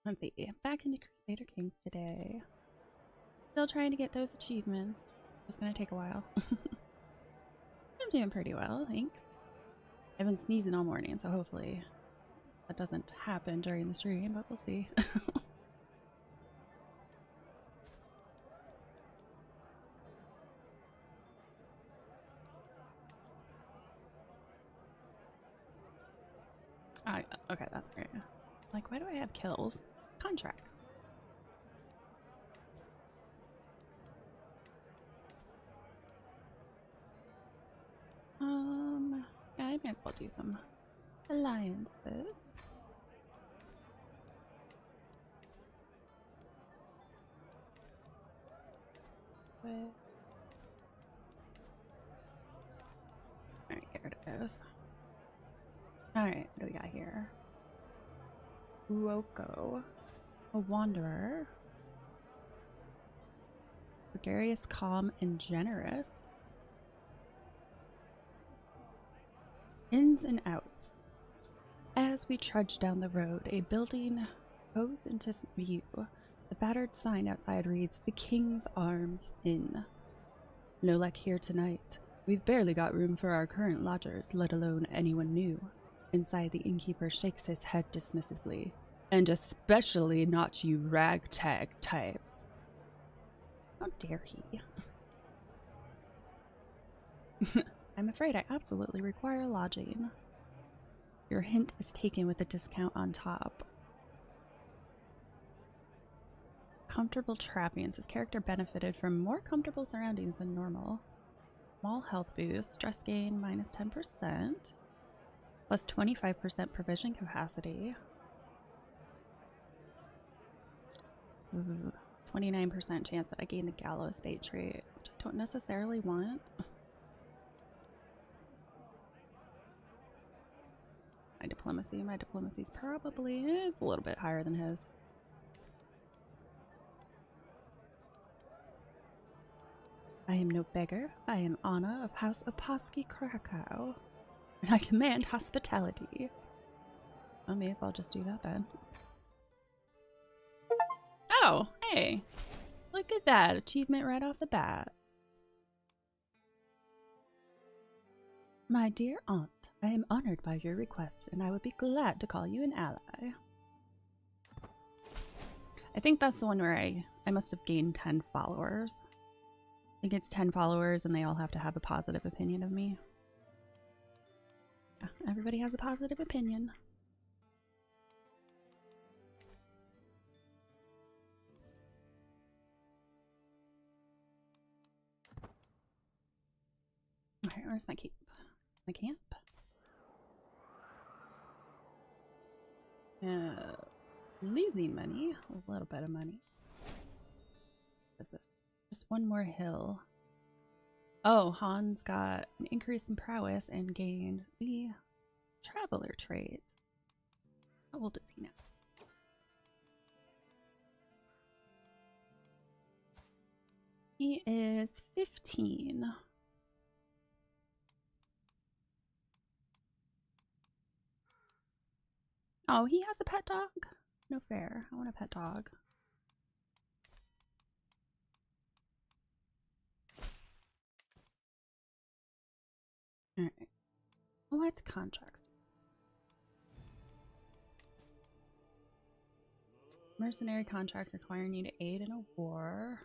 Let's see. Back into Crusader Kings today. Still trying to get those achievements. It's gonna take a while. I'm doing pretty well, I think. I've been sneezing all morning, so hopefully that doesn't happen during the stream, but we'll see. Okay, that's great. Like, why do I have kills? Contract. Yeah, I might as well do some alliances. Alright, get rid of those. Alright, what do we got here? Uoko, a wanderer. Gregarious, calm, and generous. Ins and outs. As we trudge down the road, a building goes into view. The battered sign outside reads, "The King's Arms Inn." No luck here tonight. We've barely got room for our current lodgers, let alone anyone new. Inside, the innkeeper shakes his head dismissively. And especially not you ragtag types. How dare he? I'm afraid I absolutely require lodging. Your hint is taken with a discount on top. Comfortable trappings. His character benefited from more comfortable surroundings than normal. Small health boost. Stress gain minus 10%. Plus 25% provision capacity. 29% chance that I gain the gallows bait trait, which I don't necessarily want. My diplomacy's probably, it's a little bit higher than his. I am no beggar. I am Anna of House Opawski, Krakow, and I demand hospitality. I may as well just do that then. Oh, hey, look at that achievement right off the bat. My dear aunt, I am honored by your request, and I would be glad to call you an ally. I think that's the one where I must have gained 10 followers. I think it's 10 followers and they all have to have a positive opinion of me. Yeah, everybody has a positive opinion. Alright, where's my keep? My camp? Losing money. A little bit of money. What is this? Just one more hill. Oh, Han's got an increase in prowess and gained the traveler trait. How old is he now? He is 15. Oh, he has a pet dog? No fair. I want a pet dog. Alright. What contracts? Mercenary contract requiring you to aid in a war.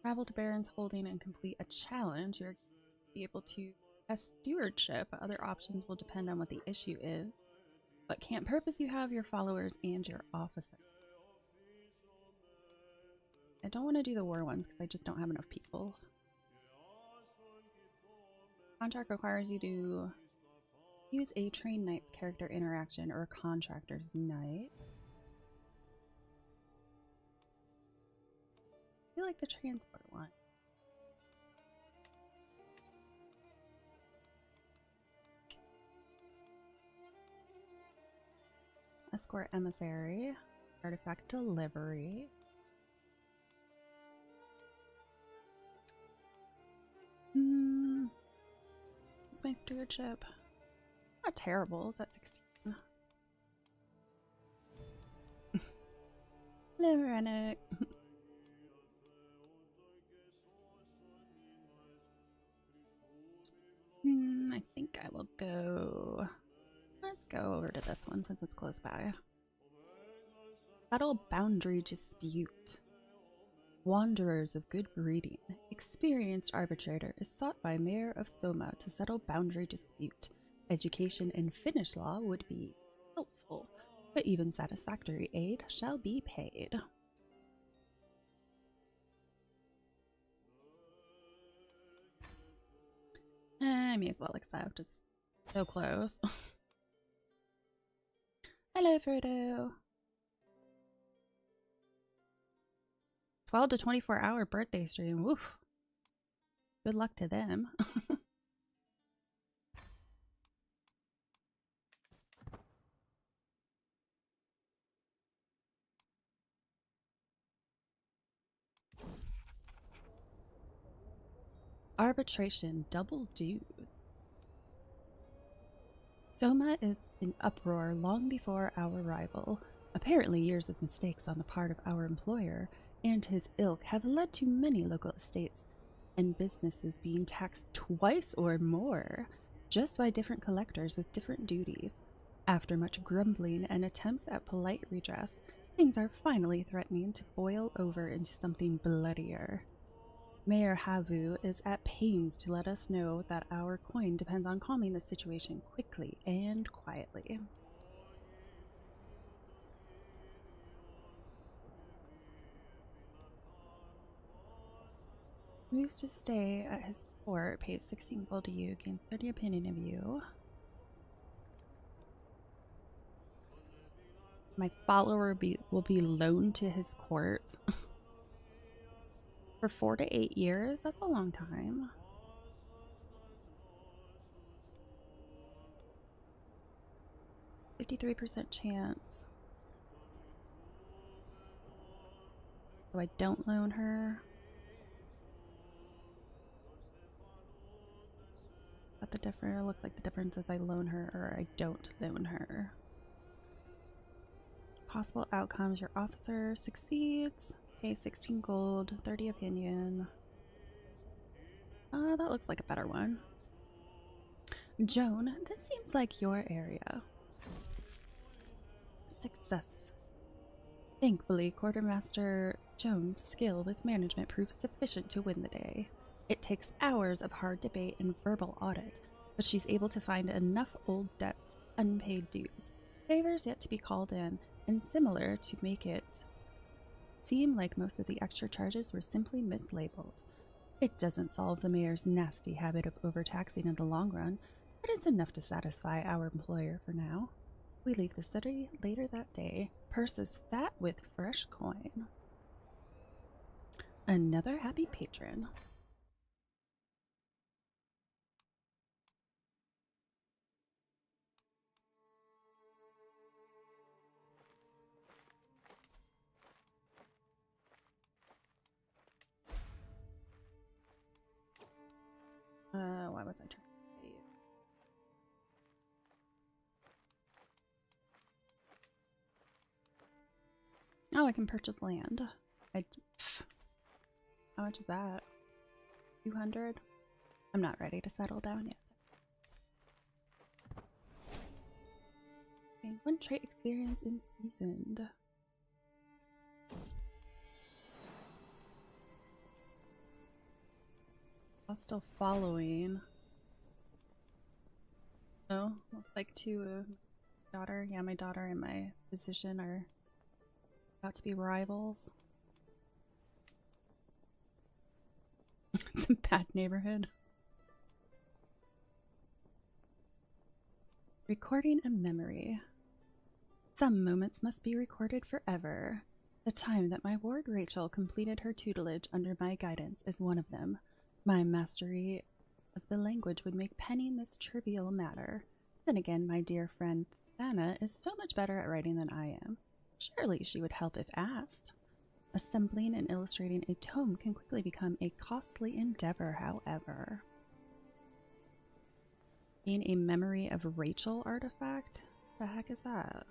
Travel to Baron's Holding and complete a challenge. You're able to test stewardship. Other options will depend on what the issue is. But can't purpose you have your followers and your officers. I don't want to do the war ones because I just don't have enough people. Contract requires you to use a trained knight's character interaction or a contractor's knight. I feel like the transport one. Escort emissary, artifact delivery. What's my stewardship? Not terrible. Is that 16? Hello, Rennick. I think I will go. Let's go over to this one since it's close by. Settle boundary dispute. Wanderers of good breeding. Experienced arbitrator is sought by Mayor of Soma to settle boundary dispute. Education in Finnish law would be helpful, but even satisfactory aid shall be paid. I may as well accept. It's so close. Hello, Frodo. 12 to 24-hour birthday stream. Woof. Good luck to them. Arbitration double dues. Soma is in uproar long before our arrival. Apparently, years of mistakes on the part of our employer and his ilk have led to many local estates and businesses being taxed twice or more, just by different collectors with different duties. After much grumbling and attempts at polite redress, things are finally threatening to boil over into something bloodier. Mayor Havu is at pains to let us know that our coin depends on calming the situation quickly and quietly. Moves to stay at his court, pays 16 gold to you, gains 30 opinion of you. My follower will be loaned to his court. For 4 to 8 years? That's a long time. %53% chance. So I don't loan her. But the difference looks like the difference is I loan her or I don't loan her. Possible outcomes: your officer succeeds, pay 16 gold, 30 opinion. That looks like a better one. Joan, this seems like your area. Success. Thankfully, Quartermaster Joan's skill with management proves sufficient to win the day. It takes hours of hard debate and verbal audit, but she's able to find enough old debts, unpaid dues, favors yet to be called in, and similar to make it seem like most of the extra charges were simply mislabeled. It doesn't solve the mayor's nasty habit of overtaxing in the long run, but it's enough to satisfy our employer for now. We leave the city later that day, purses fat with fresh coin. Another happy patron. Why was I trying to save? Oh, I can purchase land. How much is that? 200? I'm not ready to settle down yet. Okay, 1 trait experience in seasoned. I'm still following. Oh, looks like daughter. Yeah, my daughter and my physician are about to be rivals. It's a bad neighborhood. Recording a memory. Some moments must be recorded forever. The time that my ward Rachel completed her tutelage under my guidance is one of them. My mastery of the language would make penning this trivial matter. Then again, my dear friend Anna is so much better at writing than I am. Surely she would help if asked. Assembling and illustrating a tome can quickly become a costly endeavor, however. Gain a memory of Rachel artifact? The heck is that?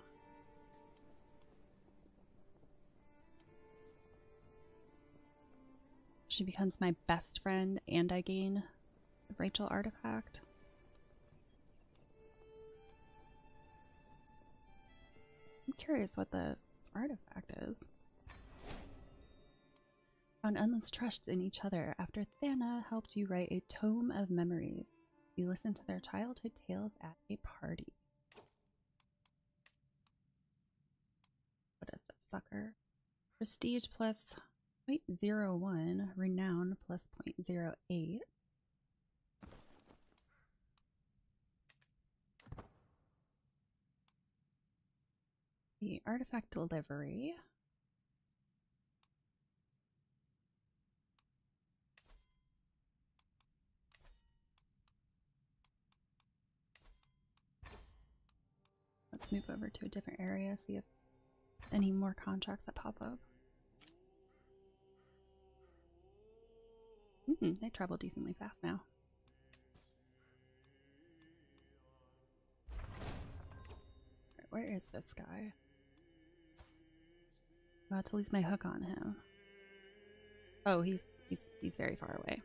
She becomes my best friend and I gain the Rachel artifact. I'm curious what the artifact is. Found endless trust in each other after Thana helped you write a tome of memories. You listen to their childhood tales at a party. What is that sucker? Prestige plus 0.01, renown plus 0.08. The artifact delivery. Let's move over to a different area, see if any more contracts that pop up. They travel decently fast now. Right, where is this guy? I'm about to lose my hook on him. Oh, he's very far away.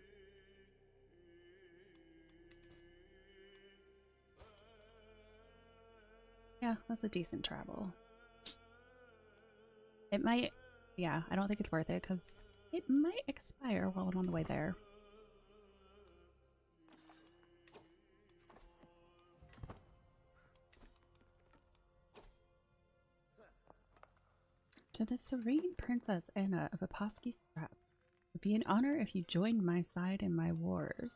Yeah, that's a decent travel. It might, yeah, I don't think it's worth it because it might expire while I'm on the way there. To the serene Princess Anna of Opawski Strap, it would be an honor if you joined my side in my wars.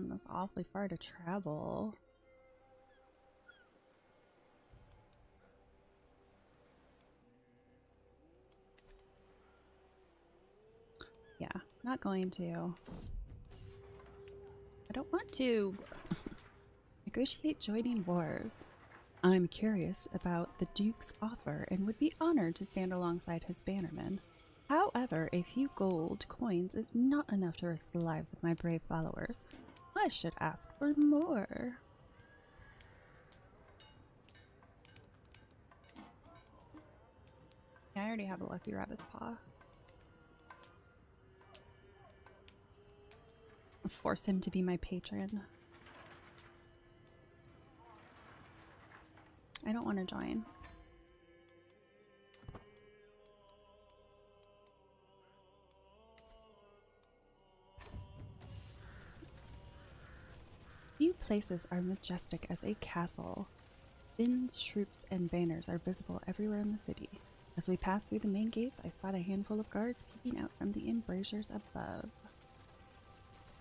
That's awfully far to travel. Yeah, not going to. I don't want to negotiate joining wars. I'm curious about the Duke's offer and would be honored to stand alongside his bannermen. However, a few gold coins is not enough to risk the lives of my brave followers. I should ask for more. I already have a lucky rabbit's paw. I'll force him to be my patron. I don't want to join. Few places are majestic as a castle. Fins, troops, and banners are visible everywhere in the city. As we pass through the main gates, I spot a handful of guards peeking out from the embrasures above.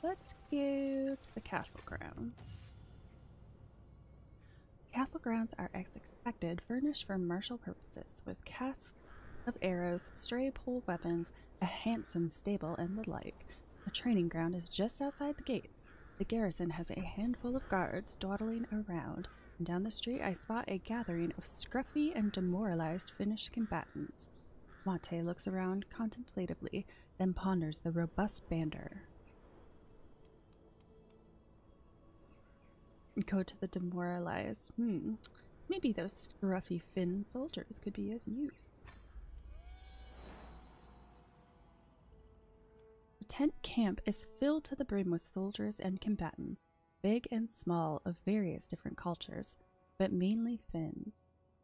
Let's go to the castle grounds. Castle grounds are, as expected, furnished for martial purposes, with casks of arrows, stray pole weapons, a handsome stable, and the like. The training ground is just outside the gates. The garrison has a handful of guards dawdling around, and down the street I spot a gathering of scruffy and demoralized Finnish combatants. Mate looks around contemplatively, then ponders the robust banner. Go to the demoralized. Maybe those scruffy Finn soldiers could be of use. The tent camp is filled to the brim with soldiers and combatants, big and small, of various different cultures, but mainly Finns.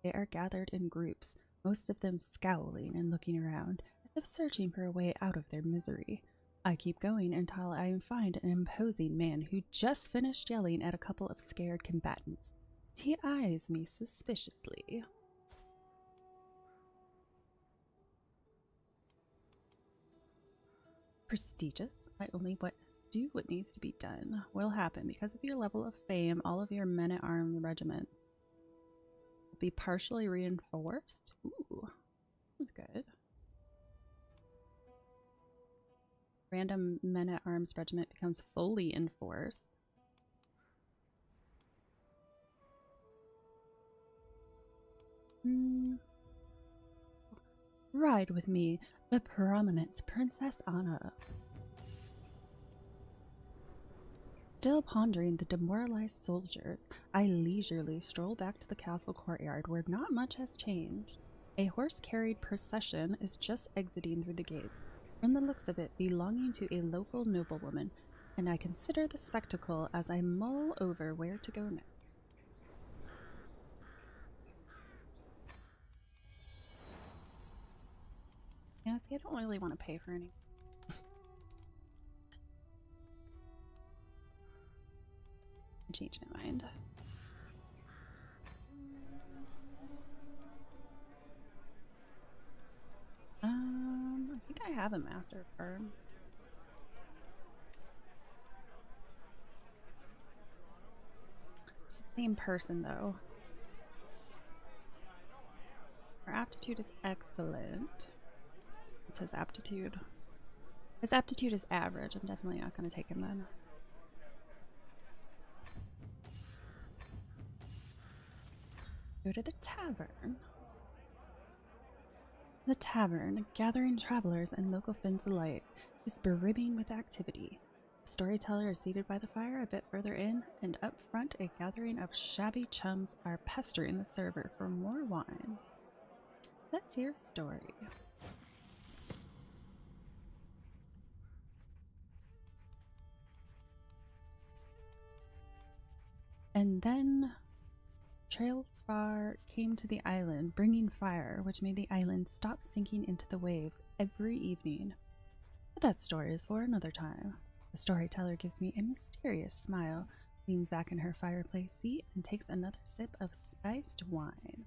They are gathered in groups, most of them scowling and looking around, as if searching for a way out of their misery. I keep going until I find an imposing man who just finished yelling at a couple of scared combatants. He eyes me suspiciously. Prestigious? I only do what needs to be done. Will happen because of your level of fame. All of your men-at-arms regiments will be partially reinforced. Ooh, that's good. Random men-at-arms regiment becomes fully enforced. Ride with me, the prominent Princess Anna. Still pondering the demoralized soldiers, I leisurely stroll back to the castle courtyard where not much has changed. A horse-carried procession is just exiting through the gates, from the looks of it belonging to a local noblewoman, and I consider the spectacle as I mull over where to go next. Yeah, see, I don't really want to pay for any. I changed my mind. I think I have a master firm. It's the same person though. Our aptitude is excellent. It says aptitude. His aptitude is average. I'm definitely not going to take him then. Go to the tavern. The tavern, gathering travelers and local Finns alike, is brimming with activity. The storyteller is seated by the fire a bit further in, and up front a gathering of shabby chums are pestering the server for more wine. Let's hear a story. And then Trailsfar came to the island, bringing fire, which made the island stop sinking into the waves every evening. But that story is for another time. The storyteller gives me a mysterious smile, leans back in her fireplace seat, and takes another sip of spiced wine.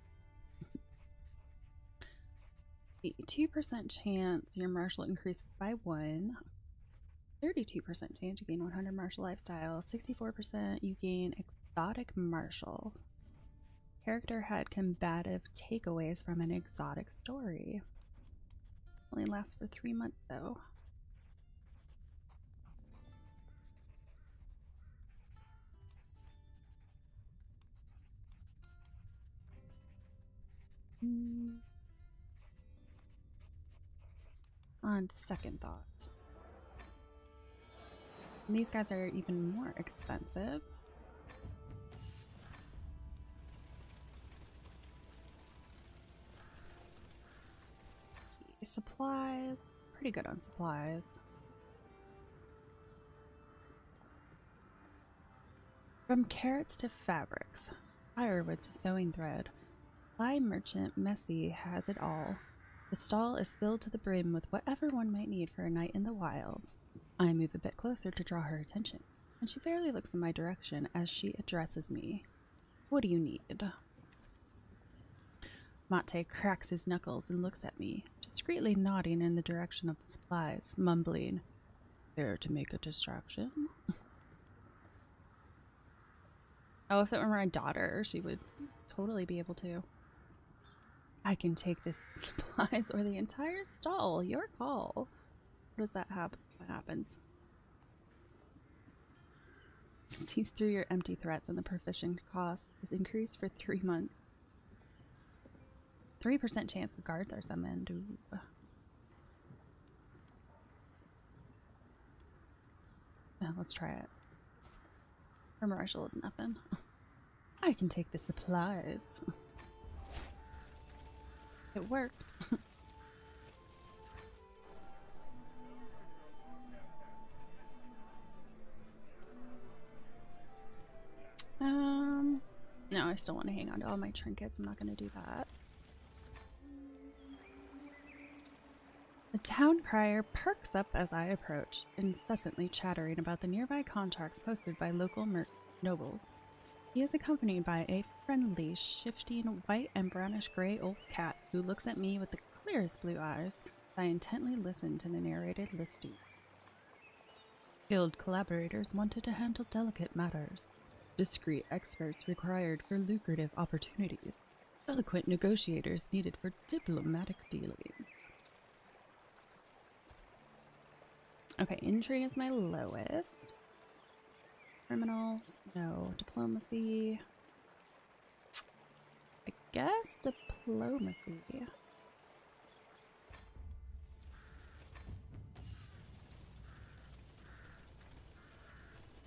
The 2% chance your martial increases by 1. 32% chance you gain 100 martial lifestyle. 64% you gain exotic martial. Character had combative takeaways from an exotic story. Only lasts for 3 months though. On second thought. And these guys are even more expensive. Supplies, pretty good on supplies. From carrots to fabrics, firewood to sewing thread, fly merchant Messi has it all. The stall is filled to the brim with whatever one might need for a night in the wilds. I move a bit closer to draw her attention, and she barely looks in my direction as she addresses me. What do you need? Mate cracks his knuckles and looks at me, discreetly nodding in the direction of the supplies, mumbling, "There to make a distraction?" Oh, if it were my daughter, she would totally be able to. I can take this supplies or the entire stall. Your call. What does that happen? What happens? Sees through your empty threats and the proficient cost is increased for 3 months. 3% chance the guards are summoned. Ooh. Let's try it. Her martial is nothing. I can take the supplies. It worked. No, I still want to hang on to all my trinkets. I'm not going to do that. The town crier perks up as I approach, incessantly chattering about the nearby contracts posted by local nobles. He is accompanied by a friendly, shifting white and brownish-gray old cat who looks at me with the clearest blue eyes as I intently listen to the narrated listing. Guild collaborators wanted to handle delicate matters. Discreet experts required for lucrative opportunities. Eloquent negotiators needed for diplomatic dealings. Okay, intrigue is my lowest. Criminal, no. Diplomacy. I guess diplomacy.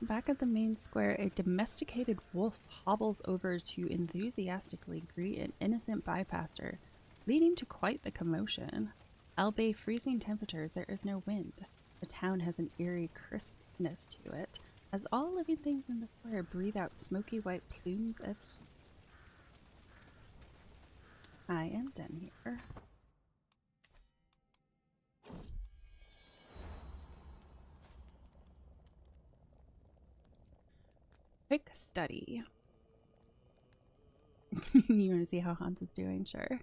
Back at the main square, a domesticated wolf hobbles over to enthusiastically greet an innocent bypasser, leading to quite the commotion. Albeit freezing temperatures, there is no wind. The town has an eerie crispness to it, as all living things in the square breathe out smoky white plumes of heat. I am done here. Quick study. You want to see how Hans is doing? Sure.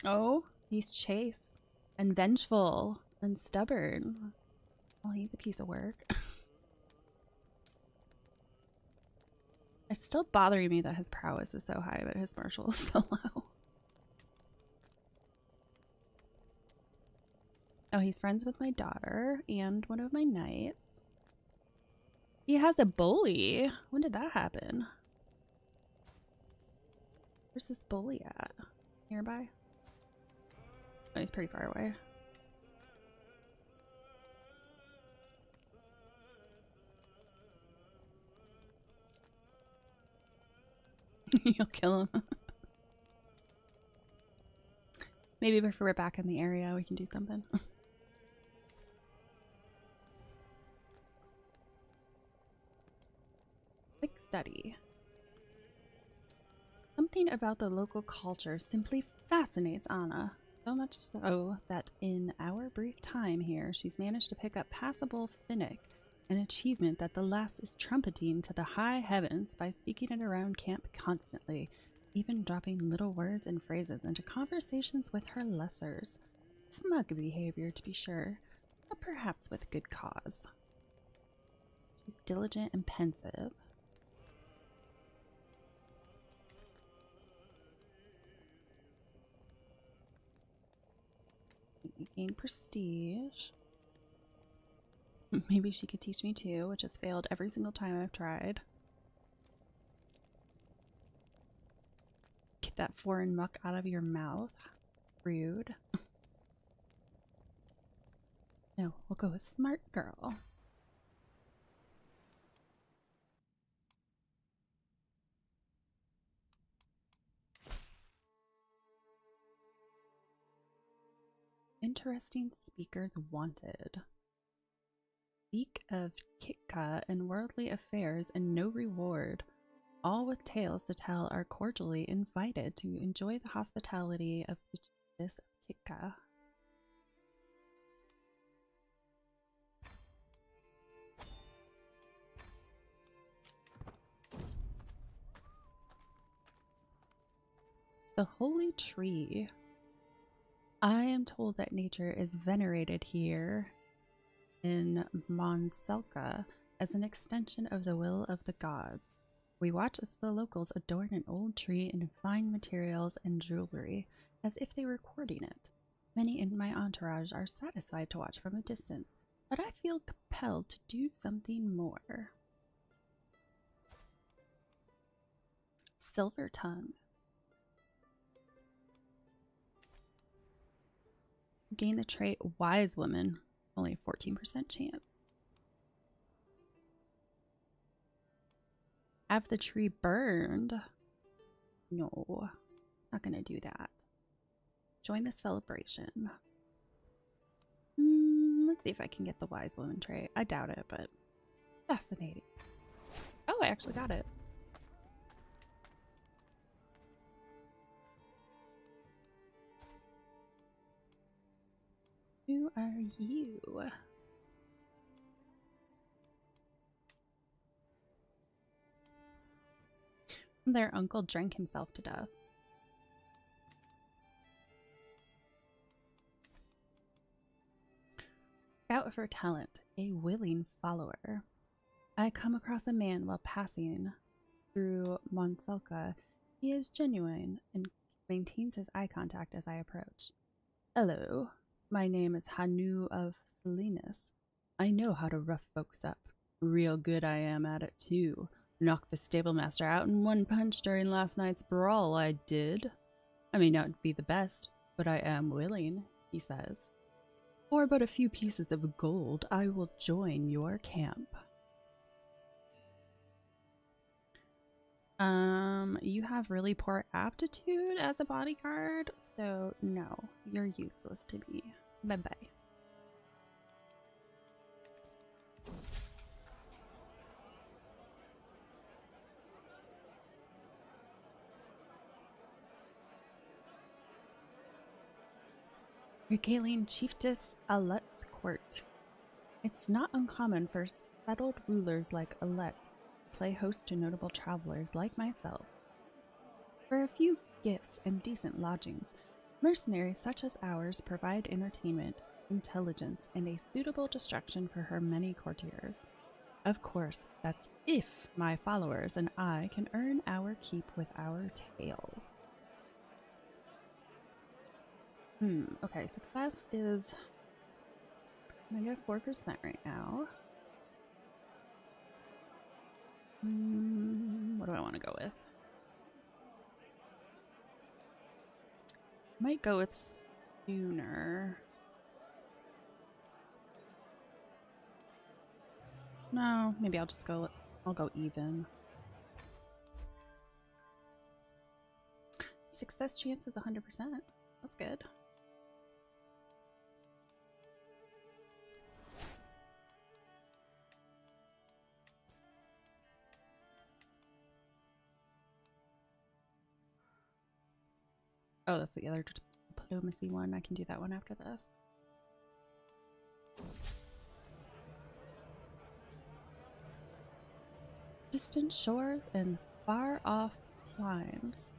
Oh, he's chaste and vengeful and stubborn. Well, he's a piece of work. It's still bothering me that his prowess is so high, but his martial is so low. Oh, he's friends with my daughter and one of my knights. He has a bully. When did that happen? Where's this bully at? Nearby? Oh, he's pretty far away. You'll kill him. Maybe if we're back in the area, we can do something. Quick study. Something about the local culture simply fascinates Anna. So much so that in our brief time here, she's managed to pick up passable Finnic, an achievement that the lass is trumpeting to the high heavens by speaking it around camp constantly, even dropping little words and phrases into conversations with her lessers. Smug behavior, to be sure, but perhaps with good cause. She's diligent and pensive. Gain prestige. Maybe she could teach me too, which has failed every single time I've tried. Get that foreign muck out of your mouth. Rude. No, we'll go with smart girl. Interesting speakers wanted. Speak of Kitka and worldly affairs and no reward. All with tales to tell are cordially invited to enjoy the hospitality of the chiefess of Kitka. The holy tree. I am told that nature is venerated here in Monselka as an extension of the will of the gods. We watch as the locals adorn an old tree in fine materials and jewelry, as if they were courting it. Many in my entourage are satisfied to watch from a distance, but I feel compelled to do something more. Silver tongue. Gain the trait Wise Woman. Only a 14% chance. Have the tree burned. No, not gonna do that. Join the celebration. Let's see if I can get the Wise Woman trait. I doubt it, but fascinating. Oh, I actually got it. Who are you? Their uncle drank himself to death. Scout for talent, a willing follower. I come across a man while passing through Monselka. He is genuine and maintains his eye contact as I approach. Hello, my name is Hanu of Salinas. I know how to rough folks up. Real good I am at it too. Knocked the stablemaster out in one punch during last night's brawl, I did. I may not be the best, but I am willing. he says. For but a few pieces of gold, I will join your camp. You have really poor aptitude as a bodyguard, so no, you're useless to me. Bye-bye. Regaling Chiefess Alet's court. It's not uncommon for settled rulers like Alet to play host to notable travelers like myself. For a few gifts and decent lodgings, mercenaries such as ours provide entertainment, intelligence, and a suitable distraction for her many courtiers. Of course, that's if my followers and I can earn our keep with our tales. Okay, success is -4% right now. What do I want to go with? Might go with sooner. No, maybe I'll go even. Success chance is 100%. That's good. Oh, that's the other diplomacy one. I can do that one after this. Distant shores and far off climes.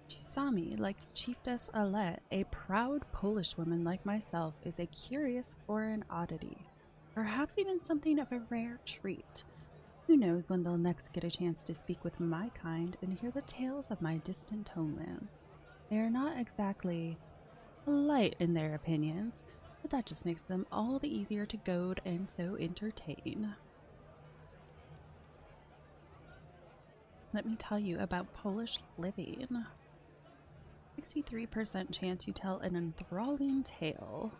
Tusami, like Chiefess Alet, a proud Polish woman like myself, is a curious foreign oddity. Perhaps even something of a rare treat. Who knows when they'll next get a chance to speak with my kind and hear the tales of my distant homeland. They are not exactly polite in their opinions, but that just makes them all the easier to goad and so entertain. Let me tell you about Polish living. 63% chance you tell an enthralling tale.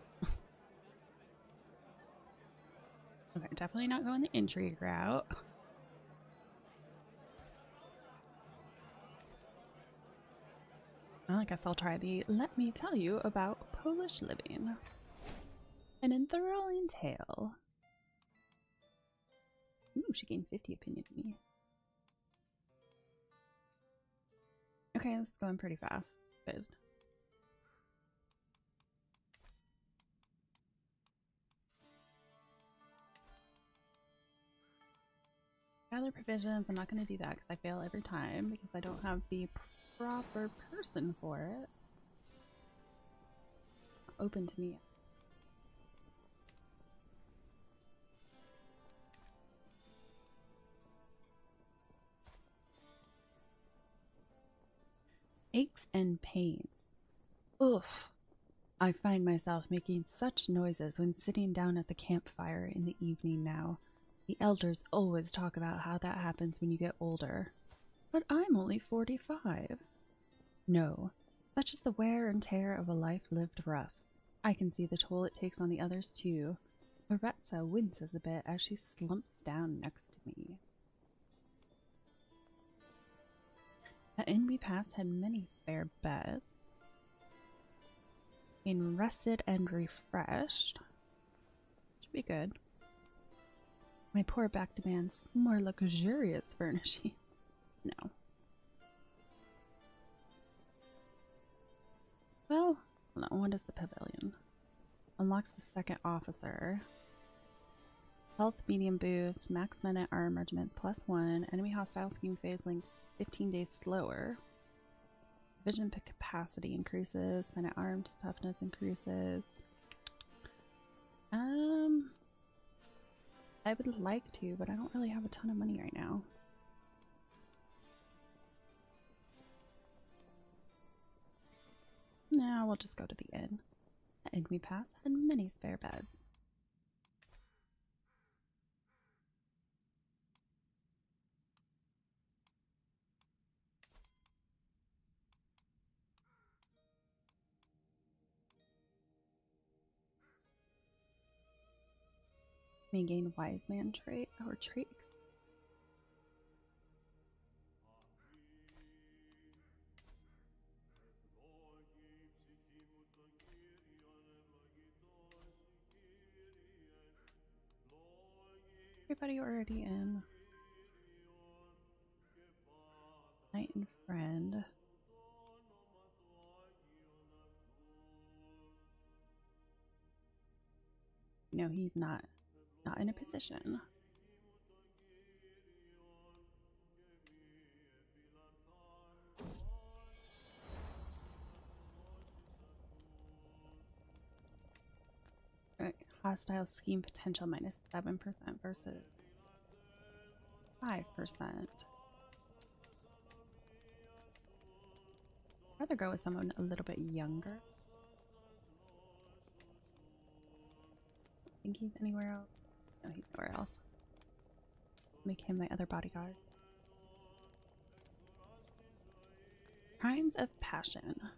Okay, definitely not going the intrigue route. Well, I guess I'll try the let me tell you about Polish living. An enthralling tale. Ooh, she gained 50 opinion to me. Okay, this is going pretty fast. Good. Gather provisions. I'm not going to do that because I fail every time because I don't have the proper person for it. Open to me. Aches and pains. Oof. I find myself making such noises when sitting down at the campfire in the evening now. The elders always talk about how that happens when you get older. But I'm only 45. No, such is the wear and tear of a life lived rough. I can see the toll it takes on the others too. Loretza winces a bit as she slumps down next to me. The inn we passed had many spare beds. Being rested and refreshed. Should be good. My poor back demands more luxurious furnishing. No. Well, no, what is the pavilion? Unlocks the second officer. Health medium boost, max men at arm regiments +1, enemy hostile scheme phase length 15 days slower. Vision capacity increases, men at arms toughness increases. I would like to, but I don't really have a ton of money right now. No, we'll just go to the inn. The inn we passed had many spare beds. May gain wise man trait or trait. Everybody already in. Knight and friend. No, he's not in a position. Right. Hostile scheme potential -7% versus 5%. I'd rather go with someone a little bit younger. I think he's anywhere else. No, he's nowhere else. Make him my other bodyguard. Crimes of passion.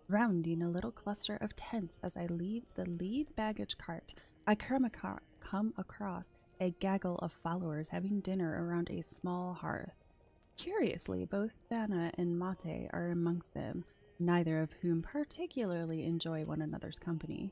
Rounding a little cluster of tents as I leave the lead baggage cart, I come across a gaggle of followers having dinner around a small hearth. Curiously, both Anna and Mate are amongst them, neither of whom particularly enjoy one another's company.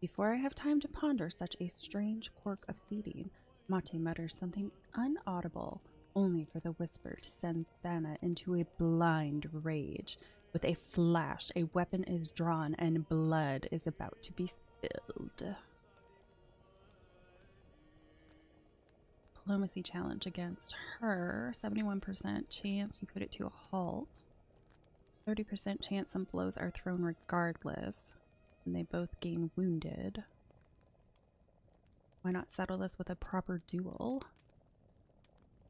Before I have time to ponder such a strange quirk of seating, Mate mutters something unaudible, only for the whisper to send Thana into a blind rage. With a flash, a weapon is drawn and blood is about to be spilled. Diplomacy challenge against her. 71% chance you put it to a halt. 30% chance some blows are thrown regardless. And they both gain wounded. Why not settle this with a proper duel?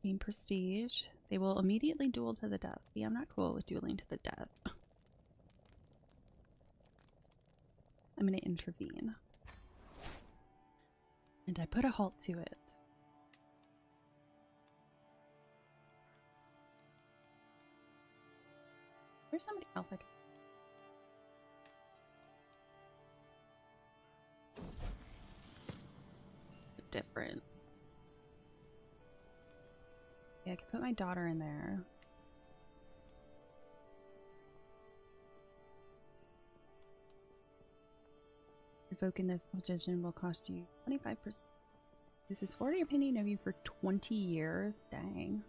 Gain prestige. They will immediately duel to the death. See, I'm not cool with dueling to the death. I'm going to intervene. And I put a halt to it. There's somebody else I can... The difference. Yeah, I can put my daughter in there. Revoking this position will cost you 25%. This is 40 opinion of you for 20 years. Dang.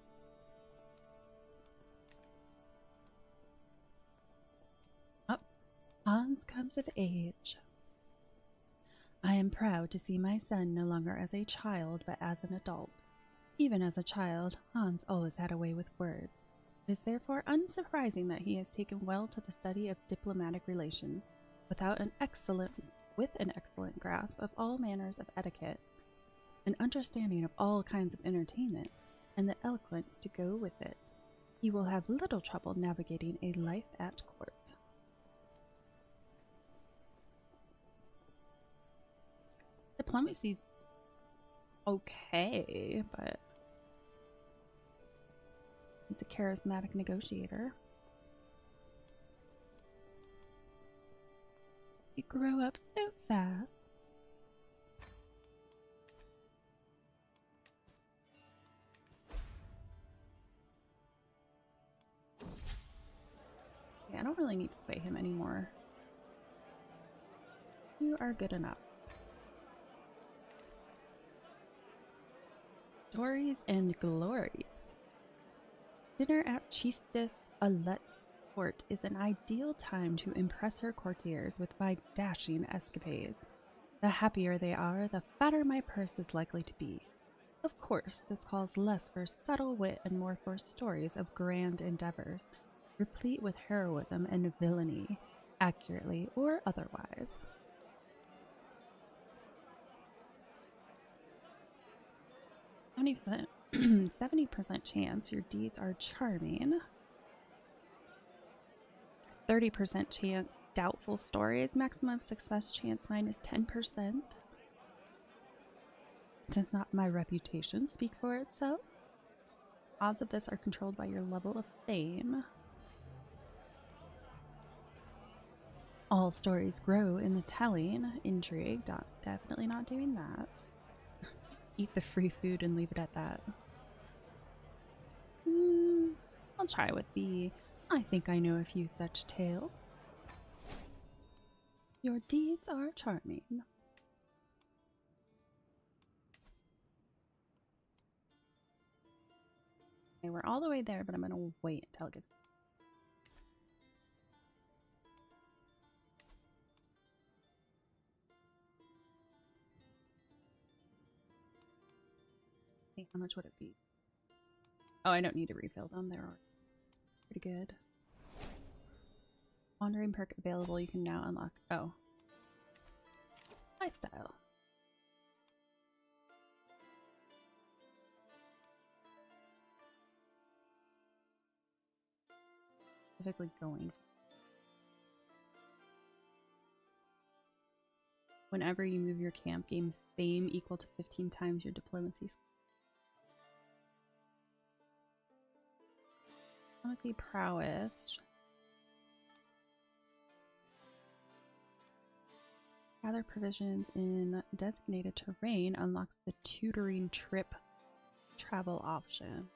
Oh, Hans comes of age. I am proud to see my son no longer as a child, but as an adult. Even as a child, Hans always had a way with words. It is therefore unsurprising that he has taken well to the study of diplomatic relations, with an excellent grasp of all manners of etiquette, an understanding of all kinds of entertainment, and the eloquence to go with it. He will have little trouble navigating a life at court. Diplomacy's okay, but he's a charismatic negotiator. You grow up so fast. Yeah, I don't really need to sway him anymore. You are good enough. Stories and glories. Dinner at Chistes Alet's court is an ideal time to impress her courtiers with my dashing escapades. The happier they are, the fatter my purse is likely to be. Of course, this calls less for subtle wit and more for stories of grand endeavors, replete with heroism and villainy, accurately or otherwise. 70% chance your deeds are charming. 30% chance doubtful stories. Maximum success chance -10%. Does not my reputation speak for itself? Odds of this are controlled by your level of fame. All stories grow in the telling. Intrigue. Definitely not doing that. eat the free food and leave it at that. I'll try with the I think I know a few such tales. Your deeds are charming. Okay, we're all the way there, but I'm gonna wait until it gets. See, how much would it be? Oh, I don't need to refill them. They're pretty good. Wandering perk available. You can now unlock. Oh. Lifestyle. Specifically going. Whenever you move your camp, gain fame equal to 15 times your diplomacy. Diplomacy prowess. Gather provisions in designated terrain unlocks the tutoring trip travel option.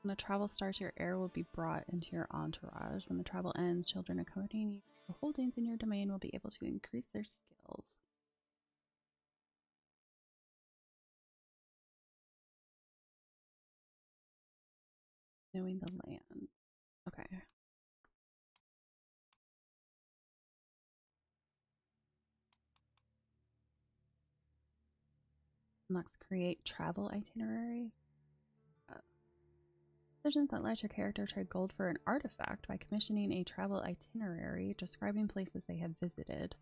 When the travel starts, your heir will be brought into your entourage. When the travel ends, children accompanying you for holdings in your domain will be able to increase their skills. Knowing the land. Okay. Unlocks create travel itineraries. Decisions that let your character trade gold for an artifact by commissioning a travel itinerary describing places they have visited.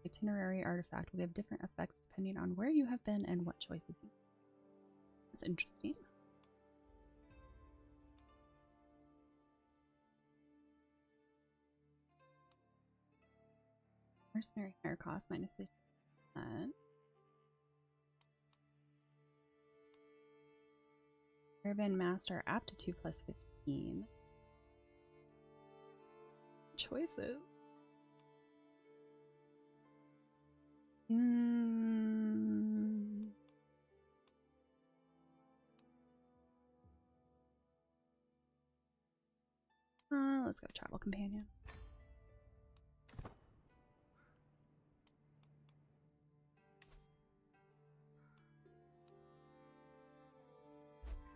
Itinerary artifact will give different effects depending on where you have been and what choices you make. That's interesting. Mercenary hire cost minus 50%. Caravan Master aptitude plus 15. Choices. Let's go travel companion.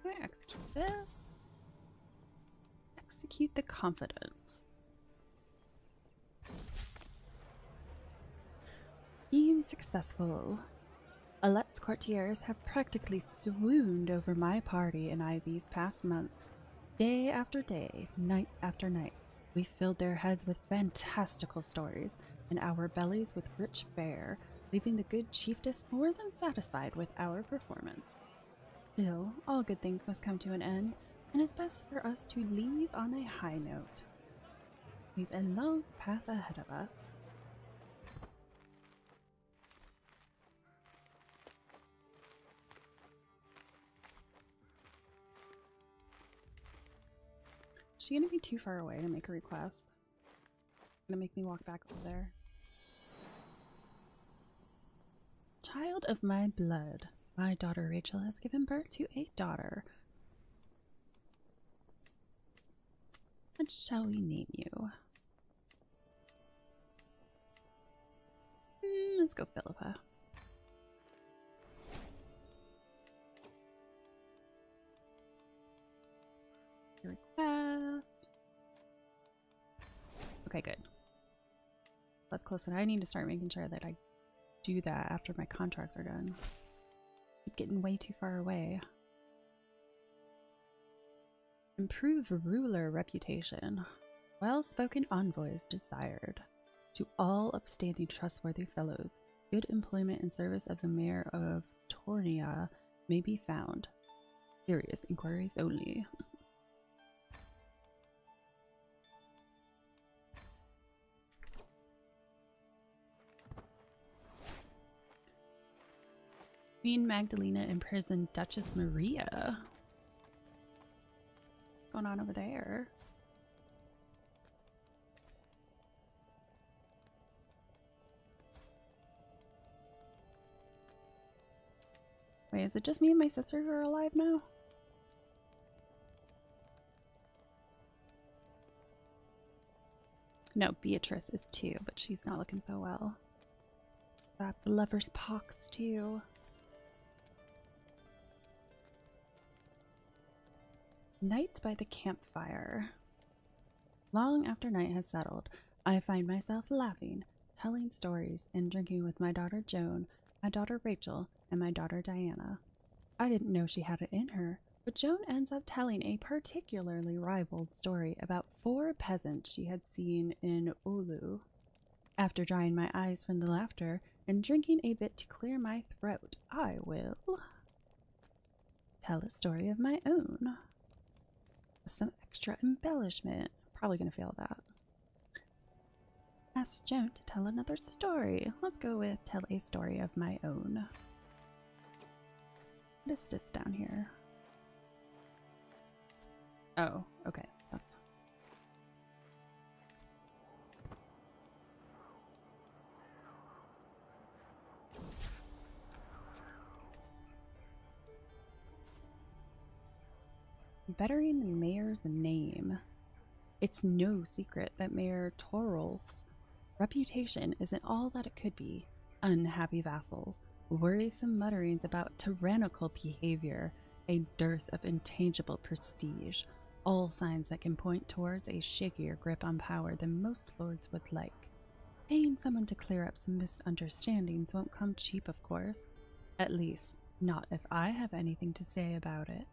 Okay, execute this. Execute the confidence. Being successful. Alette's courtiers have practically swooned over my party and I these past months. Day after day, night after night, we filled their heads with fantastical stories and our bellies with rich fare, leaving the good chiefess more than satisfied with our performance. Still, all good things must come to an end, and it's best for us to leave on a high note. We've a long path ahead of us. Is she gonna be too far away to make a request? Gonna make me walk back over there. Child of my blood, my daughter Rachel has given birth to a daughter. What shall we name you? Let's go Philippa. Request. Okay, good. That's close, and I need to start making sure that I do that after my contracts are done. Keep getting way too far away. Improve ruler reputation. Well-spoken envoys desired. To all upstanding, trustworthy fellows, good employment and service of the mayor of Tornia may be found. Serious inquiries only. Queen Magdalena imprisoned Duchess Maria. What's going on over there? Wait, is it just me and my sister who are alive now? No, Beatrice is too, but she's not looking so well. Got the lover's pox too. Nights by the campfire. Long after night has settled, I find myself laughing, telling stories, and drinking with my daughter Joan, my daughter Rachel, and my daughter Diana. I didn't know she had it in her, but Joan ends up telling a particularly ribald story about 4 peasants she had seen in Oulu. After drying my eyes from the laughter and drinking a bit to clear my throat, I will tell a story of my own. Some extra embellishment. Probably gonna fail that. Ask Joan to tell another story. Let's go with tell a story of my own. What is this down here? Oh, okay. That's... Bettering the mayor's name. It's no secret that Mayor Torolf's reputation isn't all that it could be. Unhappy vassals, worrisome mutterings about tyrannical behavior, a dearth of intangible prestige, all signs that can point towards a shakier grip on power than most lords would like. Paying someone to clear up some misunderstandings won't come cheap, of course. At least, not if I have anything to say about it.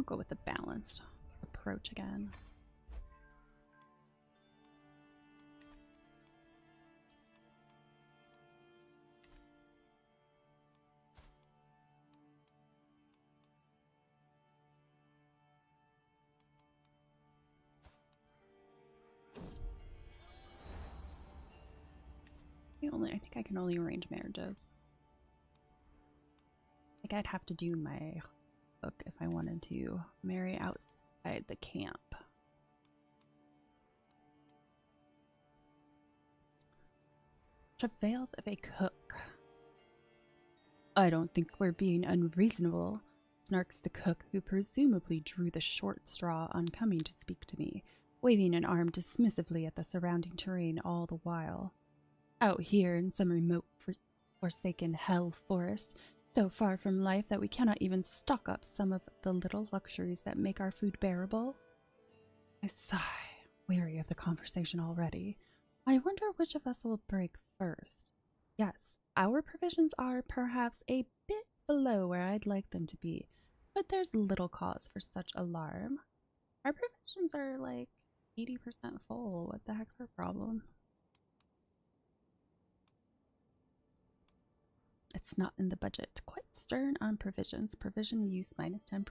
Go with the balanced approach again. I think I can only arrange marriages. I think I'd have to do my hook if I wanted to marry outside the camp. Travails of a cook. I don't think we're being unreasonable, snarks the cook, who presumably drew the short straw on coming to speak to me, waving an arm dismissively at the surrounding terrain all the while. Out here in some remote, forsaken hell forest, so far from life that we cannot even stock up some of the little luxuries that make our food bearable. I sigh, weary of the conversation already. I wonder which of us will break first. Yes, our provisions are perhaps a bit below where I'd like them to be, but there's little cause for such alarm. Our provisions are like 80% full. What the heck's our problem? It's not in the budget. Quite stern on provisions. Provision use minus 10%.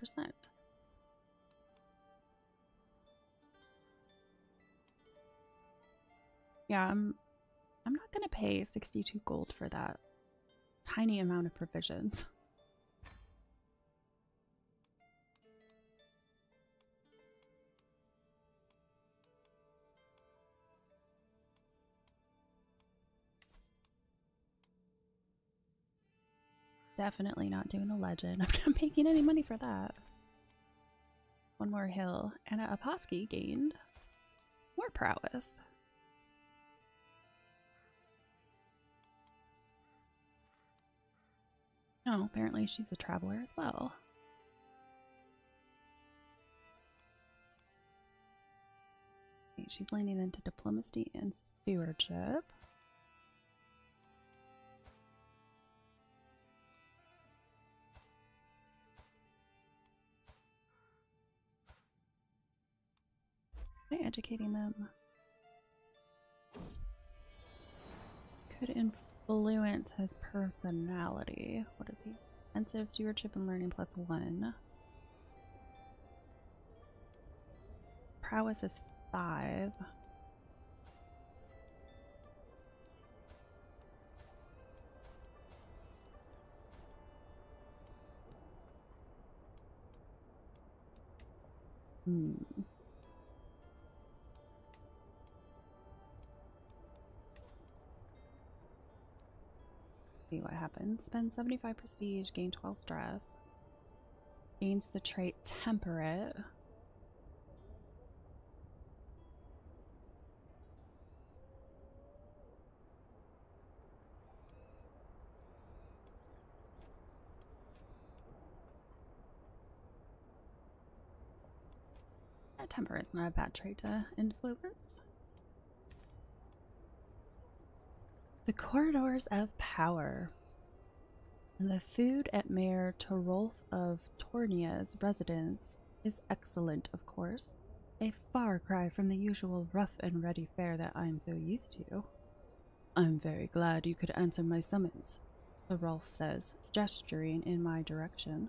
Yeah, I'm not gonna pay 62 gold for that tiny amount of provisions. Definitely not doing a legend. I'm not making any money for that. One more hill. Anna Opawski gained more prowess. Oh, apparently she's a traveler as well. She's leaning into diplomacy and stewardship. Am I educating them? Could influence his personality. What is he? Intensive stewardship and learning +1. Prowess is 5. See what happens. Spend 75 prestige, gain 12 stress. Gains the trait temperate. Temperate's not a bad trait to influence. The corridors of power. The food at Mayor Torolf of Tornia's residence is excellent, of course. A far cry from the usual rough and ready fare that I'm so used to. I'm very glad you could answer my summons, Torolf says, gesturing in my direction.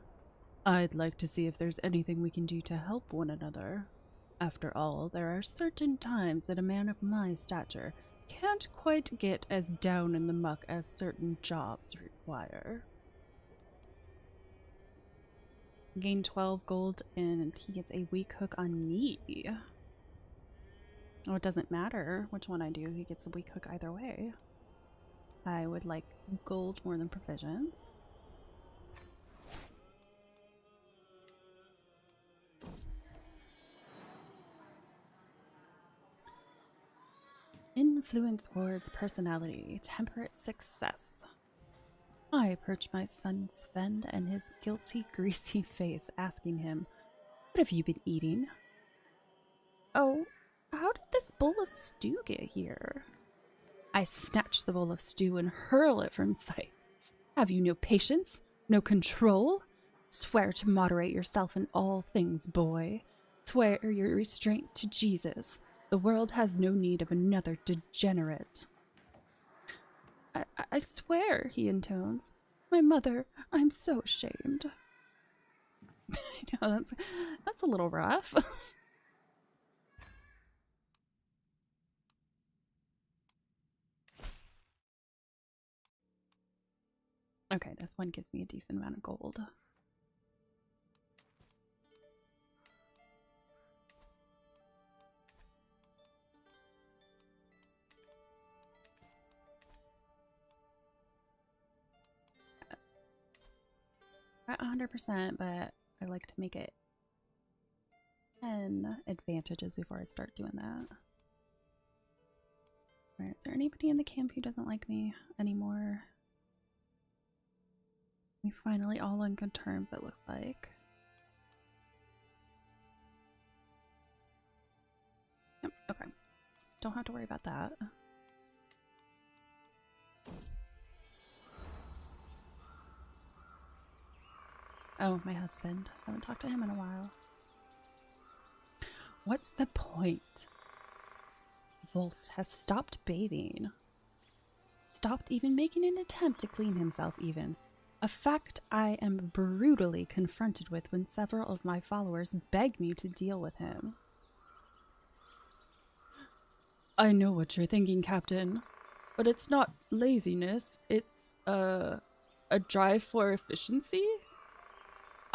I'd like to see if there's anything we can do to help one another. After all, there are certain times that a man of my stature can't quite get as down in the muck as certain jobs require. Gain 12 gold and he gets a weak hook on me. Oh, it doesn't matter which one I do, he gets a weak hook either way. I would like gold more than provisions. Influence Ward's personality, temperate success. I approach my son Sven and his guilty, greasy face, asking him, "What have you been eating?" "Oh, how did this bowl of stew get here?" I snatch the bowl of stew and hurl it from sight. Have you no patience? No control? Swear to moderate yourself in all things, boy. Swear your restraint to Jesus. The world has no need of another degenerate. I swear, he intones. My mother, I'm so ashamed. I know, that's a little rough. Okay, this one gives me a decent amount of gold. At 100%, but I like to make it 10 advantages before I start doing that. Alright, is there anybody in the camp who doesn't like me anymore? We finally all on good terms, it looks like. Yep, okay. Don't have to worry about that. Oh, my husband. I haven't talked to him in a while. What's the point? Volst has stopped bathing. Stopped even making an attempt to clean himself even. A fact I am brutally confronted with when several of my followers beg me to deal with him. I know what you're thinking, Captain, but it's not laziness, it's a drive for efficiency?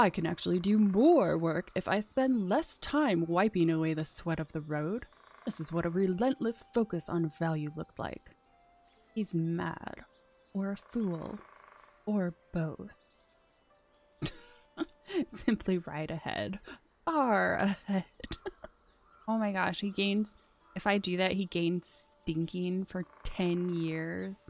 I can actually do more work if I spend less time wiping away the sweat of the road. This is what a relentless focus on value looks like. He's mad, or a fool, or both. Simply right ahead. Far ahead. Oh my gosh, he gains, if I do that, he gains stinking for 10 years.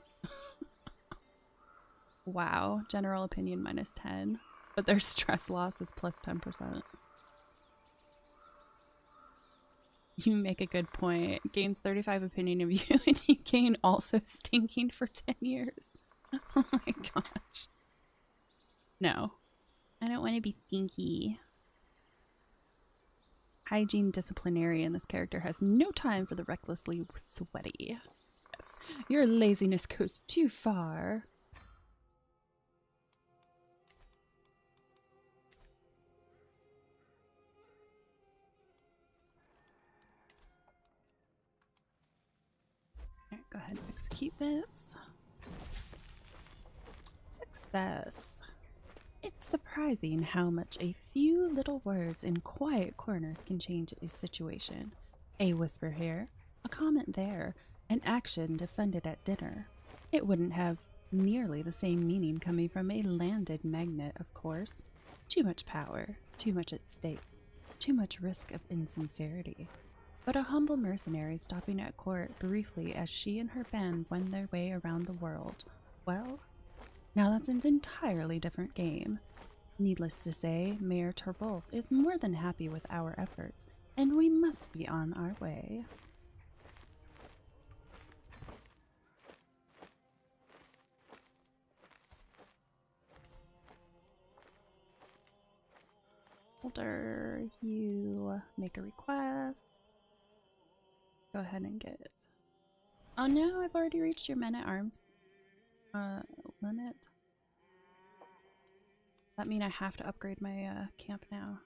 Wow, general opinion minus 10. But their stress loss is plus 10%. You make a good point. Gains 35 opinion of you, and you gain also stinking for 10 years. Oh my gosh. No. I don't want to be stinky. Hygiene disciplinarian. This character has no time for the recklessly sweaty. Yes. Your laziness goes too far. Alright, go ahead and execute this. Success. It's surprising how much a few little words in quiet corners can change a situation. A whisper here, a comment there, an action defended at dinner. It wouldn't have nearly the same meaning coming from a landed magnate, of course. Too much power, too much at stake, too much risk of insincerity. But a humble mercenary stopping at court briefly as she and her band wend their way around the world, well, now that's an entirely different game. Needless to say, Mayor Torbolf is more than happy with our efforts, and we must be on our way. Holder, you make a request. Go ahead and get it. Oh no, I've already reached your men-at-arms limit. That mean I have to upgrade my camp now.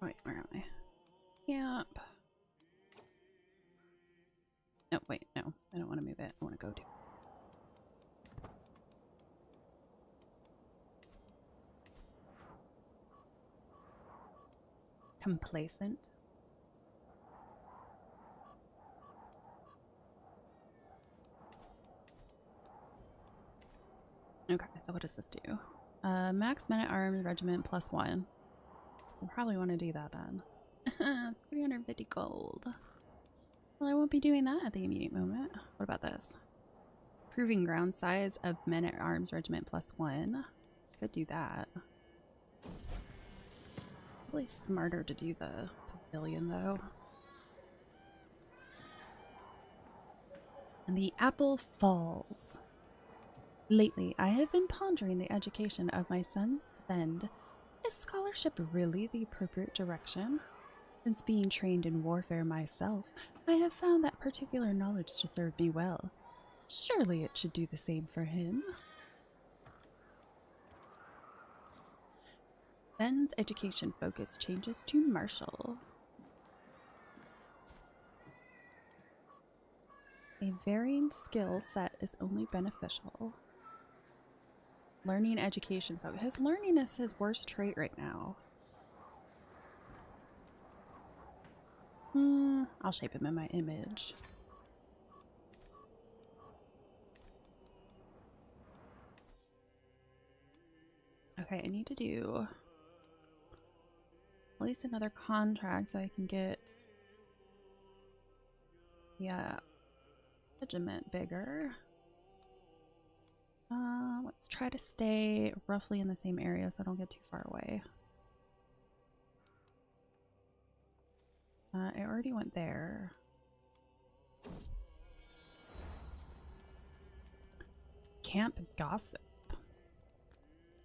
Wait, where am I? Camp. No, wait, no. I don't want to move it. I want to go to. Complacent. Okay, so what does this do? Max men-at-arms regiment +1. I probably want to do that then. 350 gold. Well, I won't be doing that at the immediate moment. What about this? Proving ground size of men-at-arms regiment +1. Could do that. Probably smarter to do the pavilion though. And the apple falls. Lately, I have been pondering the education of my son Sven. Is scholarship really the appropriate direction? Since being trained in warfare myself, I have found that particular knowledge to serve me well. Surely it should do the same for him. Sven's education focus changes to martial. A varying skill set is only beneficial. Learning education focus. His learning is his worst trait right now. I'll shape him in my image. Okay, I need to do at least another contract so I can get the regiment bigger. Let's try to stay roughly in the same area so I don't get too far away. I already went there. Camp gossip.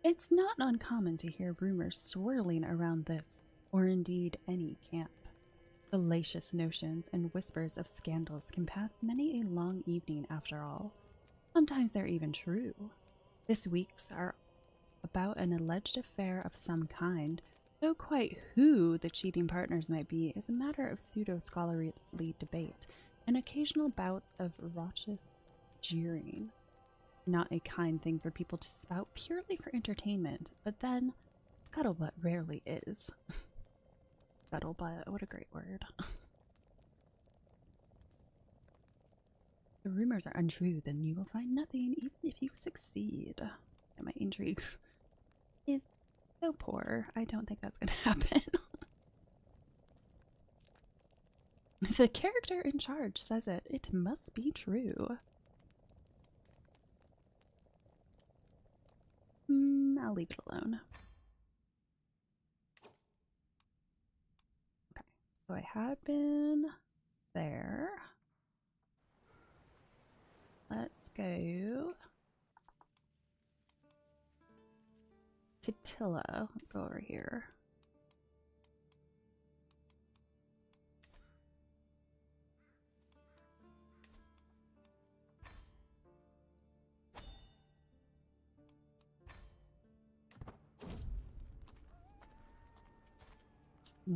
It's not uncommon to hear rumors swirling around this, or indeed any camp. Fallacious notions and whispers of scandals can pass many a long evening after all. Sometimes they're even true. This week's are about an alleged affair of some kind, though quite who the cheating partners might be is a matter of pseudo-scholarly debate and occasional bouts of raucous jeering. Not a kind thing for people to spout purely for entertainment, but then scuttlebutt rarely is. Scuttlebutt, what a great word. The rumors are untrue, then you will find nothing, even if you succeed. And my intrigue is so poor. I don't think that's going to happen. If the character in charge says it, it must be true. I'll leave it alone. Okay, so I had been there. Let's go. Catilla. Let's go over here.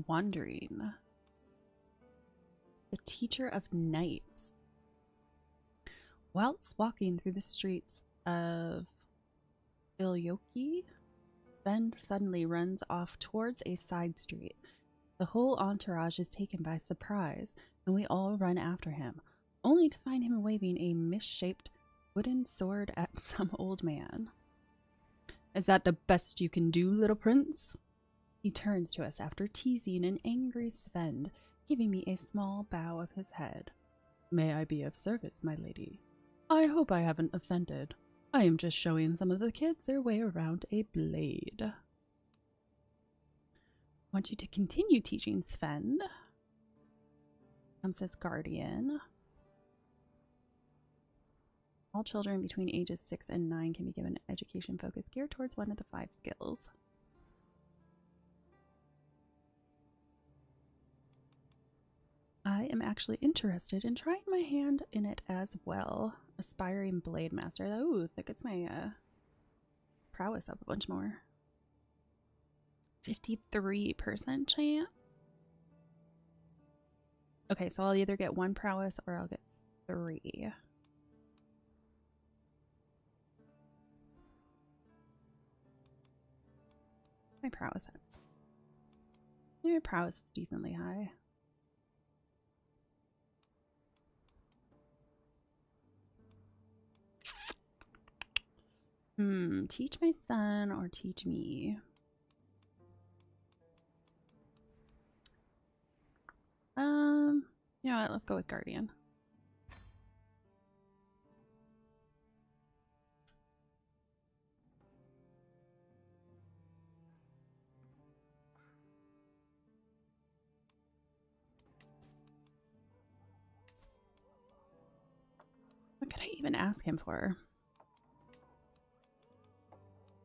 Wandering. The teacher of knights. Whilst walking through the streets of Ilyoki, Ben suddenly runs off towards a side street. The whole entourage is taken by surprise, and we all run after him. only to find him waving a misshaped wooden sword at some old man. Is that the best you can do, little prince? He turns to us after teasing an angry Sven, giving me a small bow of his head. May I be of service, my lady? I hope I haven't offended. I am just showing some of the kids their way around a blade. Want you to continue teaching, Sven. Says guardian. All children between ages 6 and 9 can be given an education focus geared towards one of the 5 skills. I am actually interested in trying my hand in it as well. Aspiring Blade Master. Ooh, that gets my prowess up a bunch more. 53% chance. Okay, so I'll either get 1 prowess or I'll get 3. My prowess at? My prowess is decently high. Teach my son or teach me? You know what? Let's go with Guardian. What could I even ask him for?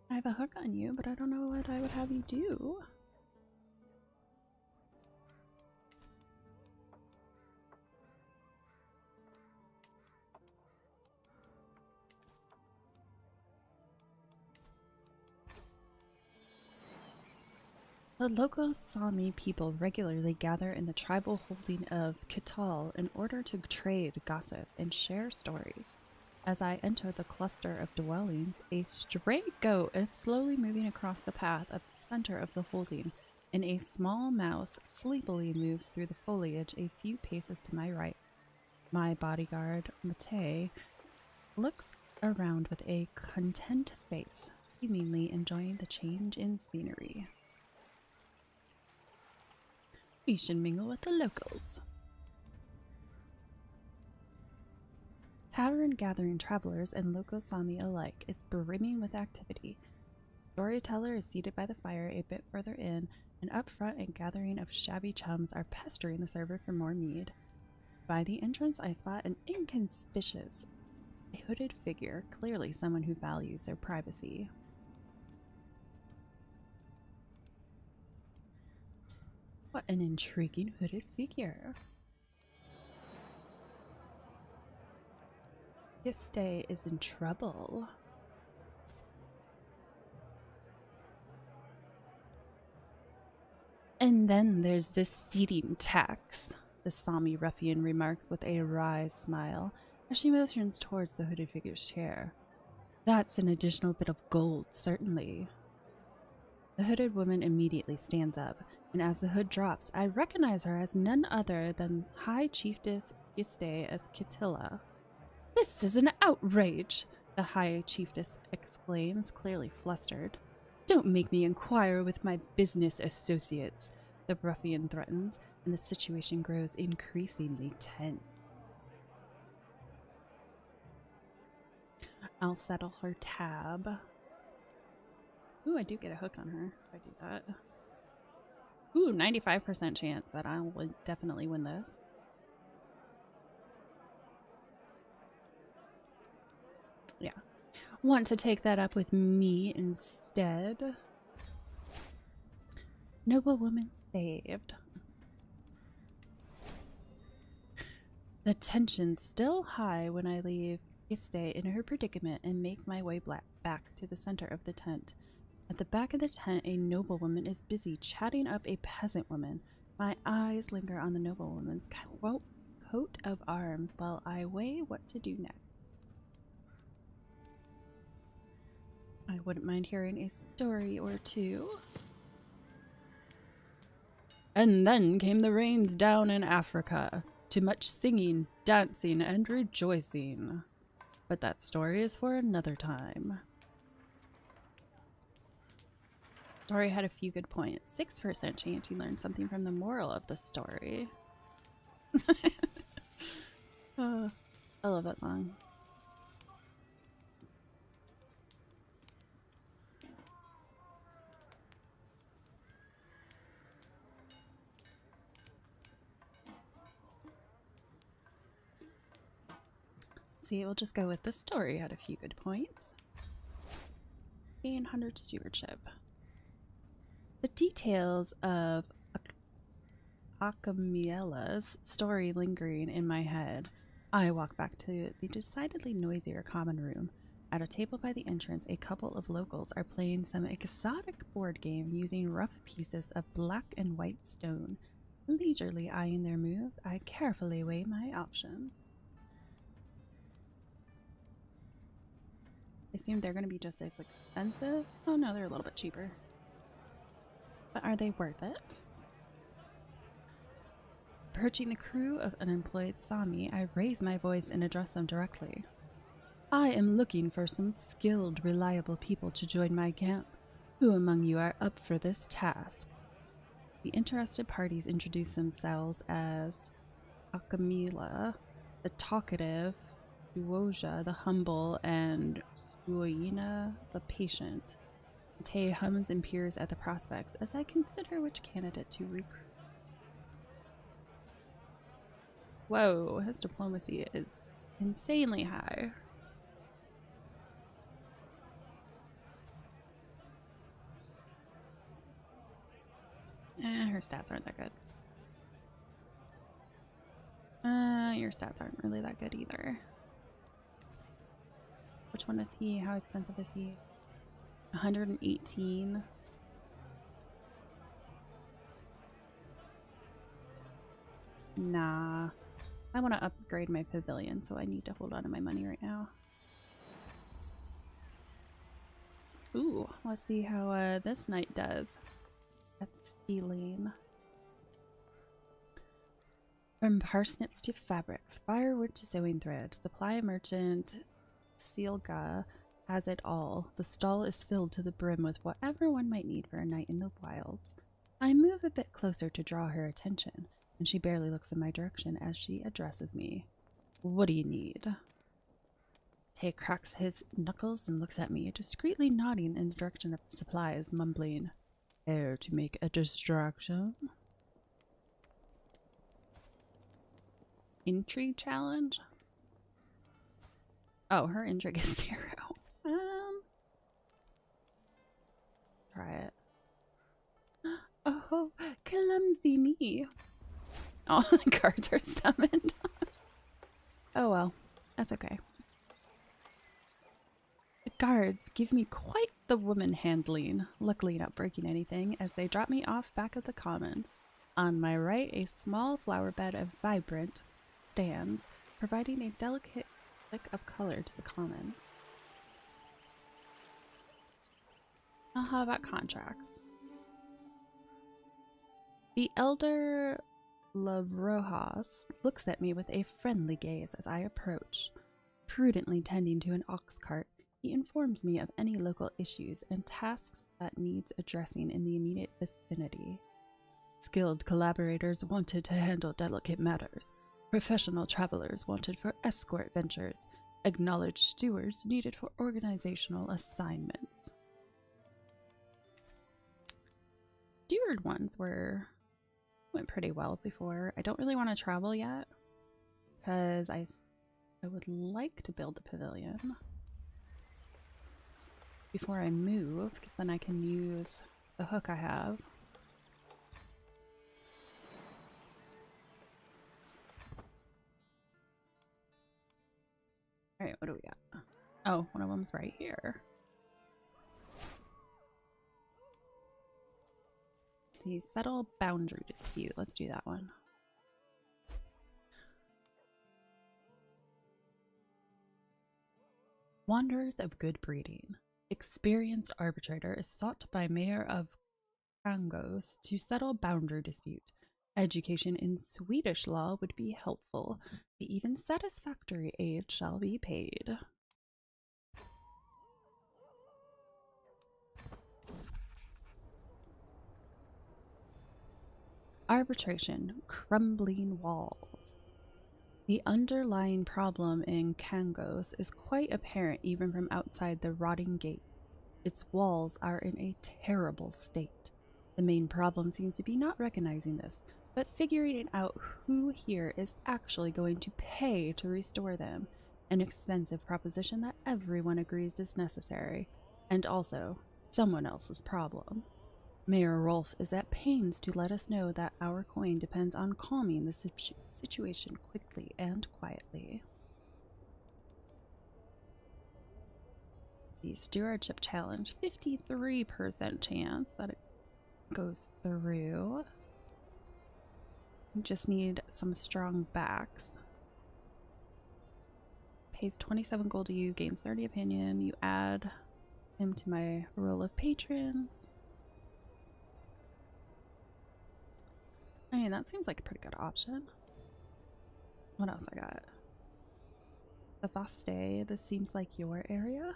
I have a hook on you, but I don't know what I would have you do. The local Sami people regularly gather in the tribal holding of Kital in order to trade, gossip, and share stories. As I enter the cluster of dwellings, a stray goat is slowly moving across the path at the center of the holding, and a small mouse sleepily moves through the foliage a few paces to my right. My bodyguard, Mate, looks around with a content face, seemingly enjoying the change in scenery. We should mingle with the locals. Tavern gathering travelers and local Sami alike is brimming with activity. Storyteller is seated by the fire a bit further in, and up front a gathering of shabby chums are pestering the server for more mead. By the entrance I spot an inconspicuous, hooded figure, clearly someone who values their privacy. What an intriguing hooded figure. Giste is in trouble. And then there's this seating tax, the Sami ruffian remarks with a wry smile as she motions towards the hooded figure's chair. That's an additional bit of gold, certainly. The hooded woman immediately stands up, and as the hood drops, I recognize her as none other than High Chiefess Giste of Kitila. This is an outrage, the High Chiefess exclaims, clearly flustered. Don't make me inquire with my business associates, the ruffian threatens, and the situation grows increasingly tense. I'll settle her tab. Ooh, I do get a hook on her if I do that. Ooh, 95% chance that I will definitely win this. Yeah. Want to take that up with me instead? Noblewoman saved. The tension's still high when I leave Giste in her predicament and make my way back to the center of the tent. At the back of the tent, a noblewoman is busy chatting up a peasant woman. My eyes linger on the noblewoman's coat of arms while I weigh what to do next. I wouldn't mind hearing a story or two. And then came the rains down in Africa. To much singing, dancing, and rejoicing. But that story is for another time. Story had a few good points. 6% chance you learned something from the moral of the story. I love that song. See, we'll just go with the story had a few good points. Gain 100 stewardship. The details of Akamiela's story lingering in my head, I walk back to the decidedly noisier common room. At a table by the entrance, a couple of locals are playing some exotic board game using rough pieces of black and white stone. Leisurely eyeing their moves, I carefully weigh my options. I assume they're going to be just as expensive. Oh no, they're a little bit cheaper. But are they worth it? Approaching the crew of unemployed Sami, I raise my voice and address them directly. I am looking for some skilled, reliable people to join my camp. Who among you are up for this task? The interested parties introduce themselves as Akamiela, the talkative, Uoja, the humble, and Suoina, the patient. Tay hums and peers at the prospects as I consider which candidate to recruit. Whoa, his diplomacy is insanely high. Her stats aren't that good. Your stats aren't really that good either. Which one is he? How expensive is he? 118. Nah. I want to upgrade my pavilion, so I need to hold on to my money right now. Ooh, let's see how this knight does. That's stealing. From parsnips to fabrics, firewood to sewing thread, supply merchant Silga has it all. The stall is filled to the brim with whatever one might need for a night in the wilds. I move a bit closer to draw her attention, and she barely looks in my direction as she addresses me. What do you need? Tay cracks his knuckles and looks at me, discreetly nodding in the direction of the supplies, mumbling, "Air to make a distraction?" Intrigue challenge? Oh, her intrigue is 0. Try it. Oh, clumsy me. Oh, the cards are summoned. Oh well, that's okay. The guards give me quite the woman handling, luckily not breaking anything, as they drop me off back of the commons. On my right, a small flower bed of vibrant stands, providing a delicate flick of color to the commons. How about contracts? The elder La Rojas looks at me with a friendly gaze as I approach. Prudently tending to an ox cart, he informs me of any local issues and tasks that needs addressing in the immediate vicinity. Skilled collaborators wanted to handle delicate matters. Professional travelers wanted for escort ventures. Acknowledged stewards needed for organizational assignments. Steward ones went pretty well before. I don't really want to travel yet because I would like to build the pavilion before I move, because then I can use the hook I have. Alright, what do we got? Oh, one of them's right here. See, settle boundary dispute. Let's do that one. Wanderers of good breeding. Experienced arbitrator is sought by Mayor of Krangos to settle boundary dispute. Education in Swedish law would be helpful. The even satisfactory aid shall be paid. Arbitration, crumbling walls. The underlying problem in Kangos is quite apparent even from outside the rotting gate. Its walls are in a terrible state. The main problem seems to be not recognizing this, but figuring out who here is actually going to pay to restore them, an expensive proposition that everyone agrees is necessary, and also someone else's problem. Mayor Rolf is at pains to let us know that our coin depends on calming the situation quickly and quietly. The stewardship challenge, 53% chance that it goes through. We just need some strong backs. Pays 27 gold to you, gains 30 opinion. You add him to my roll of patrons. I mean, that seems like a pretty good option. What else I got? The Vaste, this seems like your area.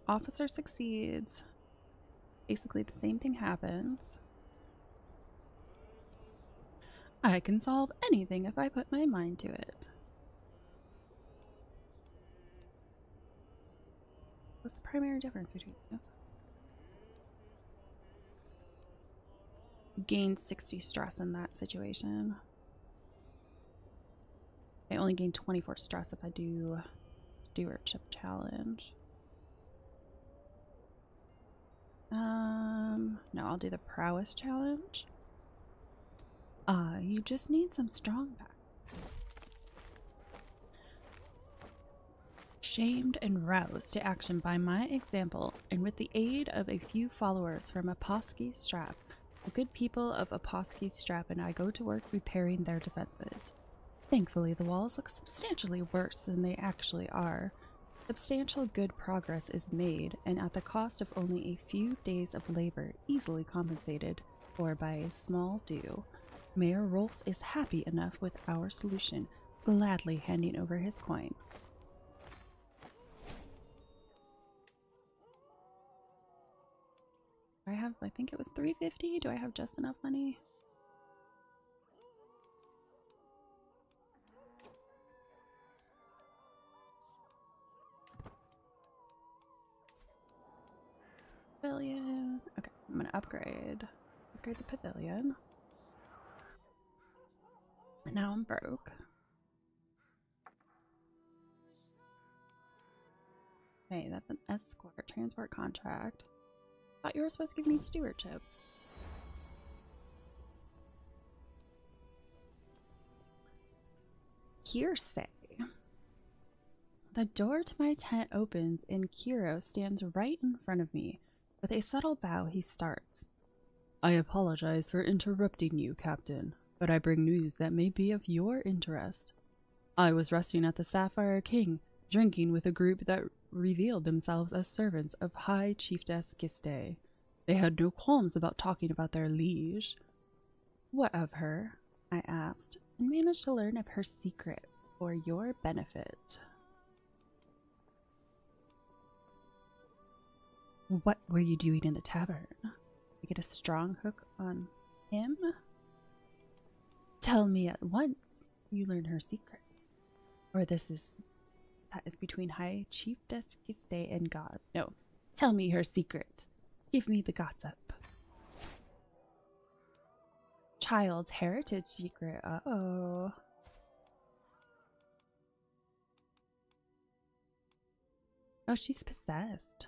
Officer succeeds. Basically the same thing happens. I can solve anything if I put my mind to it. What's the primary difference between these? Gain 60 stress in that situation. I only gain 24 stress if I do stewardship challenge. No, I'll do the prowess challenge. You just need some strong back. Shamed and roused to action by my example, and with the aid of a few followers from Opawski Strap, the good people of Opawski Strap and I go to work repairing their defenses. Thankfully, the walls look substantially worse than they actually are. Substantial good progress is made, and at the cost of only a few days of labor, easily compensated for by a small due. Mayor Rolf is happy enough with our solution, gladly handing over his coin. I think it was 350. Do I have just enough money? Pavilion. Okay, I'm gonna upgrade the pavilion. And now I'm broke. Hey, that's an escort transport contract. Thought you were supposed to give me stewardship. Hearsay. The door to my tent opens and Kiro stands right in front of me. With a subtle bow, he starts. I apologize for interrupting you, Captain, but I bring news that may be of your interest. I was resting at the Sapphire King, drinking with a group that revealed themselves as servants of High Chiefess Giste. They had no qualms about talking about their liege. What of her? I asked, and managed to learn of her secret for your benefit. What were you doing in the tavern? I get a strong hook on him? Tell me at once you learn her secret. Or that is between High Chiefess Giste and God. No, tell me her secret. Give me the gossip. Child's heritage secret. Uh-oh. Oh, she's possessed.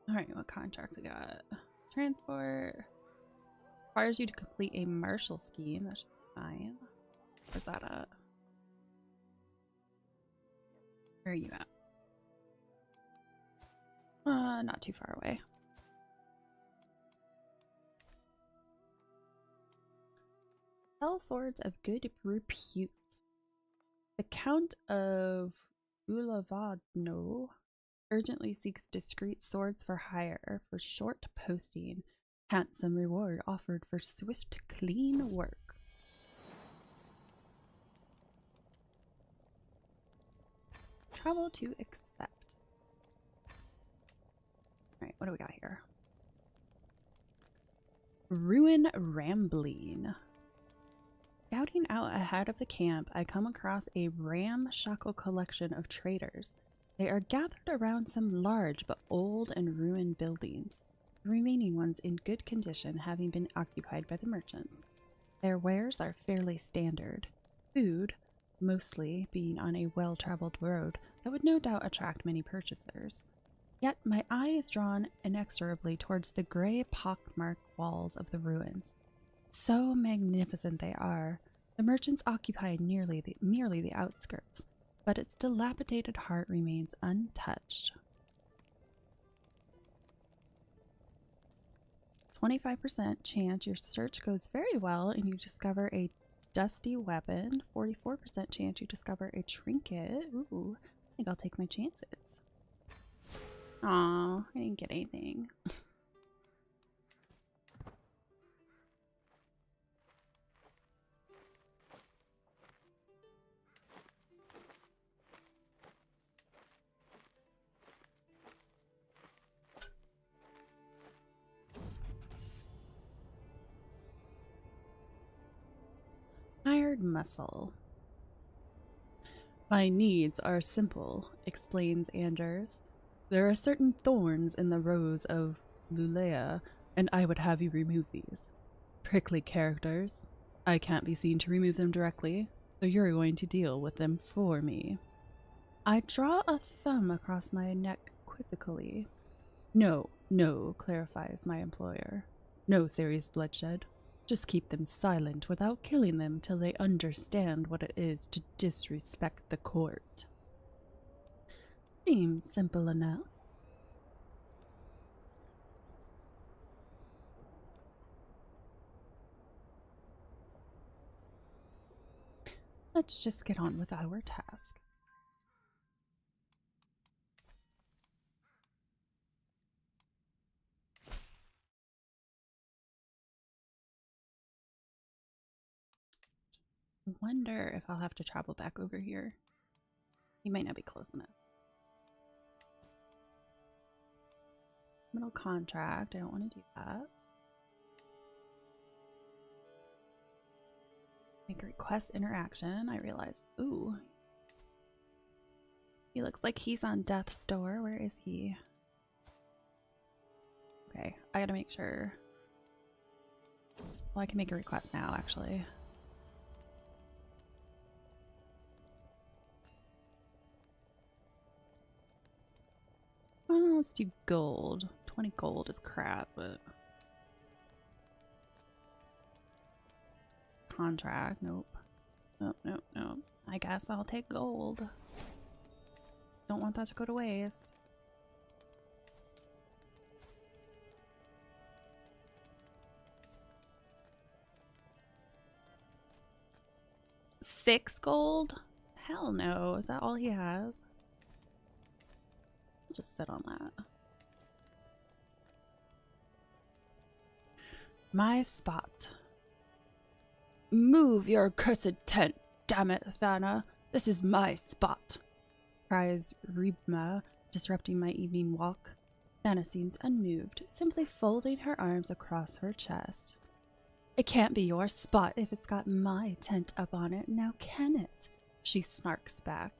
Alright, what contracts we got? Transport. Requires you to complete a martial scheme. That should be fine. Where's that at? Where are you at? Not too far away. Sell swords of good repute. The Count of Ulavadno urgently seeks discreet swords for hire for short posting. Handsome reward offered for swift, clean work. Travel to accept. Alright, what do we got here? Ruin Rambling. Scouting out ahead of the camp, I come across a ramshackle collection of traders. They are gathered around some large but old and ruined buildings, the remaining ones in good condition having been occupied by the merchants. Their wares are fairly standard. Food, mostly being on a well-traveled road that would no doubt attract many purchasers. Yet my eye is drawn inexorably towards the gray pockmarked walls of the ruins. So magnificent they are, the merchants occupy merely the outskirts, but its dilapidated heart remains untouched. 25% chance your search goes very well and you discover a dusty weapon. 44% chance you discover a trinket. Ooh, I think I'll take my chances. Aw, I didn't get anything. Hired muscle. My needs are simple, explains Anders. There are certain thorns in the rose of Lulea, and I would have you remove these. Prickly characters. I can't be seen to remove them directly, so you're going to deal with them for me. I draw a thumb across my neck quizzically. No, clarifies my employer. No serious bloodshed. Just keep them silent without killing them till they understand what it is to disrespect the court. Seems simple enough. Let's just get on with our task. I wonder if I'll have to travel back over here. He might not be close enough. Middle contract. I don't want to do that. Make a request interaction. I realize. Ooh. He looks like he's on death's door. Where is he? Okay. I gotta make sure. Well, I can make a request now, actually. Oh, let's do gold. 20 gold is crap, but... Contract, nope. Nope. I guess I'll take gold. Don't want that to go to waste. $6 gold? Hell no. Is that all he has? I'll just sit on that. My spot. Move your cursed tent, damn it, Thana. This is my spot, cries Ribma, disrupting my evening walk. Thana seems unmoved, simply folding her arms across her chest. It can't be your spot if it's got my tent up on it, now can it? She snarks back.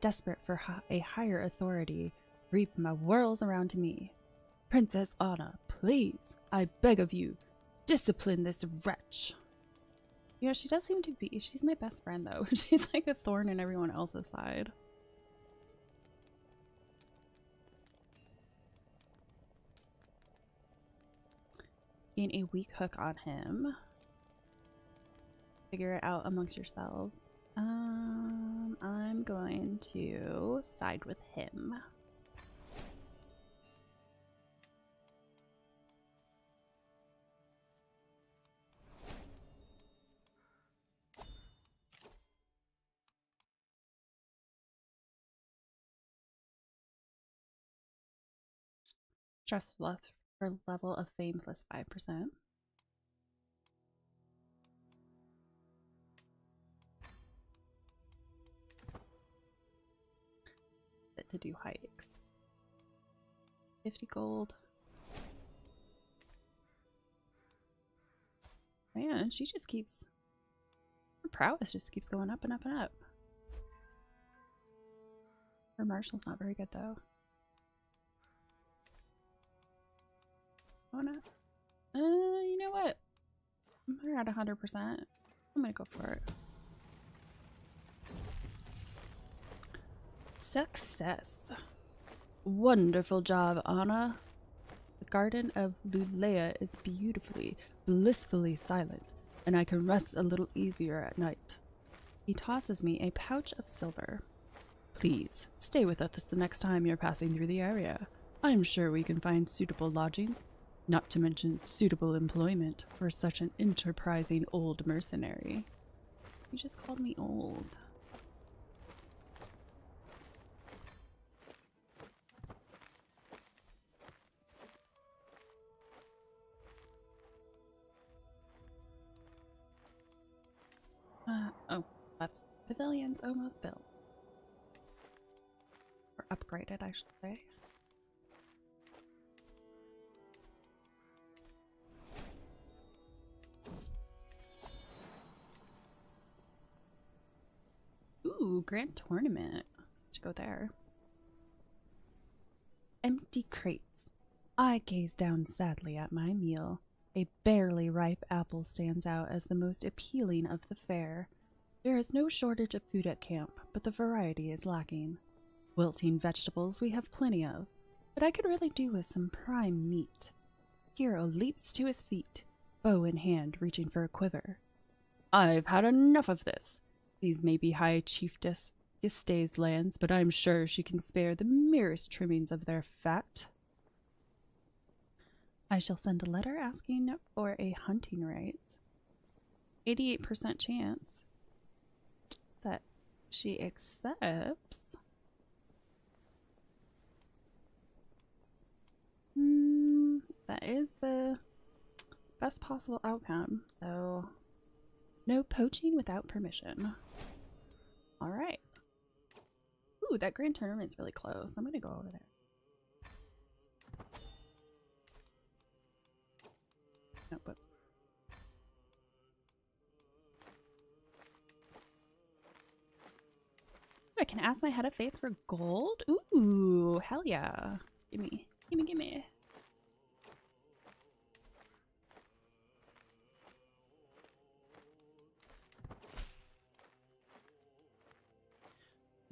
Desperate for a higher authority, Ribma whirls around to me. Princess Anna, please, I beg of you, discipline this wretch. You know, she does seem to be, she's my best friend though. She's like a thorn in everyone else's side. Gain a weak hook on him. Figure it out amongst yourselves. I'm going to side with him. Trust plus for level of fame plus 5%. To do hikes. 50 gold. Man, she just keeps, her prowess just keeps going up and up and up. Her marshal's not very good though. Oh no. You know what? We're at 100%. I'm gonna go for it. Success. Wonderful job, Anna. The garden of Lulea is beautifully, blissfully silent, and I can rest a little easier at night. He tosses me a pouch of silver. Please, stay with us the next time you're passing through the area. I'm sure we can find suitable lodgings, not to mention suitable employment for such an enterprising old mercenary. You just called me old. Oh, that's pavilion's almost built. Or upgraded, I should say. Ooh, grand tournament. Should go there. Empty crates. I gaze down sadly at my meal. A barely ripe apple stands out as the most appealing of the fare. There is no shortage of food at camp, but the variety is lacking. Wilting vegetables we have plenty of, but I could really do with some prime meat. Hero leaps to his feet, bow in hand, reaching for a quiver. I've had enough of this. These may be High Chiefess Istay's lands, but I'm sure she can spare the merest trimmings of their fat. I shall send a letter asking for a hunting rights. 88% chance that she accepts. That is the best possible outcome. So, no poaching without permission. All right. Ooh, that grand tournament's really close. I'm gonna go over there. No, whoops. I can ask my head of faith for gold? Ooh, hell yeah. Gimme, gimme, gimme.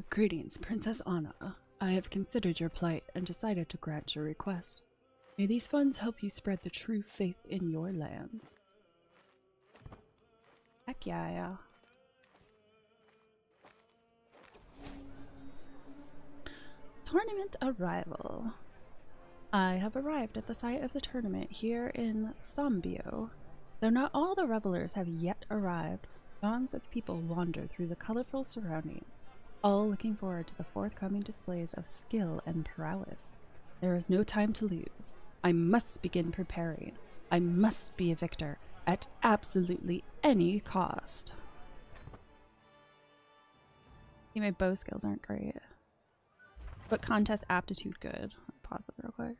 Greetings, Princess Anna. I have considered your plight and decided to grant your request. May these funds help you spread the true faith in your lands. Heck yeah. Tournament arrival. I have arrived at the site of the tournament here in Sambio. Though not all the revelers have yet arrived, throngs of people wander through the colorful surroundings, all looking forward to the forthcoming displays of skill and prowess. There is no time to lose. I must begin preparing. I must be a victor at absolutely any cost. See, my bow skills aren't great. But contest aptitude good. Pause it real quick.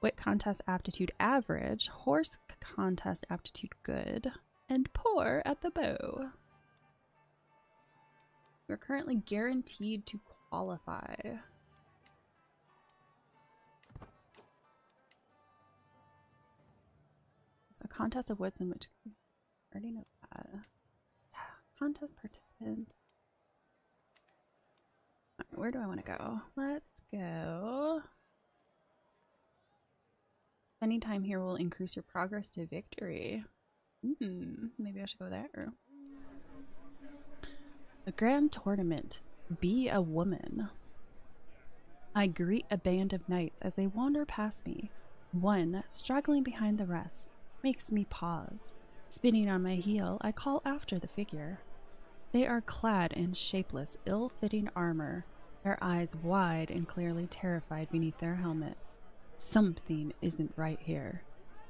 Wit contest aptitude average. Horse contest aptitude good. And poor at the bow. We're currently guaranteed to qualify. It's a contest of wits in which I already know that. Contest participants. Right, where do I want to go? Let's go. Spending time here will increase your progress to victory. Maybe I should go there. The grand tournament. Be a woman. I greet a band of knights as they wander past me. One, straggling behind the rest, makes me pause. Spinning on my heel, I call after the figure. They are clad in shapeless, ill-fitting armor, their eyes wide and clearly terrified beneath their helmet. Something isn't right here.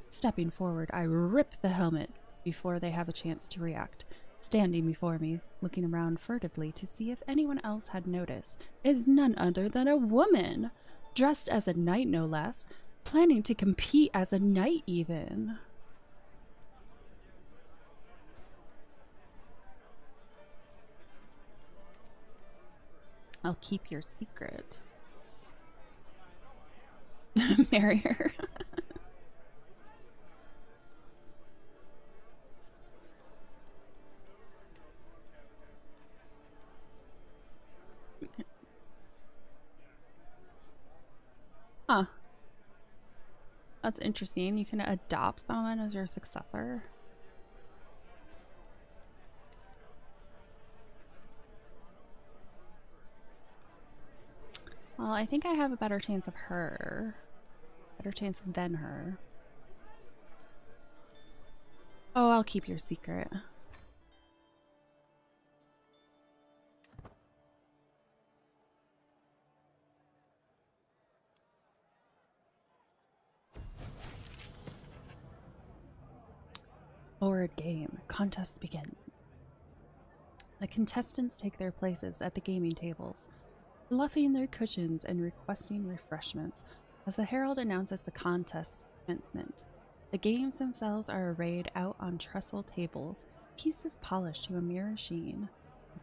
Stepping forward, I rip the helmet before they have a chance to react. Standing before me, looking around furtively to see if anyone else had noticed, is none other than a woman, dressed as a knight no less, planning to compete as a knight even. I'll keep your secret. Marry her. Huh. That's interesting. You can adopt someone as your successor. Well, I think I have a better chance of her. Better chance than her. Oh, I'll keep your secret. Board game. Contest begins. The contestants take their places at the gaming tables, fluffing their cushions and requesting refreshments as the herald announces the contest's commencement. The games themselves are arrayed out on trestle tables, pieces polished to a mirror sheen.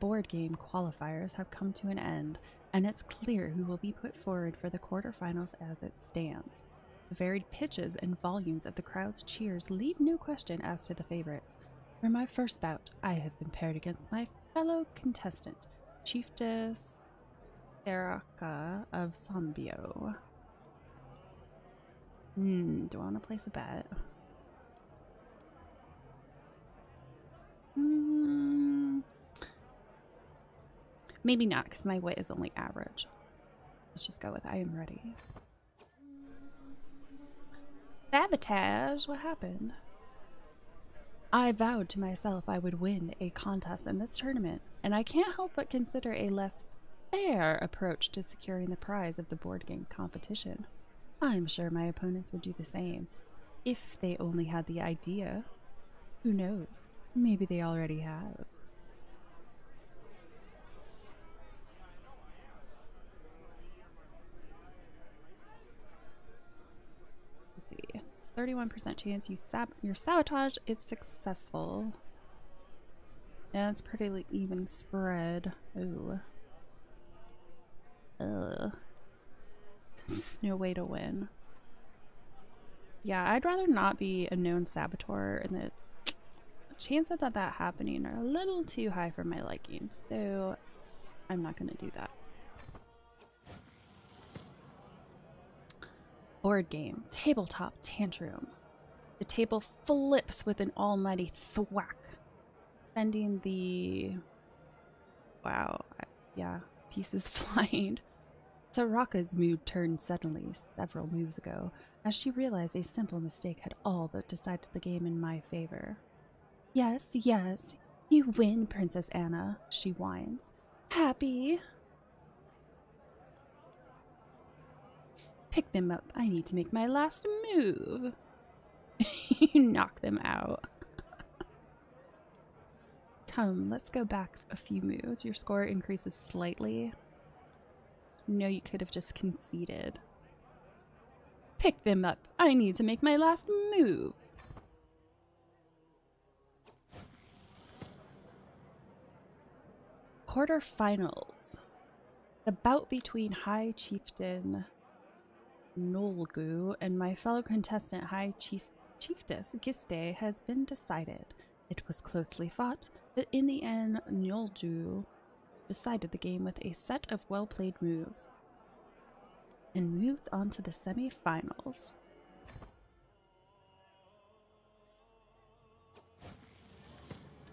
Board game qualifiers have come to an end, and it's clear who will be put forward for the quarterfinals as it stands. The varied pitches and volumes of the crowd's cheers leave no question as to the favorites. For my first bout, I have been paired against my fellow contestant, Chiefess Theraka of Sambio. Do I want to place a bet? Maybe not, because my wit is only average. Let's just go with I am ready. Sabotage? What happened? I vowed to myself I would win a contest in this tournament, and I can't help but consider a less fair approach to securing the prize of the board game competition. I'm sure my opponents would do the same, if they only had the idea. Who knows? Maybe they already have. Let's see. 31% chance your sabotage is successful. Yeah, it's pretty even spread. Ooh. Ugh. There's no way to win. Yeah, I'd rather not be a known saboteur, and the chances of that happening are a little too high for my liking, so I'm not going to do that. Board game. Tabletop tantrum. The table flips with an almighty thwack, sending the... Wow. Yeah, pieces flying. Soraka's mood turned suddenly several moves ago, as she realized a simple mistake had all but decided the game in my favor. Yes, yes, you win, Princess Anna, she whines. Happy? Pick them up. I need to make my last move. You knock them out. Come, let's go back a few moves. Your score increases slightly. No, you could have just conceded. Pick them up. I need to make my last move. Quarterfinals. The bout between High Chieftain Nolgu and my fellow contestant High Chiefess Giste has been decided. It was closely fought, but in the end, Nolgu decided the game with a set of well-played moves and moves on to the semi-finals.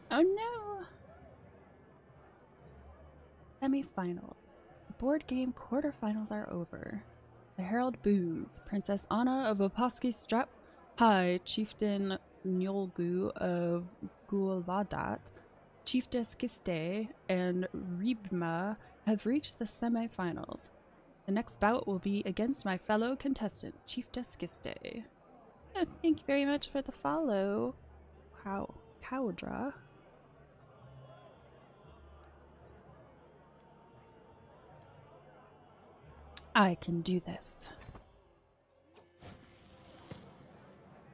Oh no! Semi-finals. The board game quarterfinals are over. The herald booms. Princess Anna of Opawski Strap, High Chieftain Nyolgu of Gualadat, Chiefess Kiste, and Ribma have reached the semi-finals. The next bout will be against my fellow contestant, Chiefess Giste. Oh, thank you very much for the follow, Cowdra. I can do this.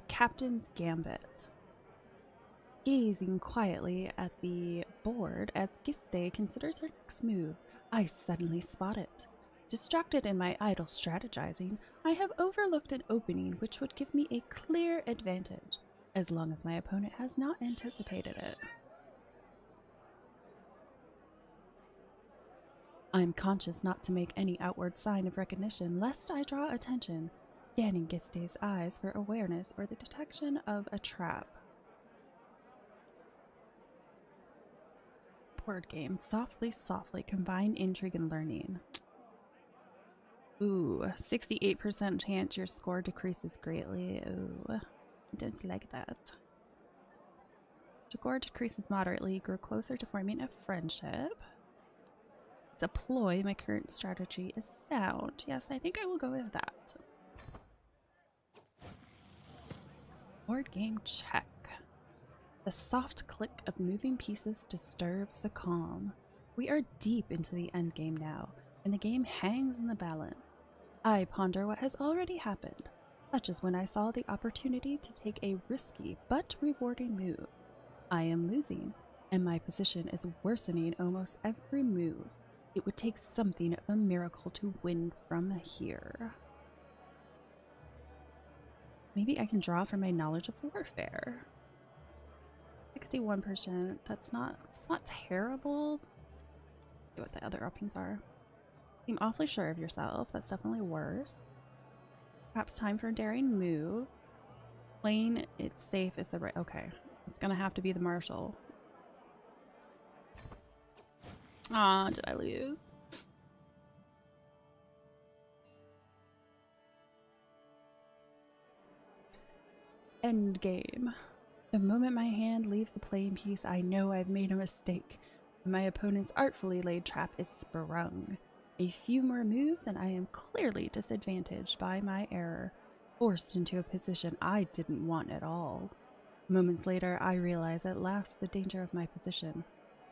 Captain's Gambit. Gazing quietly at the board as Giste considers her next move, I suddenly spot it. Distracted in my idle strategizing, I have overlooked an opening which would give me a clear advantage, as long as my opponent has not anticipated it. I'm conscious not to make any outward sign of recognition, lest I draw attention, scanning Giste's eyes for awareness or the detection of a trap. Board game. Softly, softly. Combine intrigue and learning. Ooh, 68% chance your score decreases greatly. Ooh, I don't like that. Score decreases moderately. Grow closer to forming a friendship. It's a ploy. My current strategy is sound. Yes, I think I will go with that. Board game check. The soft click of moving pieces disturbs the calm. We are deep into the endgame now, and the game hangs in the balance. I ponder what has already happened, such as when I saw the opportunity to take a risky but rewarding move. I am losing, and my position is worsening almost every move. It would take something of a miracle to win from here. Maybe I can draw from my knowledge of warfare. 61%, that's not terrible. Let's see what the other options are. Seem awfully sure of yourself, that's definitely worse. Perhaps time for a daring move. Playing it safe is the right, okay. It's gonna have to be the marshal. Ah, did I lose? Endgame. The moment my hand leaves the playing piece, I know I've made a mistake. My opponent's artfully laid trap is sprung. A few more moves and I am clearly disadvantaged by my error, forced into a position I didn't want at all. Moments later, I realize at last the danger of my position.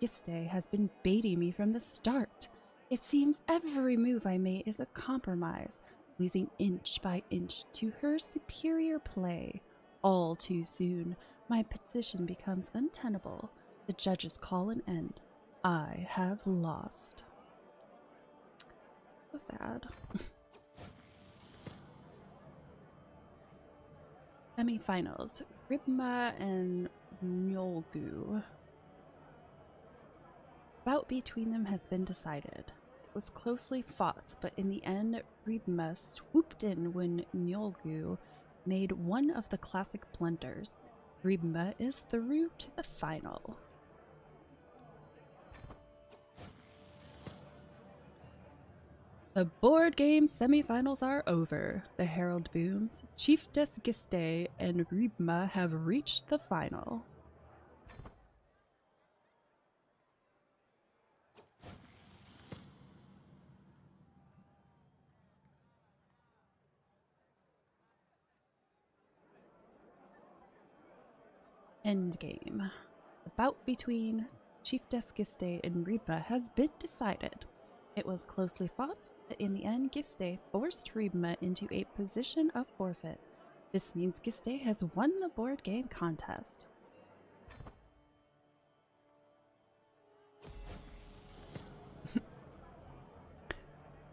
Giste has been baiting me from the start. It seems every move I make is a compromise, losing inch by inch to her superior play. All too soon, my position becomes untenable. The judges call an end. I have lost. So sad. Semifinals. Ribma and Nyolgu. Bout between them has been decided. It was closely fought, but in the end, Ribma swooped in when Nyolgu made one of the classic blunders. Ribma is through to the final. The board game semifinals are over. The herald booms. Chiefess Giste and Ribma have reached the final. Endgame. The bout between Chiefess Giste and Ribma has been decided. It was closely fought, but in the end, Giste forced Ribma into a position of forfeit. This means Giste has won the board game contest.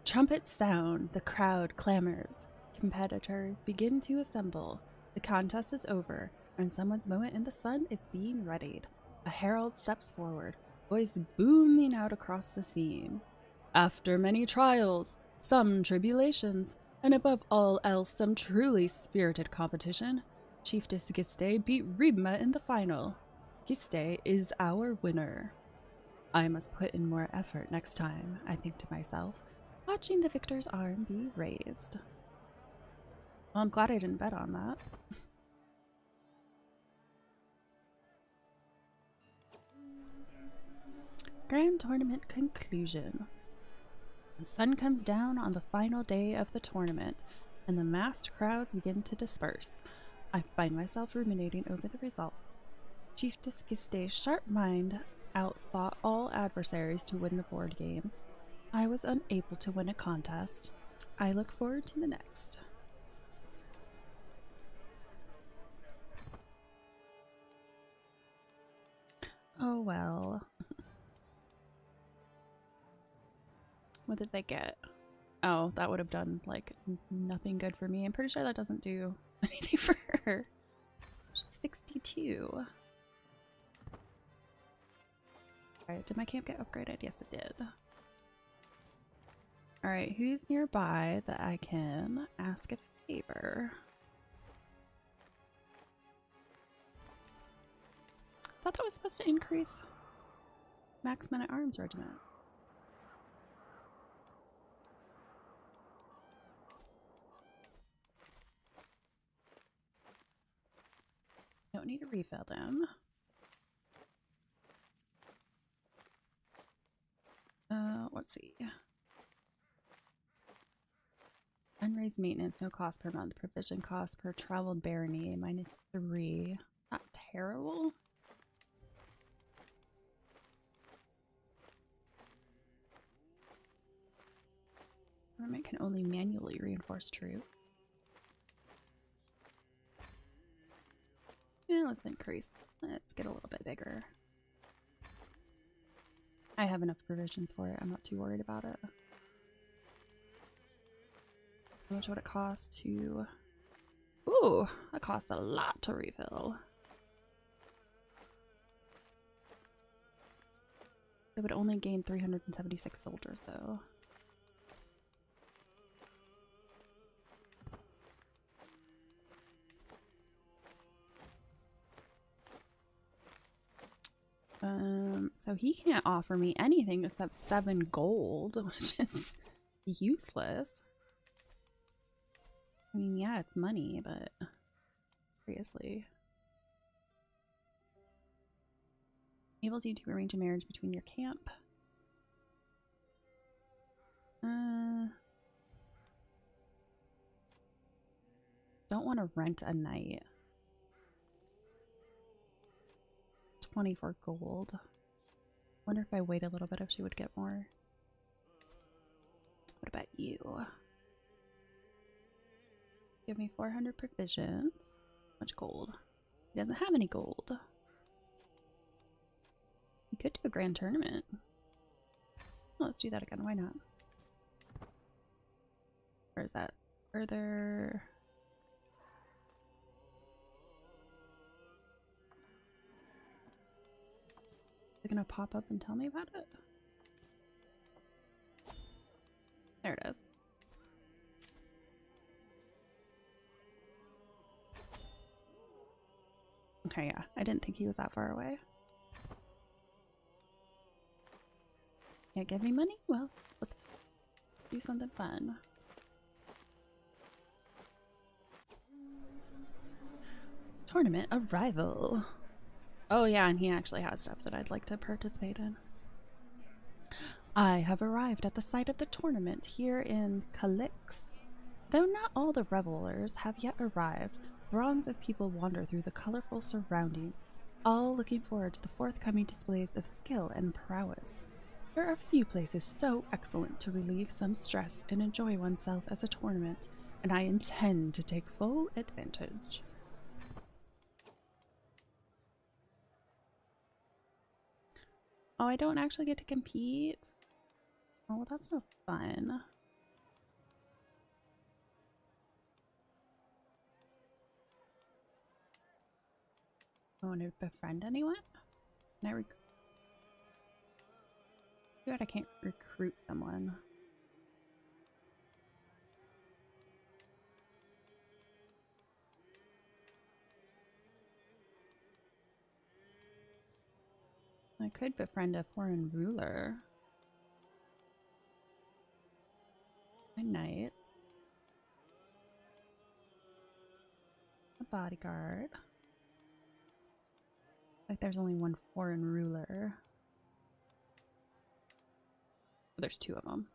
Trumpets sound, the crowd clamors. Competitors begin to assemble. The contest is over, and someone's moment in the sun is being readied. A herald steps forward, voice booming out across the scene. After many trials, some tribulations, and above all else some truly spirited competition, Chiefess Giste beat Ribma in the final. Giste is our winner. I must put in more effort next time, I think to myself, watching the victor's arm be raised. Well, I'm glad I didn't bet on that. Grand Tournament conclusion. The sun comes down on the final day of the tournament, and the massed crowds begin to disperse. I find myself ruminating over the results. Chief Disgiste's sharp mind outthought all adversaries to win the board games. I was unable to win a contest. I look forward to the next. Oh well. What did they get? Oh, that would have done like nothing good for me. I'm pretty sure that doesn't do anything for her. She's 62. Alright, did my camp get upgraded? Yes, it did. Alright, who's nearby that I can ask a favor? I thought that was supposed to increase Max Men at Arms Regiment. Don't need to refill them. Let's see. Unraised maintenance, no cost per month. Provision cost per traveled barony, -3. Not terrible. Government can only manually reinforce troops. Yeah, let's increase. Let's get a little bit bigger. I have enough provisions for it. I'm not too worried about it. How much would it cost to... Ooh, that costs a lot to refill. It would only gain 376 soldiers, though. So he can't offer me anything except 7 gold, which is useless. I mean, yeah, it's money, but seriously. Enables you to arrange a marriage between your camp. Don't want to rent a night. 24 gold. Wonder if I wait a little bit if she would get more. What about you? Give me 400 provisions. How much gold? He doesn't have any gold. We could do a grand tournament. Well, let's do that again. Why not? Or is that further? Is it gonna pop up and tell me about it? There it is. Okay, yeah. I didn't think he was that far away. Can't give me money? Well, let's do something fun. Tournament arrival. Oh yeah, and he actually has stuff that I'd like to participate in. I have arrived at the site of the tournament here in Calix. Though not all the revelers have yet arrived, throngs of people wander through the colorful surroundings, all looking forward to the forthcoming displays of skill and prowess. There are few places so excellent to relieve some stress and enjoy oneself as a tournament, and I intend to take full advantage. Oh, I don't actually get to compete? Oh, well, that's no fun. I want to befriend anyone? Can I I can't recruit someone. I could befriend a foreign ruler. My knights. A bodyguard. Like there's only one foreign ruler. Oh, there's 2 of them.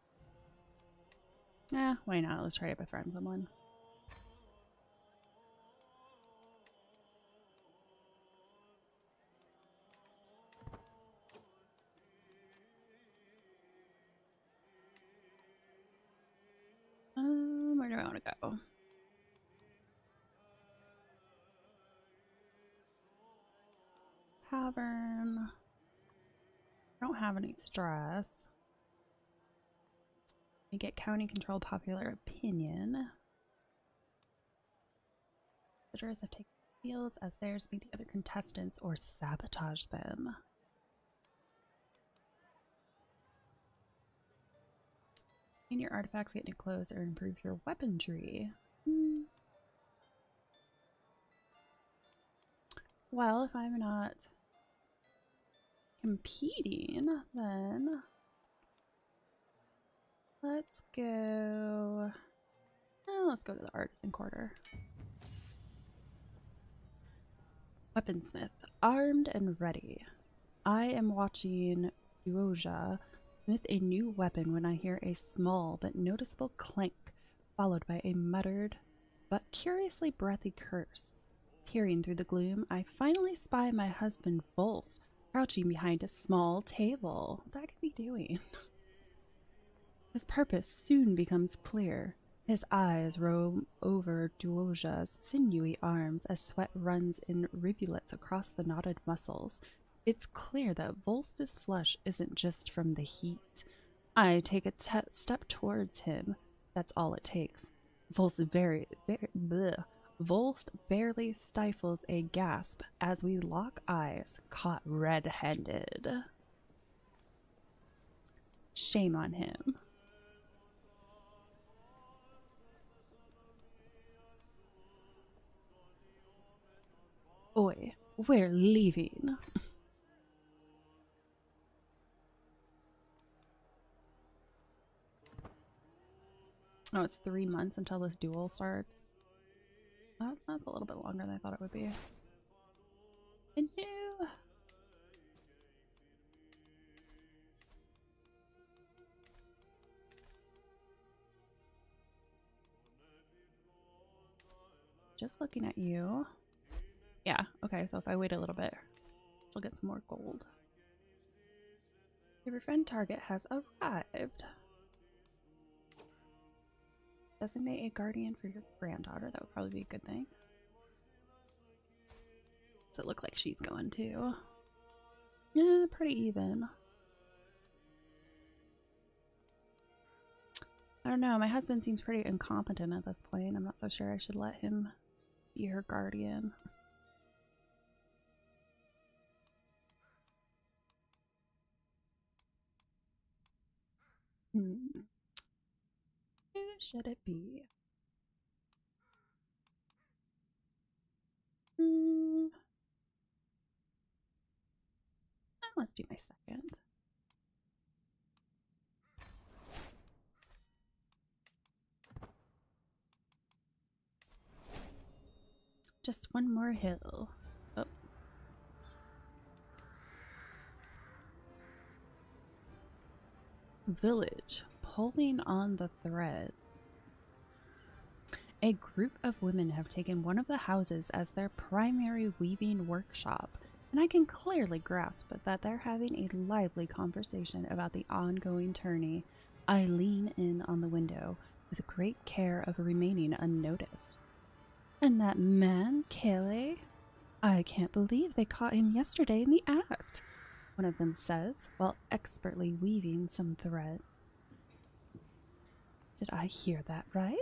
Why not? Let's try to befriend someone. Where do I want to go? Tavern. I don't have any stress. We get county control popular opinion. Visitors have taken fields as theirs meet the other contestants or sabotage them. Gain your artifacts, get new clothes, or improve your weaponry. Well, if I'm not competing, then let's go. Let's go to the artisan quarter. Weaponsmith, armed and ready. I am watching Duoja smith a new weapon when I hear a small but noticeable clank, followed by a muttered but curiously breathy curse. Peering through the gloom, I finally spy my husband Volst crouching behind a small table. What could he be doing? His purpose soon becomes clear. His eyes roam over Duoja's sinewy arms as sweat runs in rivulets across the knotted muscles. It's clear that Volst's flush isn't just from the heat. I take a step towards him. That's all it takes. Volst barely stifles a gasp as we lock eyes, caught red-handed. Shame on him. Oi, we're leaving. Oh, it's 3 months until this duel starts. Oh, that's a little bit longer than I thought it would be. I knew. Just looking at you. Yeah, okay, so if I wait a little bit, we'll get some more gold. Your friend target has arrived. Designate a guardian for your granddaughter. That would probably be a good thing. Does it look like she's going too? Yeah, pretty even. I don't know. My husband seems pretty incompetent at this point. I'm not so sure I should let him be her guardian. Who should it be? Let's do my second. Just one more hill. Oh. Village, pulling on the thread. A group of women have taken one of the houses as their primary weaving workshop, and I can clearly grasp that they're having a lively conversation about the ongoing tourney. I lean in on the window with great care of remaining unnoticed. And that man, Kale? I can't believe they caught him yesterday in the act, one of them says, while expertly weaving some thread. Did I hear that right?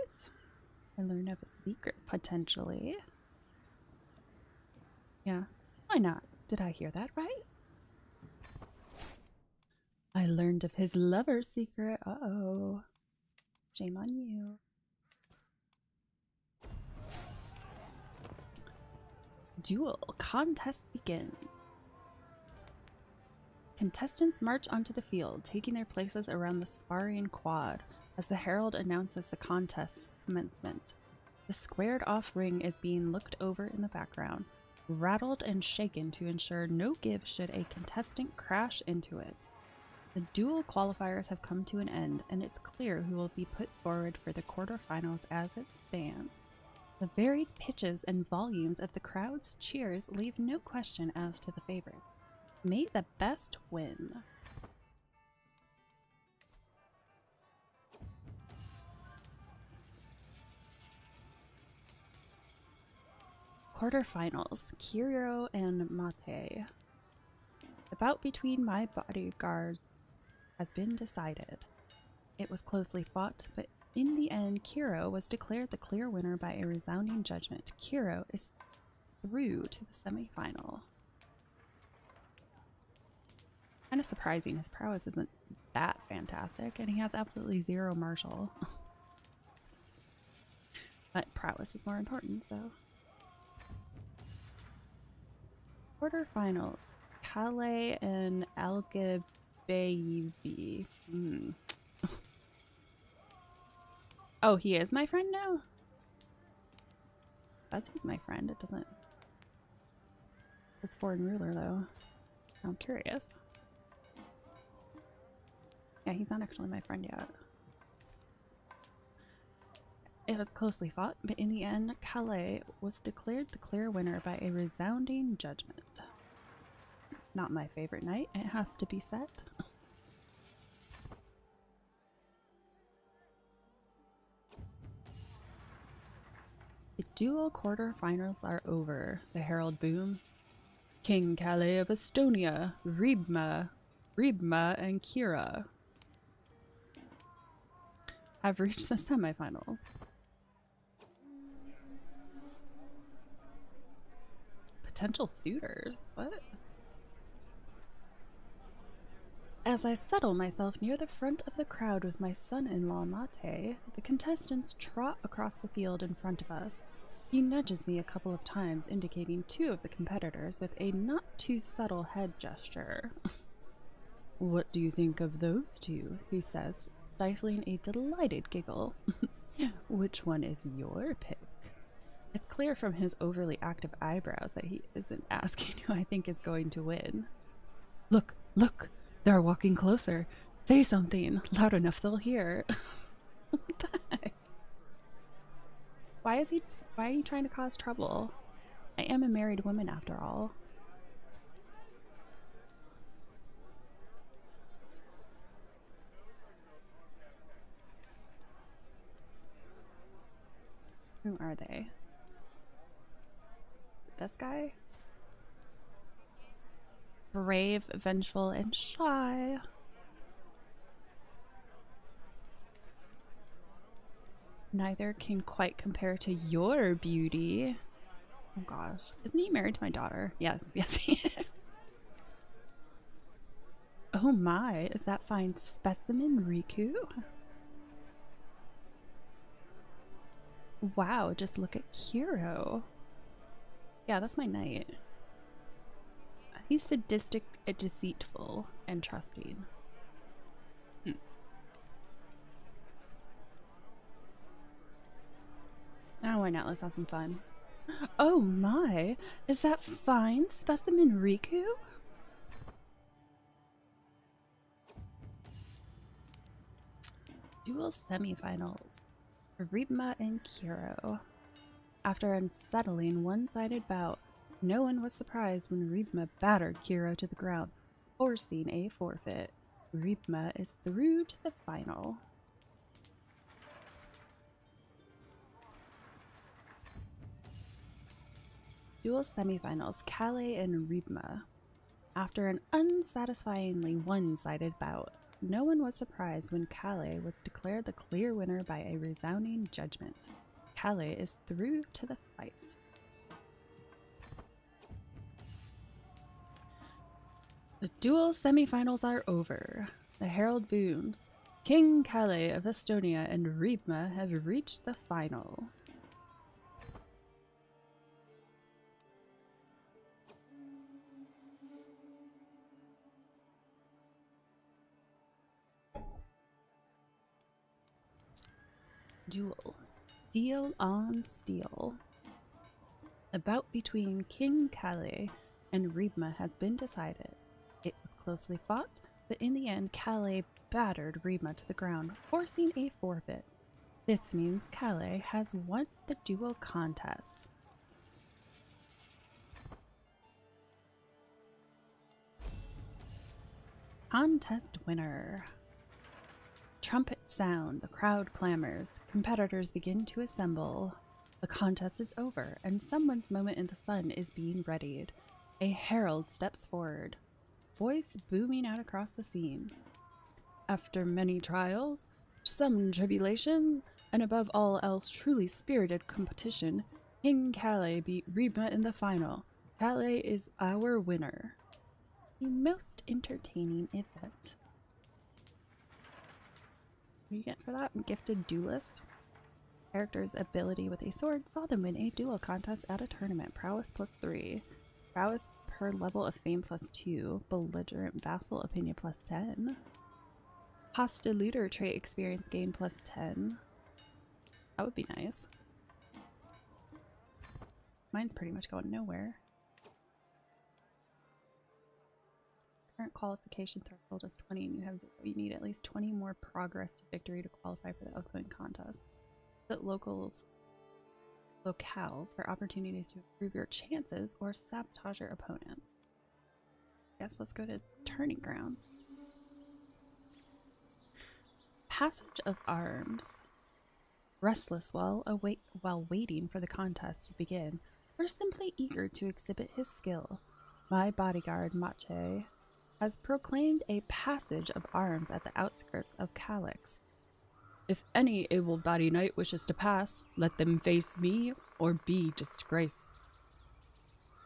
I learned of a secret, potentially. Yeah, why not? Did I hear that right? I learned of his lover's secret. Uh-oh. Shame on you. Duel contest begins. Contestants march onto the field, taking their places around the sparring quad as the herald announces the contest's commencement. The squared-off ring is being looked over in the background, rattled and shaken to ensure no give should a contestant crash into it. The dual qualifiers have come to an end, and it's clear who will be put forward for the quarterfinals as it stands. The varied pitches and volumes of the crowd's cheers leave no question as to the favorite. May the best win. Quarterfinals, Kiro and Mate. The bout between my bodyguards has been decided. It was closely fought, but in the end, Kiro was declared the clear winner by a resounding judgment. Kiro is through to the semi-final. Kind of surprising, his prowess isn't that fantastic, and he has absolutely zero martial. But prowess is more important, though. Quarterfinals, Calais and Algebaevi. Oh, he is my friend now? That's he's my friend. It doesn't. It's foreign ruler though. I'm curious. Yeah, he's not actually my friend yet. It was closely fought, but in the end, Calais was declared the clear winner by a resounding judgment. Not my favorite knight, it has to be said. The dual quarterfinals are over. The herald booms. King Calais of Estonia, Ribma, and Kira have reached the semifinals. Potential suitors? What? As I settle myself near the front of the crowd with my son-in-law Mate, the contestants trot across the field in front of us. He nudges me a couple of times, indicating two of the competitors with a not too subtle head gesture. What do you think of those two? He says, stifling a delighted giggle. Which one is your pick? It's clear from his overly active eyebrows that he isn't asking who I think is going to win. Look, look! They're walking closer. Say something loud enough they'll hear. What the heck? Why are you trying to cause trouble? I am a married woman after all. Who are they? This guy? Brave, vengeful, and shy. Neither can quite compare to your beauty. Oh gosh. Isn't he married to my daughter? Yes, yes he is. Oh my, is that fine specimen Riku? Wow, just look at Kiro. Yeah, that's my knight. He's sadistic, deceitful, and trusting. Oh, why not? Let's have some fun. Oh my! Is that fine specimen Riku? Dual semifinals. Ribma and Kiro. After an unsettling one-sided bout, no one was surprised when Ribma battered Kiro to the ground, forcing a forfeit. Ribma is through to the final. Dual semifinals, Calais and Ribma. After an unsatisfyingly one-sided bout, no one was surprised when Calais was declared the clear winner by a resounding judgment. Calais is through to the fight. The dual semifinals are over. The herald booms. King Calais of Estonia and Ribma have reached the final. Duel. Steel on steel. The bout between King Calais and Ribma has been decided. It was closely fought, but in the end, Calais battered Rima to the ground, forcing a forfeit. This means Calais has won the duel contest. Contest winner. Trumpet sound, the crowd clamors, competitors begin to assemble. The contest is over, and someone's moment in the sun is being readied. A herald steps forward, voice booming out across the scene. After many trials, some tribulation, and above all else truly spirited competition, King Calais beat Reba in the final. Calais is our winner. The most entertaining event. What do you get for that? Gifted duelist. Character's ability with a sword saw them win a duel contest at a tournament. Prowess +3. Prowess per level of fame +2. Belligerent vassal opinion +10. Hastiluder trait experience gain +10. That would be nice. Mine's pretty much going nowhere. Current qualification threshold is 20 and you have 0. You need at least 20 more progress to victory to qualify for the upcoming contest. That locales for opportunities to improve your chances or sabotage your opponent. Guess let's go to Turning Ground. Passage of Arms. Restless while waiting for the contest to begin, or simply eager to exhibit his skill, my bodyguard Mache has proclaimed a passage of arms at the outskirts of Calix. If any able-bodied knight wishes to pass, let them face me or be disgraced.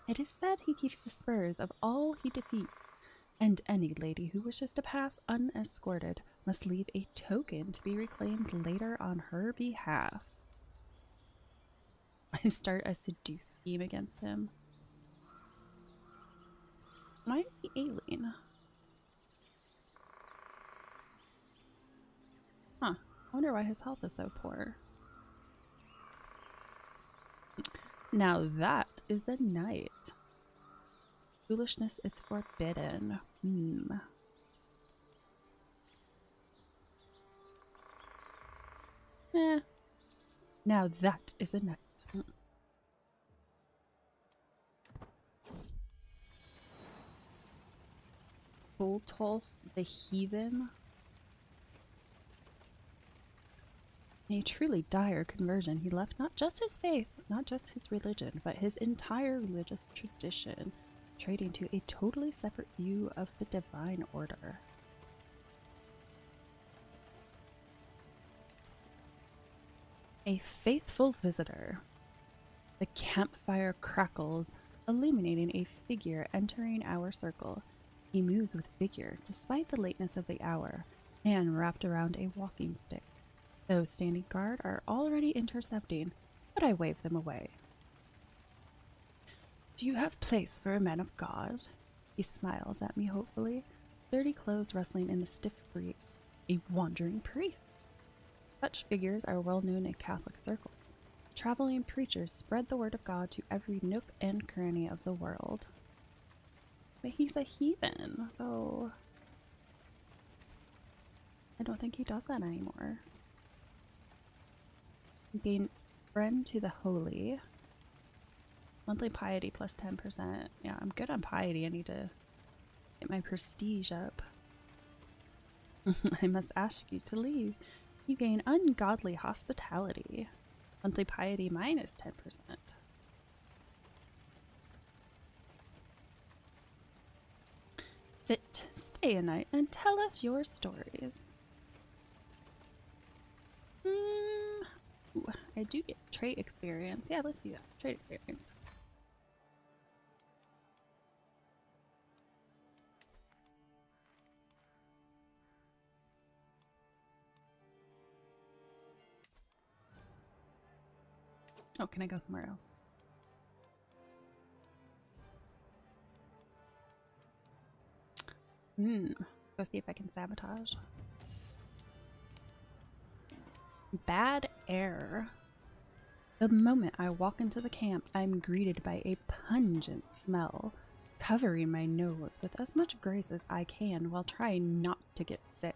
It is said he keeps the spurs of all he defeats, and any lady who wishes to pass unescorted must leave a token to be reclaimed later on her behalf. I start a seduce scheme against him. Why is he ailing? Huh. I wonder why his health is so poor. Now that is a knight. Foolishness is forbidden. Now that is a knight. Boltolf the Heathen. In a truly dire conversion, he left not just his faith, not just his religion, but his entire religious tradition, trading to a totally separate view of the divine order. A faithful visitor. The campfire crackles, illuminating a figure entering our circle. He moves with vigor, despite the lateness of the hour, hand wrapped around a walking stick. Those standing guard are already intercepting, but I wave them away. Do you have place for a man of God? He smiles at me hopefully, sturdy clothes rustling in the stiff breeze. A wandering priest. Such figures are well known in Catholic circles. Traveling preachers spread the word of God to every nook and cranny of the world. But he's a heathen, so I don't think he does that anymore. Gain friend to the holy. Monthly piety plus 10%. Yeah, I'm good on piety. I need to get my prestige up. I must ask you to leave. You gain ungodly hospitality. Monthly piety minus 10%. Sit, stay a night, and tell us your stories. Ooh, I do get trait experience. Yeah, let's do that. Trait experience. Oh, can I go somewhere else? Go see if I can sabotage. Bad air. The moment I walk into the camp, I'm greeted by a pungent smell. covering my nose with as much grace as I can while trying not to get sick.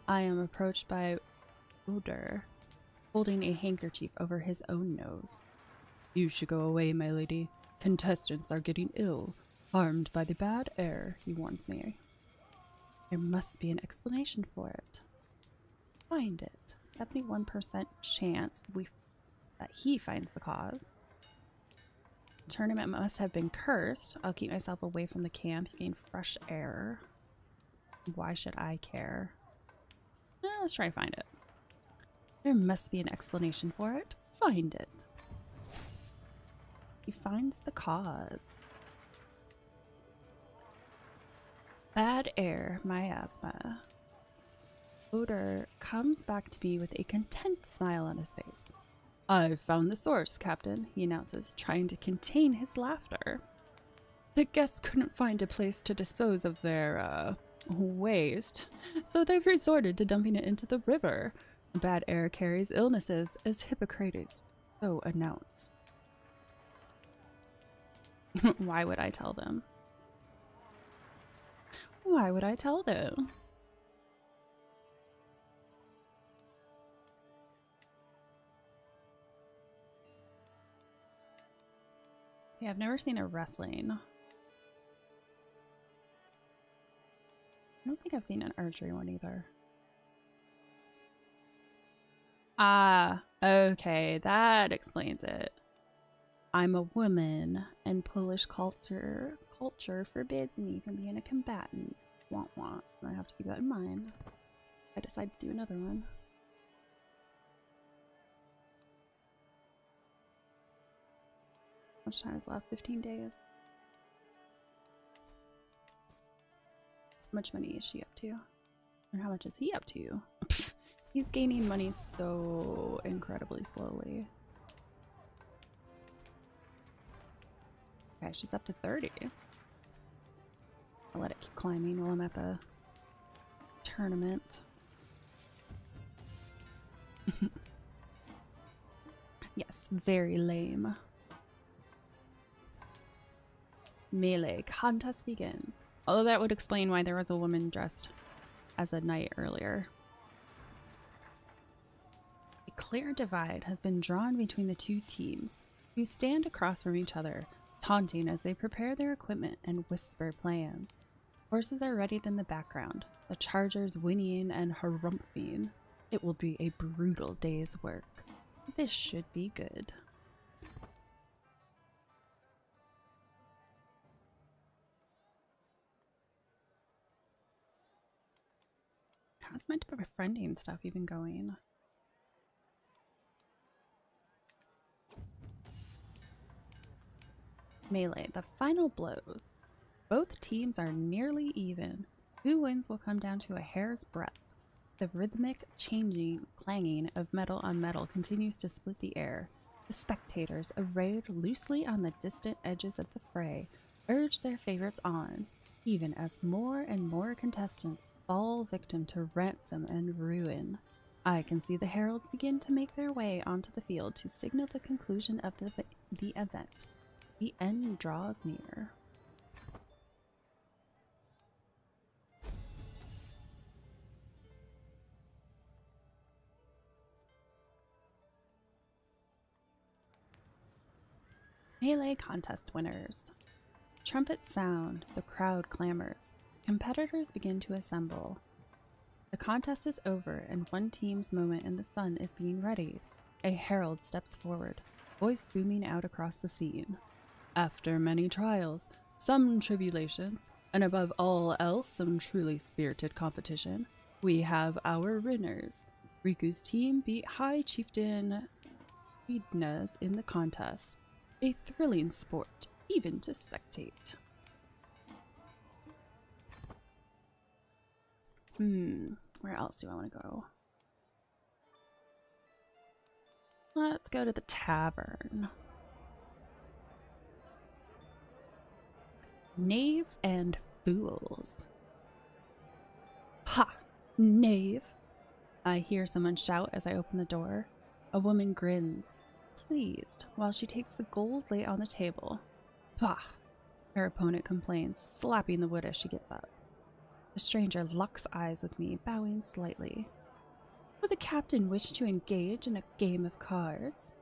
I am approached by Oder, holding a handkerchief over his own nose. You should go away, my lady. Contestants are getting ill, harmed by the bad air, he warns me. There must be an explanation for it. Find it. 71% chance that he finds the cause. The tournament must have been cursed. I'll keep myself away from the camp. You gain fresh air. Why should I care? Let's try to find it. There must be an explanation for it. Find it. He finds the cause. Bad air, miasma. Oder comes back to me with a content smile on his face. I've found the source, Captain, he announces, trying to contain his laughter. The guests couldn't find a place to dispose of their, waste, so they've resorted to dumping it into the river. Bad air carries illnesses, as Hippocrates so announced. Why would I tell them? Why would I tell them? Yeah, I've never seen a wrestling. I don't think I've seen an archery one either. Ah, okay, that explains it. I'm a woman, and Polish culture forbids me from being a combatant. Want. I have to keep that in mind. I decide to do another one. How much time is left? 15 days. How much money is she up to? Or how much is he up to? He's gaining money so incredibly slowly. Okay, she's up to 30. I'll let it keep climbing while I'm at the tournament. Yes, very lame. Melee contest begins. Although that would explain why there was a woman dressed as a knight earlier. A clear divide has been drawn between the two teams, who stand across from each other, taunting as they prepare their equipment and whisper plans. Horses are readied in the background, the chargers whinnying and harumphing. It will be a brutal day's work. This should be good. How's my befriending stuff even going? Melee, the final blows. Both teams are nearly even. Who wins will come down to a hair's breadth. The rhythmic clanging of metal on metal continues to split the air. The spectators, arrayed loosely on the distant edges of the fray, urge their favorites on, even as more and more contestants fall victim to ransom and ruin. I can see the heralds begin to make their way onto the field to signal the conclusion of the event. The end draws near. Melee contest winners. Trumpets sound, the crowd clamors. Competitors begin to assemble. The contest is over and one team's moment in the sun is being readied. A herald steps forward, voice booming out across the scene. After many trials, some tribulations, and above all else some truly spirited competition, we have our winners. Riku's team beat High Chieftain Vidna's in the contest. A thrilling sport, even to spectate. Where else do I want to go? Let's go to the tavern. Knaves and fools. Ha! Knave! I hear someone shout as I open the door. A woman grins, pleased, while she takes the gold laid on the table. Bah! Her opponent complains, slapping the wood as she gets up. The stranger locks eyes with me, bowing slightly. Would the captain wish to engage in a game of cards?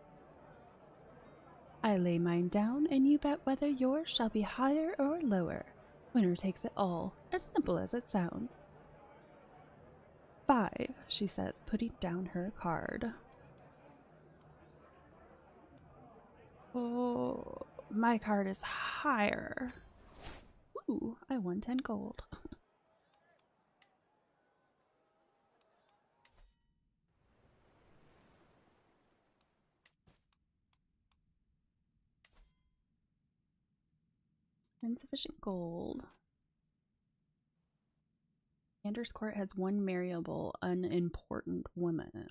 I lay mine down, and you bet whether yours shall be higher or lower. Winner takes it all, as simple as it sounds. 5, she says, putting down her card. Oh, my card is higher. Ooh, I won 10 gold. Insufficient gold. Anders Court has one marryable, unimportant woman.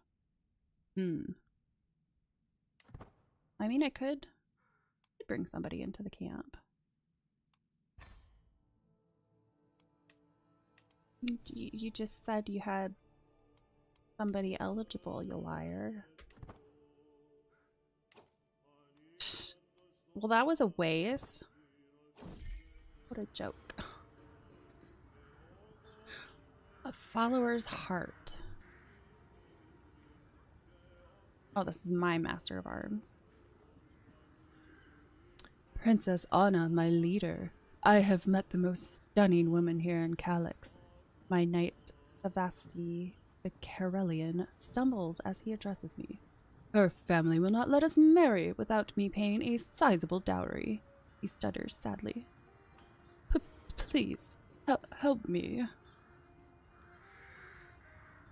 I mean, I could bring somebody into the camp. You just said you had somebody eligible, you liar. Well, that was a waste. What a joke. A follower's heart. Oh, this is my master of arms. Princess Anna, my leader. I have met the most stunning woman here in Calix. My knight, Savasti the Karelian, stumbles as he addresses me. Her family will not let us marry without me paying a sizable dowry. He stutters sadly. Please, help me.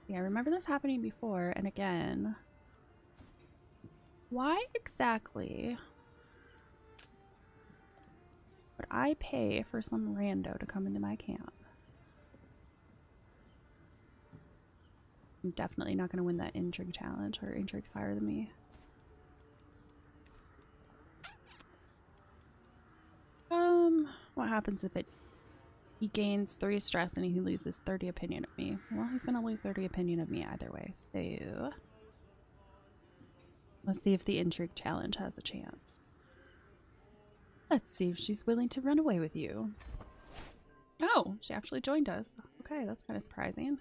Yeah, I remember this happening before, and again. Why exactly would I pay for some rando to come into my camp? I'm definitely not going to win that intrigue challenge. Her intrigue's higher than me. What happens if he gains 3 stress and he loses 30 opinion of me? Well, he's going to lose 30 opinion of me either way, so let's see if the intrigue challenge has a chance. Let's see if she's willing to run away with you. Oh, she actually joined us. Okay, that's kind of surprising.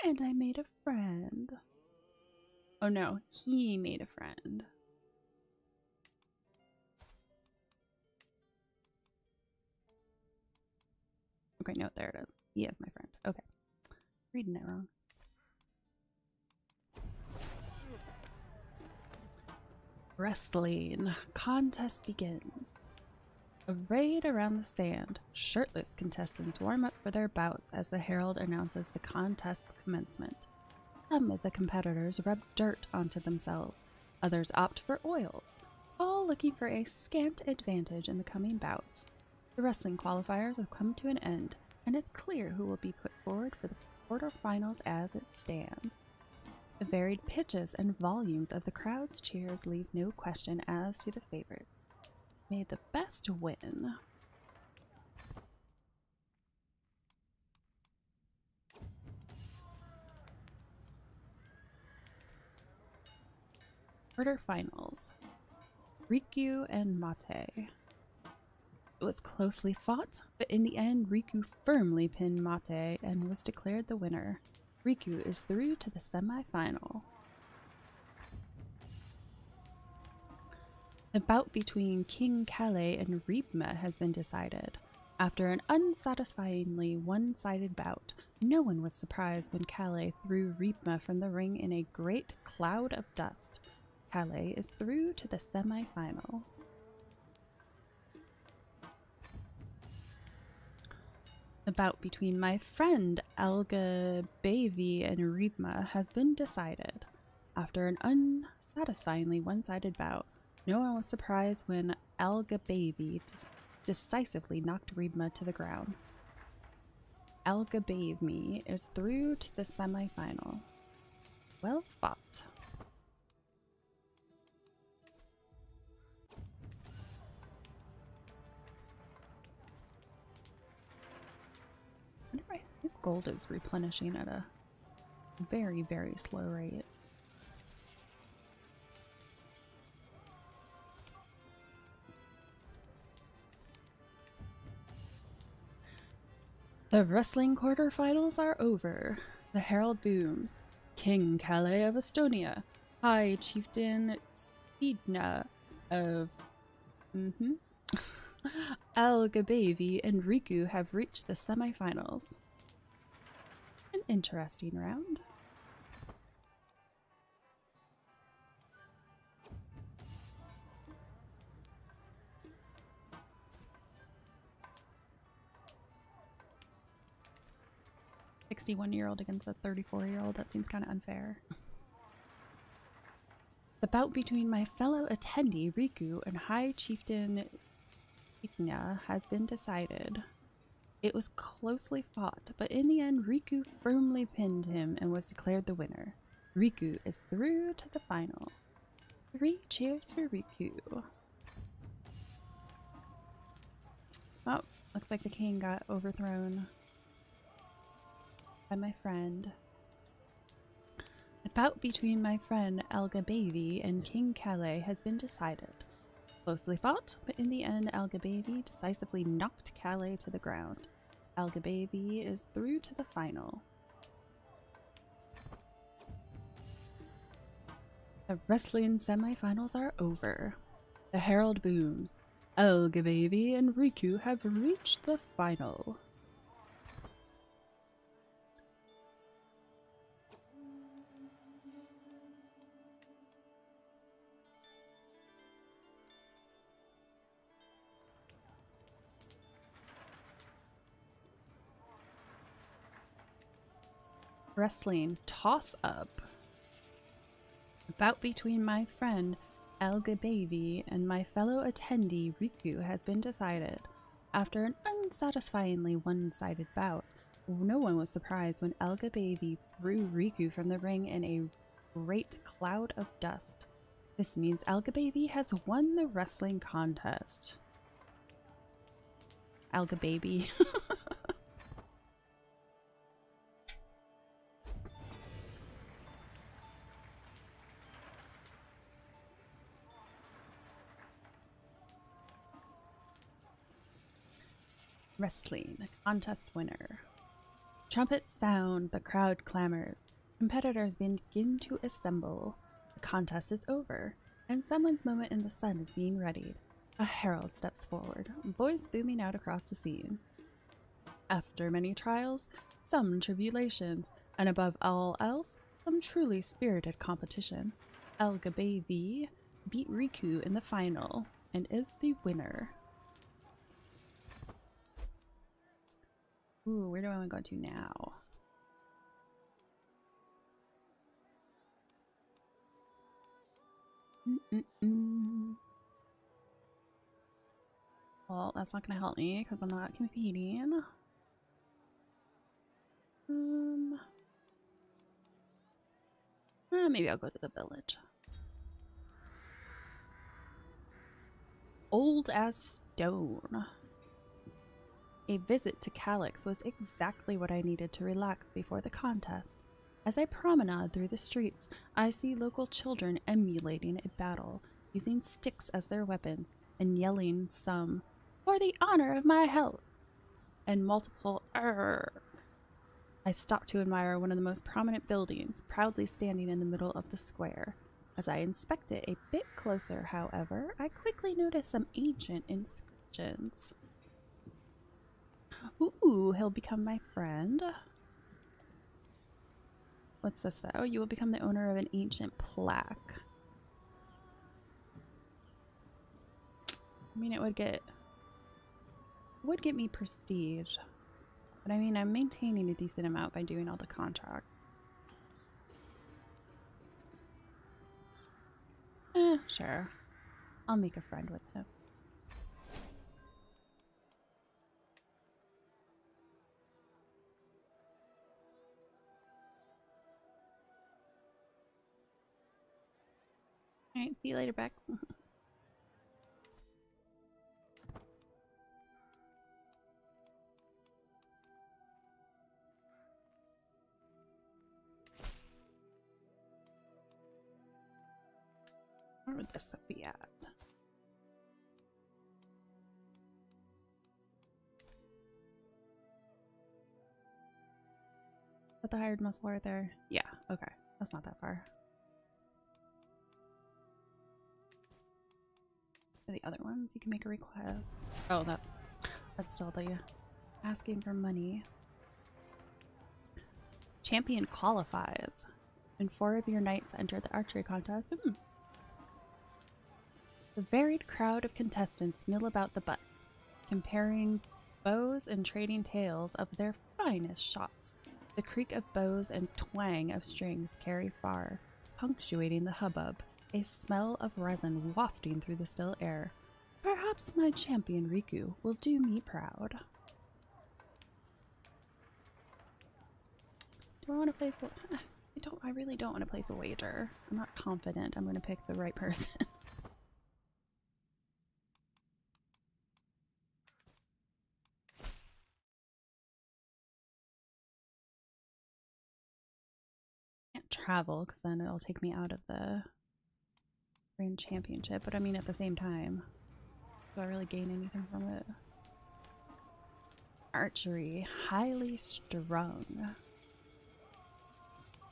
And I made a friend. Oh no, he made a friend. Okay, no, there it is. He is my friend. Okay. Reading it wrong. Wrestling. Contest begins. Arrayed around the sand, shirtless contestants warm up for their bouts as the herald announces the contest's commencement. Some of the competitors rub dirt onto themselves, others opt for oils, all looking for a scant advantage in the coming bouts. The wrestling qualifiers have come to an end, and it's clear who will be put forward for the quarterfinals as it stands. The varied pitches and volumes of the crowd's cheers leave no question as to the favorites. May the best win. Quarterfinals. Riku and Mate. It was closely fought, but in the end, Riku firmly pinned Mate and was declared the winner. Riku is through to the semi-final. The bout between King Kale and Reepma has been decided. After an unsatisfyingly one-sided bout, no one was surprised when Kale threw Reepma from the ring in a great cloud of dust. Kale is through to the semi-final. The bout between my friend Alga Bavi and Reepma has been decided. After an unsatisfyingly one-sided bout, no one was surprised when Alga Bavi decisively knocked Reepma to the ground. Alga Bavi is through to the semi-final. Well fought. I wonder why his gold is replenishing at a very, very slow rate. The wrestling quarterfinals are over. The herald booms. King Calais of Estonia, High Chieftain Speedna of Al-Gabavi and Riku have reached the semifinals. An interesting round. A 61-year-old against a 34-year-old, that seems kind of unfair. The bout between my fellow attendee Riku and High Chieftain Speedna has been decided. It was closely fought, but in the end, Riku firmly pinned him and was declared the winner. Riku is through to the final. 3 cheers for Riku. Oh, looks like the king got overthrown by my friend. The bout between my friend Al-Gabavi and King Calais has been decided. Closely fought, but in the end, Al-Gabavi decisively knocked Calais to the ground. Al-Gabavi is through to the final. The wrestling semifinals are over. The herald booms. Al-Gabavi and Riku have reached the final. Wrestling toss-up. The bout between my friend Al-Gabavi and my fellow attendee Riku has been decided. After an unsatisfyingly one-sided bout, no one was surprised when Al-Gabavi threw Riku from the ring in a great cloud of dust. This means Al-Gabavi has won the wrestling contest. Al-Gabavi. Wrestling contest winner. Trumpets sound, the crowd clamors. Competitors begin to assemble. The contest is over, and someone's moment in the sun is being readied. A herald steps forward, voice booming out across the scene. After many trials, some tribulations, and above all else, some truly spirited competition, Al-Gabavi beat Riku in the final and is the winner. Ooh, where do I want to go to now? Well, that's not going to help me because I'm not competing. Maybe I'll go to the village. Old as stone. A visit to Calyx was exactly what I needed to relax before the contest. As I promenade through the streets, I see local children emulating a battle, using sticks as their weapons, and yelling some, "For the honor of my health!" and multiple "Arrgh." I stop to admire one of the most prominent buildings, proudly standing in the middle of the square. As I inspect it a bit closer, however, I quickly notice some ancient inscriptions. Ooh, he'll become my friend. What's this though? You will become the owner of an ancient plaque. I mean, it would get me prestige. But I mean, I'm maintaining a decent amount by doing all the contracts. Sure. I'll make a friend with him. Alright, see you later, Beck. Where would this be at? Put the hired muscle right there. Yeah, okay. That's not that far. For the other ones, you can make a request. Oh, that's still the asking for money. Champion qualifies. And 4 of your knights enter the archery contest. The varied crowd of contestants mill about the butts, comparing bows and trading tales of their finest shots. The creak of bows and twang of strings carry far, punctuating the hubbub, a smell of resin wafting through the still air. Perhaps my champion Riku will do me proud. Do I want to place a... I really don't want to place a wager. I'm not confident I'm going to pick the right person. Can't travel because then it'll take me out of the Grand Championship, but I mean at the same time, do I really gain anything from it? Archery, highly strung.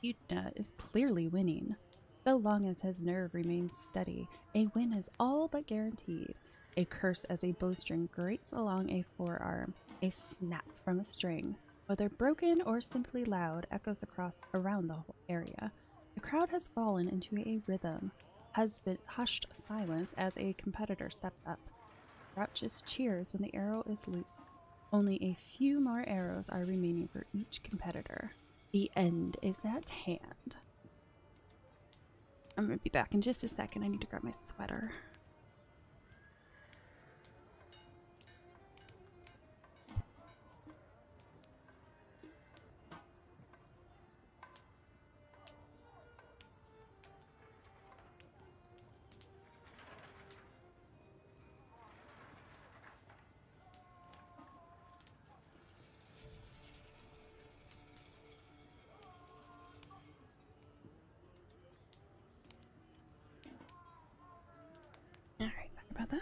Yutna is clearly winning. So long as his nerve remains steady, a win is all but guaranteed. A curse as a bowstring grates along a forearm, a snap from a string, whether broken or simply loud, echoes around the whole area. The crowd has fallen into a rhythm, has been hushed silence as a competitor steps up. Crouches cheers when the arrow is loose. Only a few more arrows are remaining for each competitor. The end is at hand. I'm gonna be back in just a second. I need to grab my sweater. Alright, sorry about that.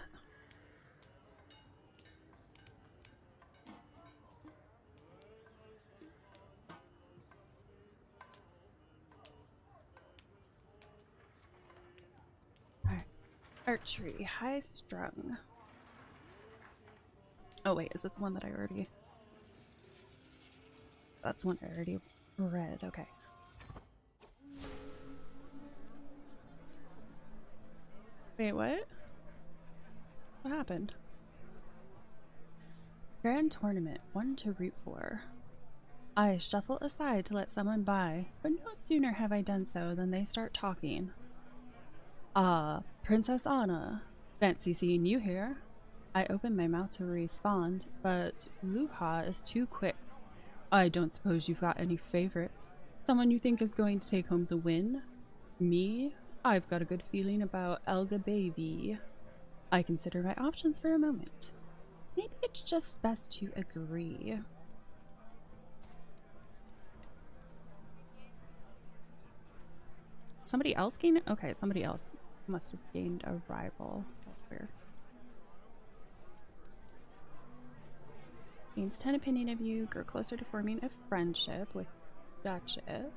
Alright. Archery, high strung. Oh wait, is this the one that I already... That's the one I already read, okay. Wait, what? What happened? Grand tournament, one to root for. I shuffle aside to let someone by, but no sooner have I done so than they start talking. Ah, Princess Anna. Fancy seeing you here. I open my mouth to respond, but Luha is too quick. I don't suppose you've got any favorites? Someone you think is going to take home the win? Me? I've got a good feeling about Elga Baby. I consider my options for a moment. Maybe it's just best to agree. Somebody else gained it? Okay, somebody else must have gained a rival. That's weird. Gains 10 opinion of you, grow closer to forming a friendship with Duchess.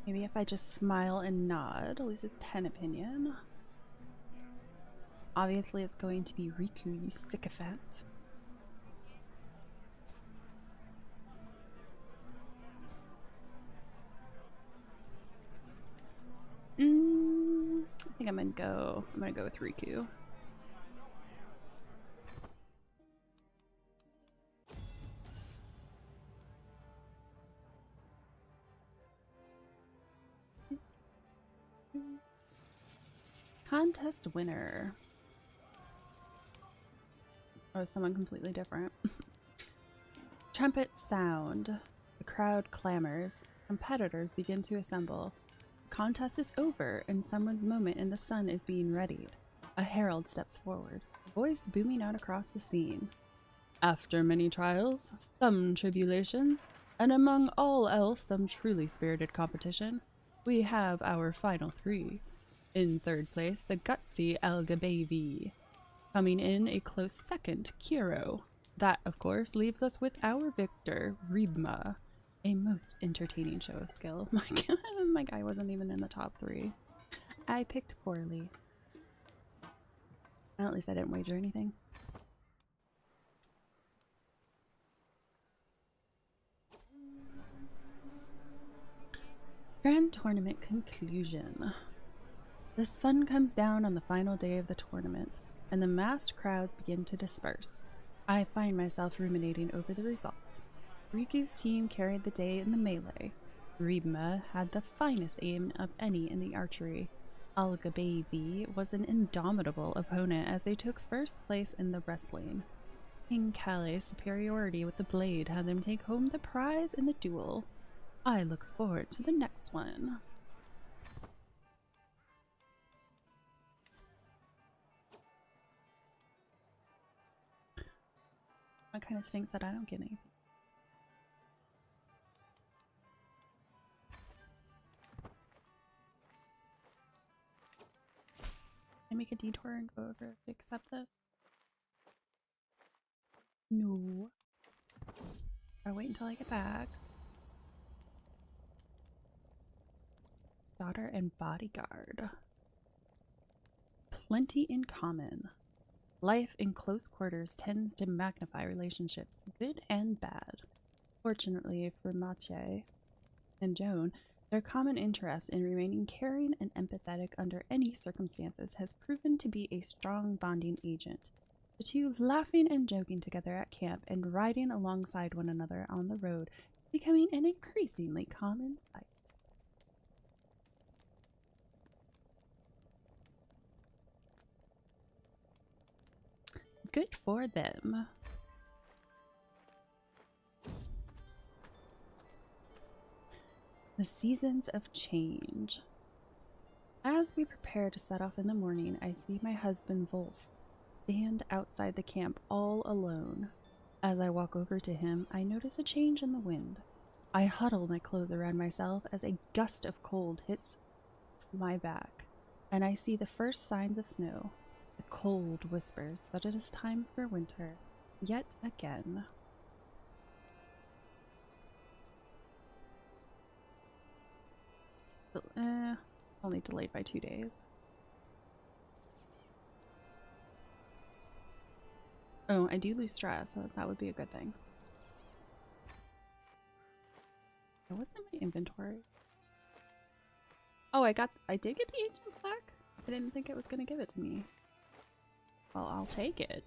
Maybe if I just smile and nod, loses 10 opinion. Obviously it's going to be Riku, you sycophant. I think I'm gonna go with Riku. Contest winner. Oh, someone completely different. Trumpet sound. The crowd clamors. Competitors begin to assemble. The contest is over, and someone's moment in the sun is being readied. A herald steps forward, voice booming out across the scene. After many trials, some tribulations, and among all else some truly spirited competition, we have our final 3. In third place, the gutsy Elga Baby. Coming in a close second, Kiro. That, of course, leaves us with our victor, Ribma. A most entertaining show of skill. My God, my guy wasn't even in the top 3. I picked poorly. Well, at least I didn't wager anything. Grand Tournament conclusion. The sun comes down on the final day of the tournament, and the massed crowds begin to disperse. I find myself ruminating over the results. Riku's team carried the day in the melee. Ribma had the finest aim of any in the archery. Alga Baby was an indomitable opponent as they took first place in the wrestling. King Kale's superiority with the blade had them take home the prize in the duel. I look forward to the next one. It kind of stinks that I don't get anything. Can I make a detour and go over to accept this? No. I'll wait until I get back. Daughter and bodyguard. Plenty in common. Life in close quarters tends to magnify relationships, good and bad. Fortunately for Mathieu and Joan, their common interest in remaining caring and empathetic under any circumstances has proven to be a strong bonding agent. The two laughing and joking together at camp and riding alongside one another on the road is becoming an increasingly common sight. Good for them. The seasons of change. As we prepare to set off in the morning, I see my husband Volz stand outside the camp all alone. As I walk over to him, I notice a change in the wind. I huddle my clothes around myself as a gust of cold hits my back, and I see the first signs of snow. The cold whispers that it is time for winter, yet again. Only delayed by 2 days. Oh, I do lose stress, so that would be a good thing. What's in my inventory? Oh, I did get the ancient plaque? I didn't think it was gonna give it to me. Well, I'll take it.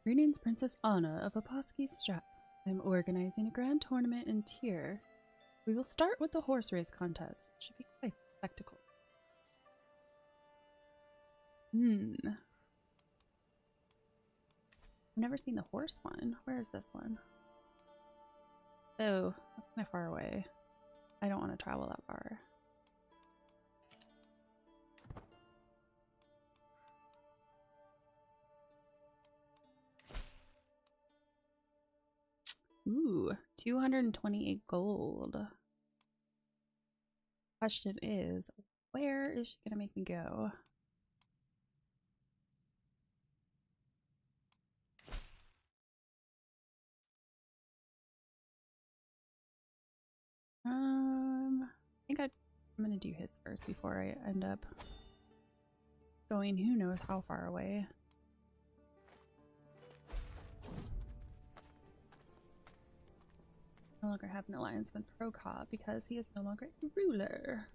Greetings, Princess Anna of Opawski's Strap. I'm organizing a grand tournament in Tyr. We will start with the horse race contest. It should be quite a spectacle. I've never seen the horse one. Where is this one? Oh, that's kind of far away. I don't want to travel that far. Ooh, 228 gold. Question is, where is she gonna make me go? I think I'm gonna do his first before I end up going who knows how far away. No longer have an alliance with Prokop because he is no longer a ruler.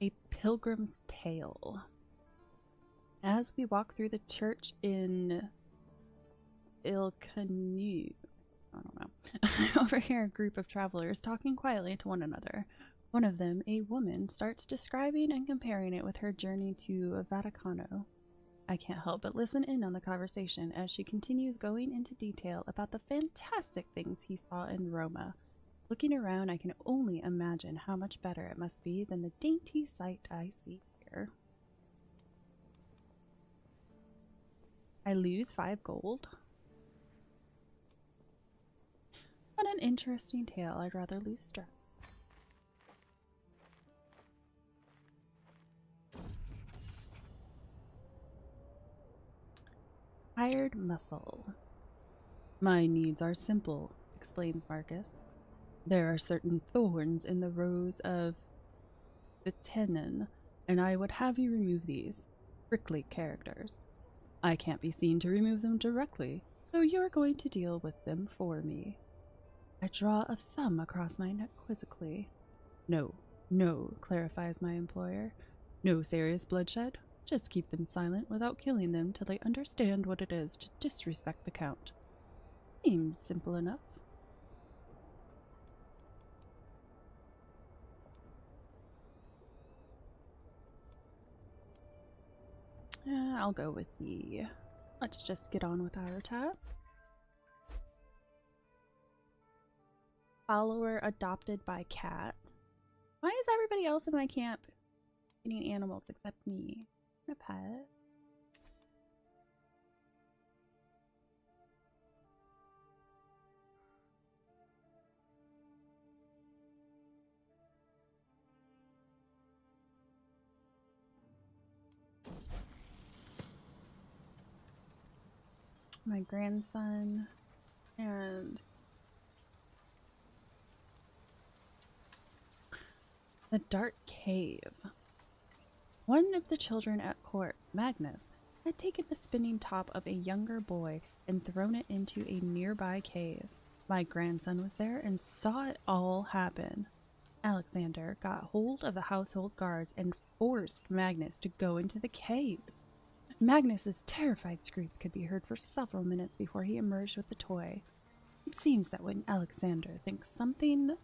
A Pilgrim's Tale. As we walk through the church in Ilkanu, I don't know, I overhear a group of travelers talking quietly to one another. One of them, a woman, starts describing and comparing it with her journey to Vaticano. I can't help but listen in on the conversation as she continues going into detail about the fantastic things he saw in Roma. Looking around, I can only imagine how much better it must be than the dainty sight I see here. I lose 5 gold. What an interesting tale. I'd rather lose stress. Hired muscle. My needs are simple, explains Marcus. There are certain thorns in the rose of Vitenin, and I would have you remove these. Prickly characters. I can't be seen to remove them directly, so you're going to deal with them for me. I draw a thumb across my neck quizzically. No, no, clarifies my employer. No serious bloodshed. Just keep them silent without killing them till they understand what it is to disrespect the Count. Seems simple enough. I'll go with the... Let's just get on with our task. Follower adopted by cat. Why is everybody else in my camp getting animals except me? I'm a pet. My grandson and the dark cave. One of the children at court, Magnus, had taken the spinning top of a younger boy and thrown it into a nearby cave. My grandson was there and saw it all happen. Alexander got hold of the household guards and forced Magnus to go into the cave. Magnus's terrified screams could be heard for several minutes before he emerged with the toy. It seems that when Alexander thinks something is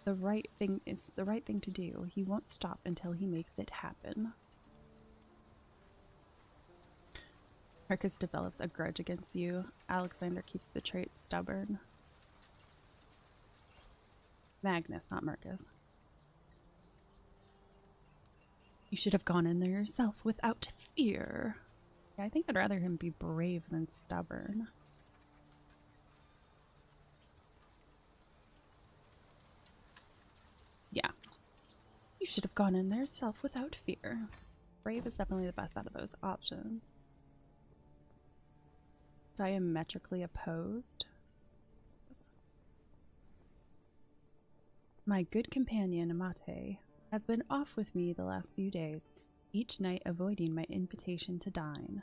the right thing to do, he won't stop until he makes it happen. Marcus develops a grudge against you. Alexander keeps the trait stubborn. Magnus, not Marcus. You should have gone in there yourself without fear. Yeah, I think I'd rather him be brave than stubborn. Yeah. You should have gone in there yourself without fear. Brave is definitely the best out of those options. Diametrically opposed. My good companion, Amate, has been off with me the last few days, each night avoiding my invitation to dine.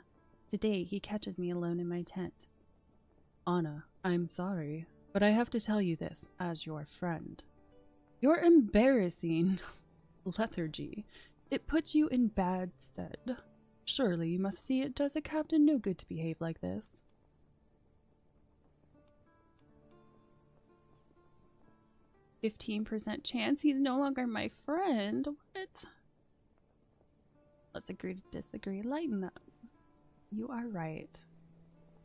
Today he catches me alone in my tent. Anna, I'm sorry, but I have to tell you this as your friend. You're embarrassing. Lethargy. It puts you in bad stead. Surely you must see it does a captain no good to behave like this. 15% chance he's no longer my friend. What? Let's agree to disagree. Lighten up. You are right.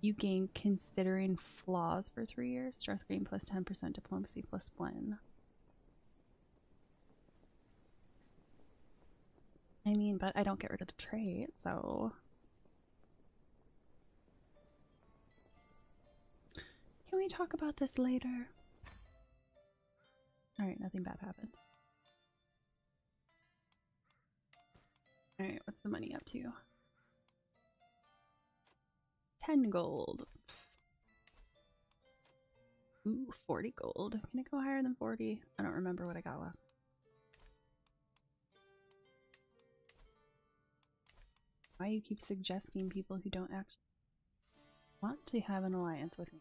You gain considering flaws for 3 years. Stress gain plus 10%, diplomacy plus 1. I mean, but I don't get rid of the trait, so... Can we talk about this later? Alright, nothing bad happened. Alright, what's the money up to? 10 gold. Ooh, 40 gold. Can it go higher than 40? I don't remember what I got last. Why you keep suggesting people who don't actually want to have an alliance with me?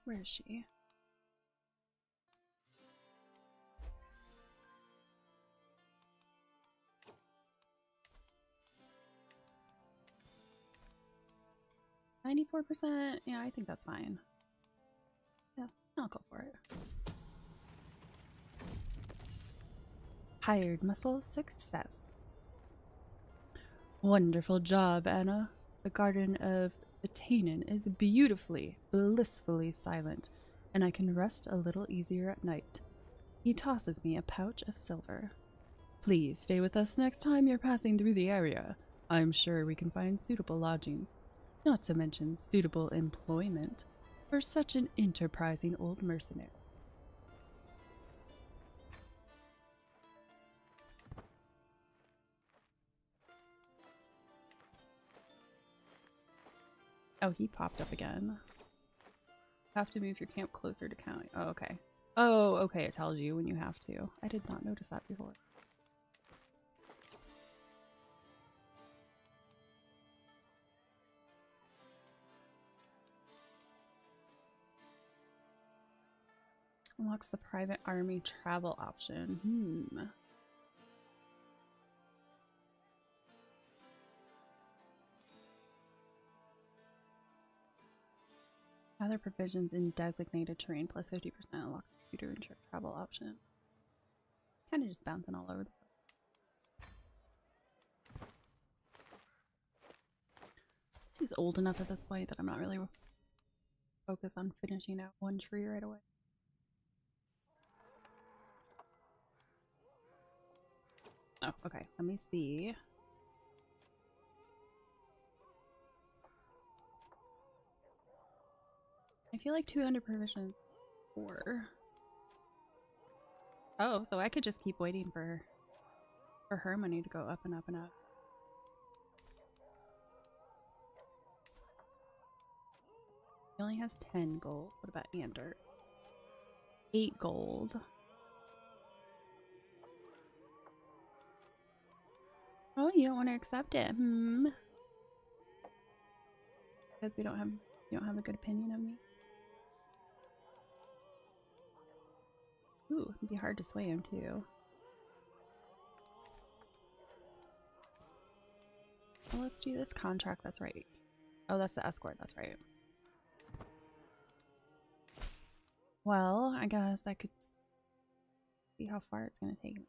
Where is she? %? Yeah, I think that's fine. Yeah, I'll go for it. Hired muscle success. Wonderful job, Anna. The Garden of The Tannin is beautifully, blissfully silent, and I can rest a little easier at night. He tosses me a pouch of silver. Please stay with us next time you're passing through the area. I'm sure we can find suitable lodgings, not to mention suitable employment, for such an enterprising old mercenary. Oh, he popped up again. Have to move your camp closer to county. Oh, okay. Oh, okay, it tells you when you have to. I did not notice that before. Unlocks the private army travel option. Other provisions in designated terrain plus 50% unlocks the computer and travel option. Kind of just bouncing all over the place. She's old enough at this point that I'm not really focused on finishing out one tree right away. Oh, okay. Let me see. I feel like 200 provisions for. Oh, so I could just keep waiting for her money to go up and up and up. He only has 10 gold. What about Ander? 8 gold. Oh, you don't want to accept it, Because you don't have a good opinion of me. Ooh, it'd be hard to sway him too. Well, let's do this contract. That's right. Oh, that's the escort. That's right. Well, I guess I could see how far it's going to take me.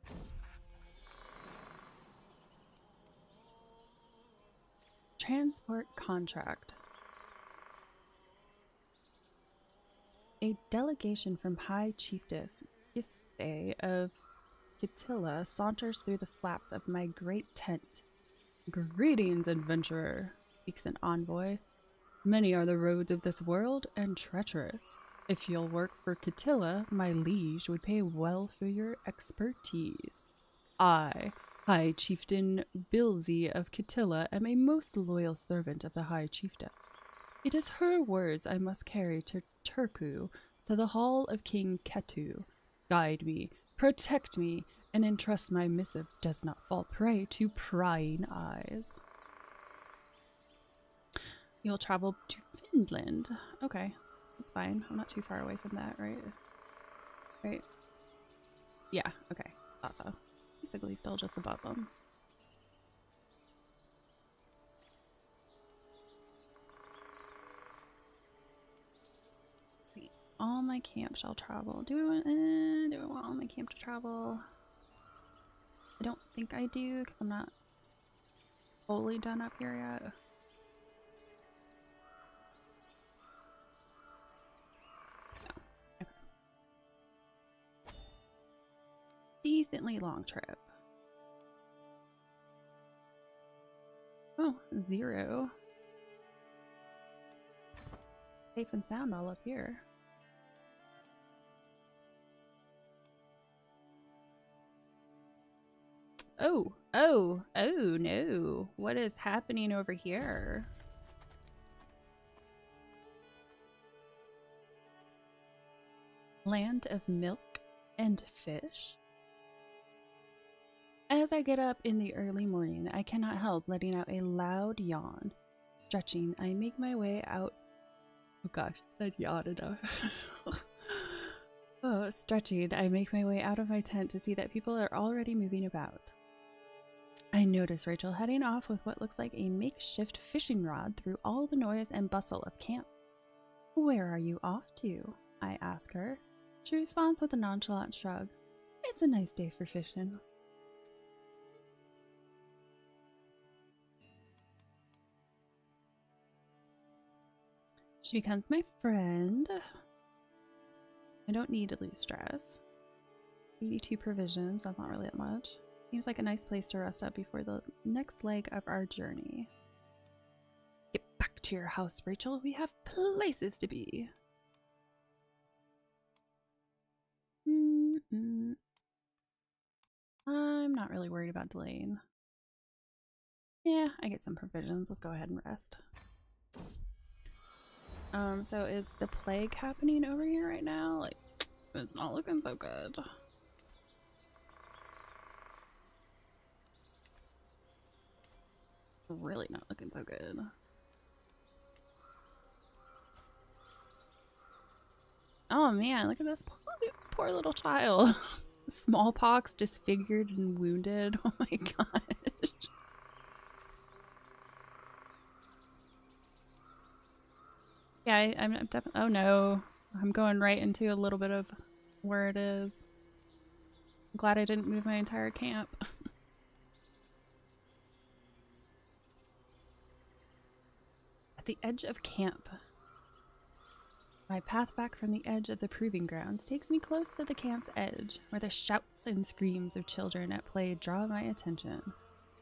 Transport contract. A delegation from High Chiefess Giste of Kitilla saunters through the flaps of my great tent. Greetings, adventurer, speaks an envoy. Many are the roads of this world, and treacherous. If you'll work for Kitilla, my liege would pay well for your expertise. I, High Chieftain Bilzy of Kitilla, am a most loyal servant of the High Chiefess. It is her words I must carry to Turku, to the hall of King Ketu. Guide me, protect me, and entrust my missive does not fall prey to prying eyes. You'll travel to Finland. Okay, that's fine. I'm not too far away from that, right? Right? Yeah, okay. Thought so. Basically still just above them. Let's see. All my camp shall travel. Do I want all my camp to travel? I don't think I do, because I'm not fully done up here yet. No. Okay. Decently long trip. Oh, 0. Safe and sound all up here. Oh no. What is happening over here? Land of milk and fish? As I get up in the early morning, I cannot help letting out a loud yawn. Stretching, I make my way out. Oh gosh, I said yawn enough. Oh, stretching, I make my way out of my tent to see that people are already moving about. I notice Rachel heading off with what looks like a makeshift fishing rod through all the noise and bustle of camp. Where are you off to? I ask her. She responds with a nonchalant shrug. It's a nice day for fishing. She becomes my friend. I don't need to lose stress. 82 provisions, that's not really that much. Seems like a nice place to rest up before the next leg of our journey. Get back to your house, Rachel. We have places to be. I'm not really worried about delaying. Yeah, I get some provisions. Let's go ahead and rest. So is the plague happening over here right now? Like, it's not looking so good. Really not looking so good. Oh man, look at this poor little child. Smallpox, disfigured and wounded. Oh my gosh. Yeah, I'm definitely. Oh no, I'm going right into a little bit of where it is. I'm glad I didn't move my entire camp. At the edge of camp. My path back from the edge of the proving grounds takes me close to the camp's edge, where the shouts and screams of children at play draw my attention.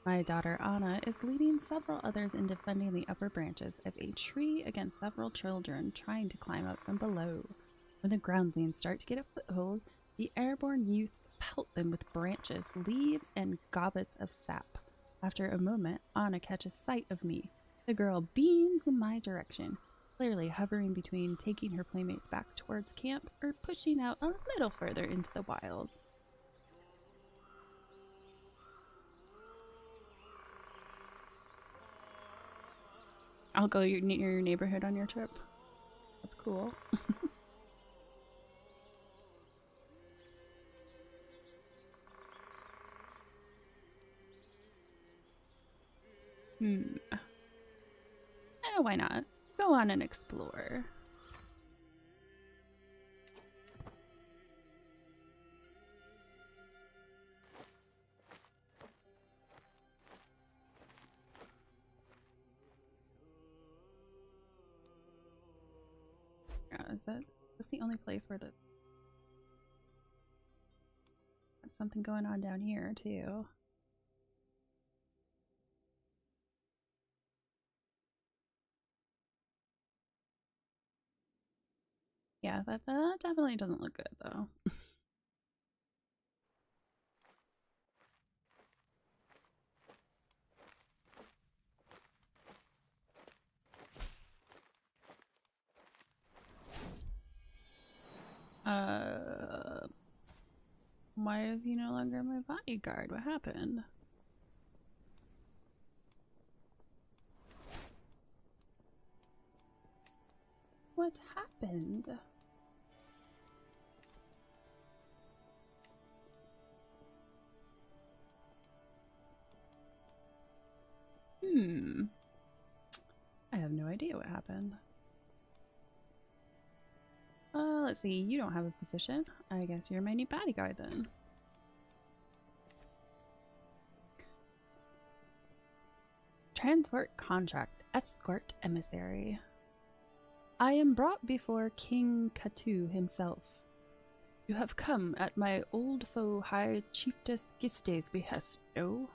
My daughter Anna is leading several others in defending the upper branches of a tree against several children trying to climb up from below. When the groundlings start to get a foothold, the airborne youths pelt them with branches, leaves, and gobbets of sap. After a moment, Anna catches sight of me. The girl beams in my direction, clearly hovering between taking her playmates back towards camp or pushing out a little further into the wilds. I'll go near your neighborhood on your trip. That's cool. Why not? Go on and explore. Yeah, is that's the only place where that's something going on down here too. Yeah, that definitely doesn't look good though. Why is he no longer my bodyguard? What happened? What happened? I have no idea what happened. Let's see. You don't have a position. I guess you're my new bodyguard then. Transport contract. Escort emissary. I am brought before King Katu himself. You have come at my old foe High Chiefess Giste's behest, no?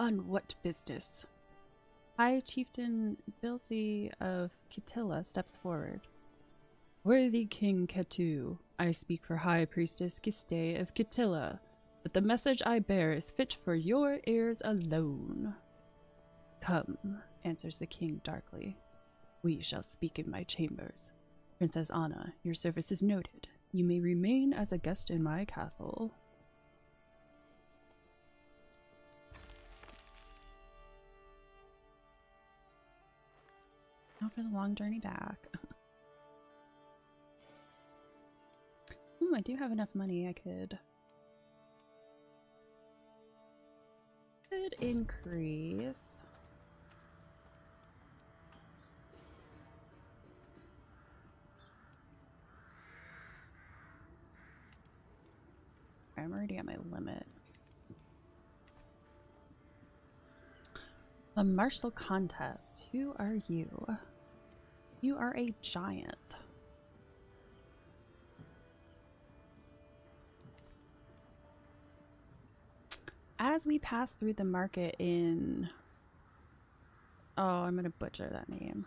On what business? High Chieftain Bilsey of Kitilla steps forward. Worthy King Katu, I speak for High Priestess Giste of Kitilla, but the message I bear is fit for your ears alone. Come, answers the king darkly. We shall speak in my chambers. Princess Anna, your service is noted. You may remain as a guest in my castle. Now for the long journey back. I do have enough money I could increase. I'm already at my limit. A martial contest. Who are you? You are a giant. As we pass through the market in... Oh, I'm going to butcher that name.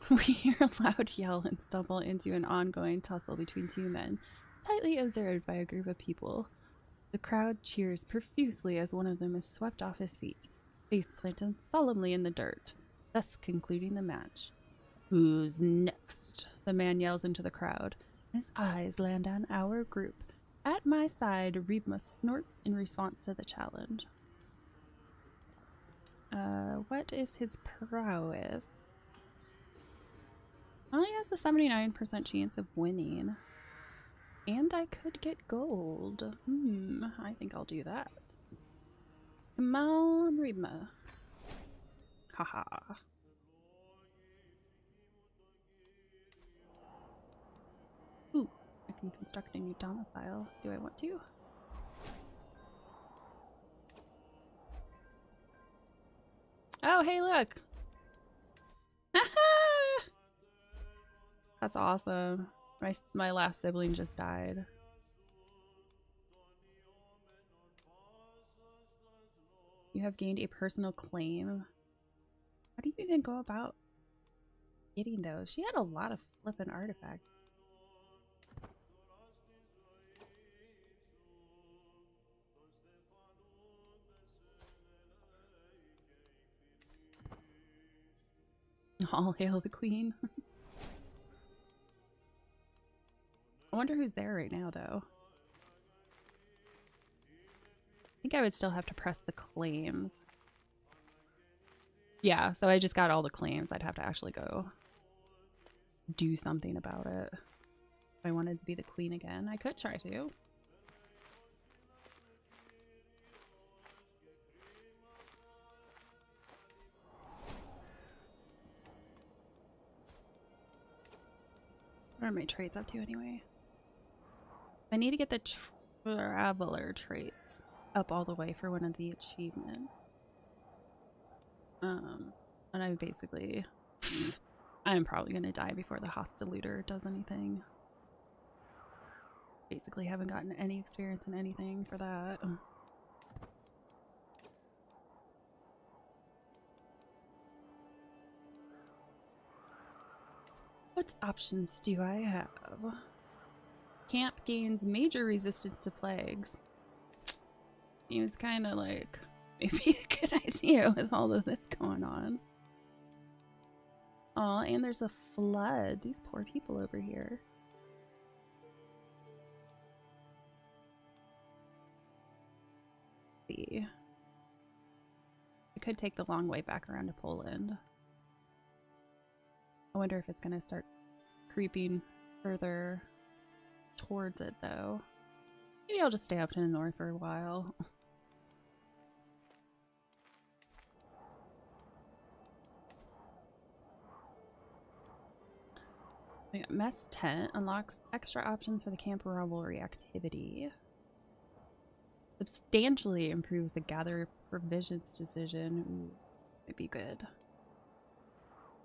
We hear a loud yell and stumble into an ongoing tussle between two men, tightly observed by a group of people. The crowd cheers profusely as one of them is swept off his feet, face planted solemnly in the dirt, thus concluding the match. Who's next? The man yells into the crowd. His eyes land on our group. At my side, Remus snorts in response to the challenge. What is his prowess? Oh, he has a 79% chance of winning. And I could get gold. I think I'll do that. Come on, Remus. Haha. Ooh, I can construct a new domicile. Do I want to? Oh, hey, look! That's awesome. My last sibling just died. You have gained a personal claim. How do you even go about getting those? She had a lot of flippin' artifacts. All hail the queen. I wonder who's there right now, though. I think I would still have to press the claims. Yeah, so I just got all the claims. I'd have to actually go do something about it. If I wanted to be the queen again, I could try to. What are my traits up to anyway? I need to get the traveler traits up all the way for one of the achievements. And I basically... I'm probably going to die before the Hastiluder does anything. Basically haven't gotten any experience in anything for that. What options do I have? Camp gains major resistance to plagues. Seems kind of like maybe a good idea with all of this going on. Oh, and there's a flood. These poor people over here. Let's see. I could take the long way back around to Poland. I wonder if it's going to start creeping further towards it, though. Maybe I'll just stay up to the north for a while. We got Mess Tent unlocks extra options for the camp revelry activity. Substantially improves the gather provisions decision. Ooh, might be good.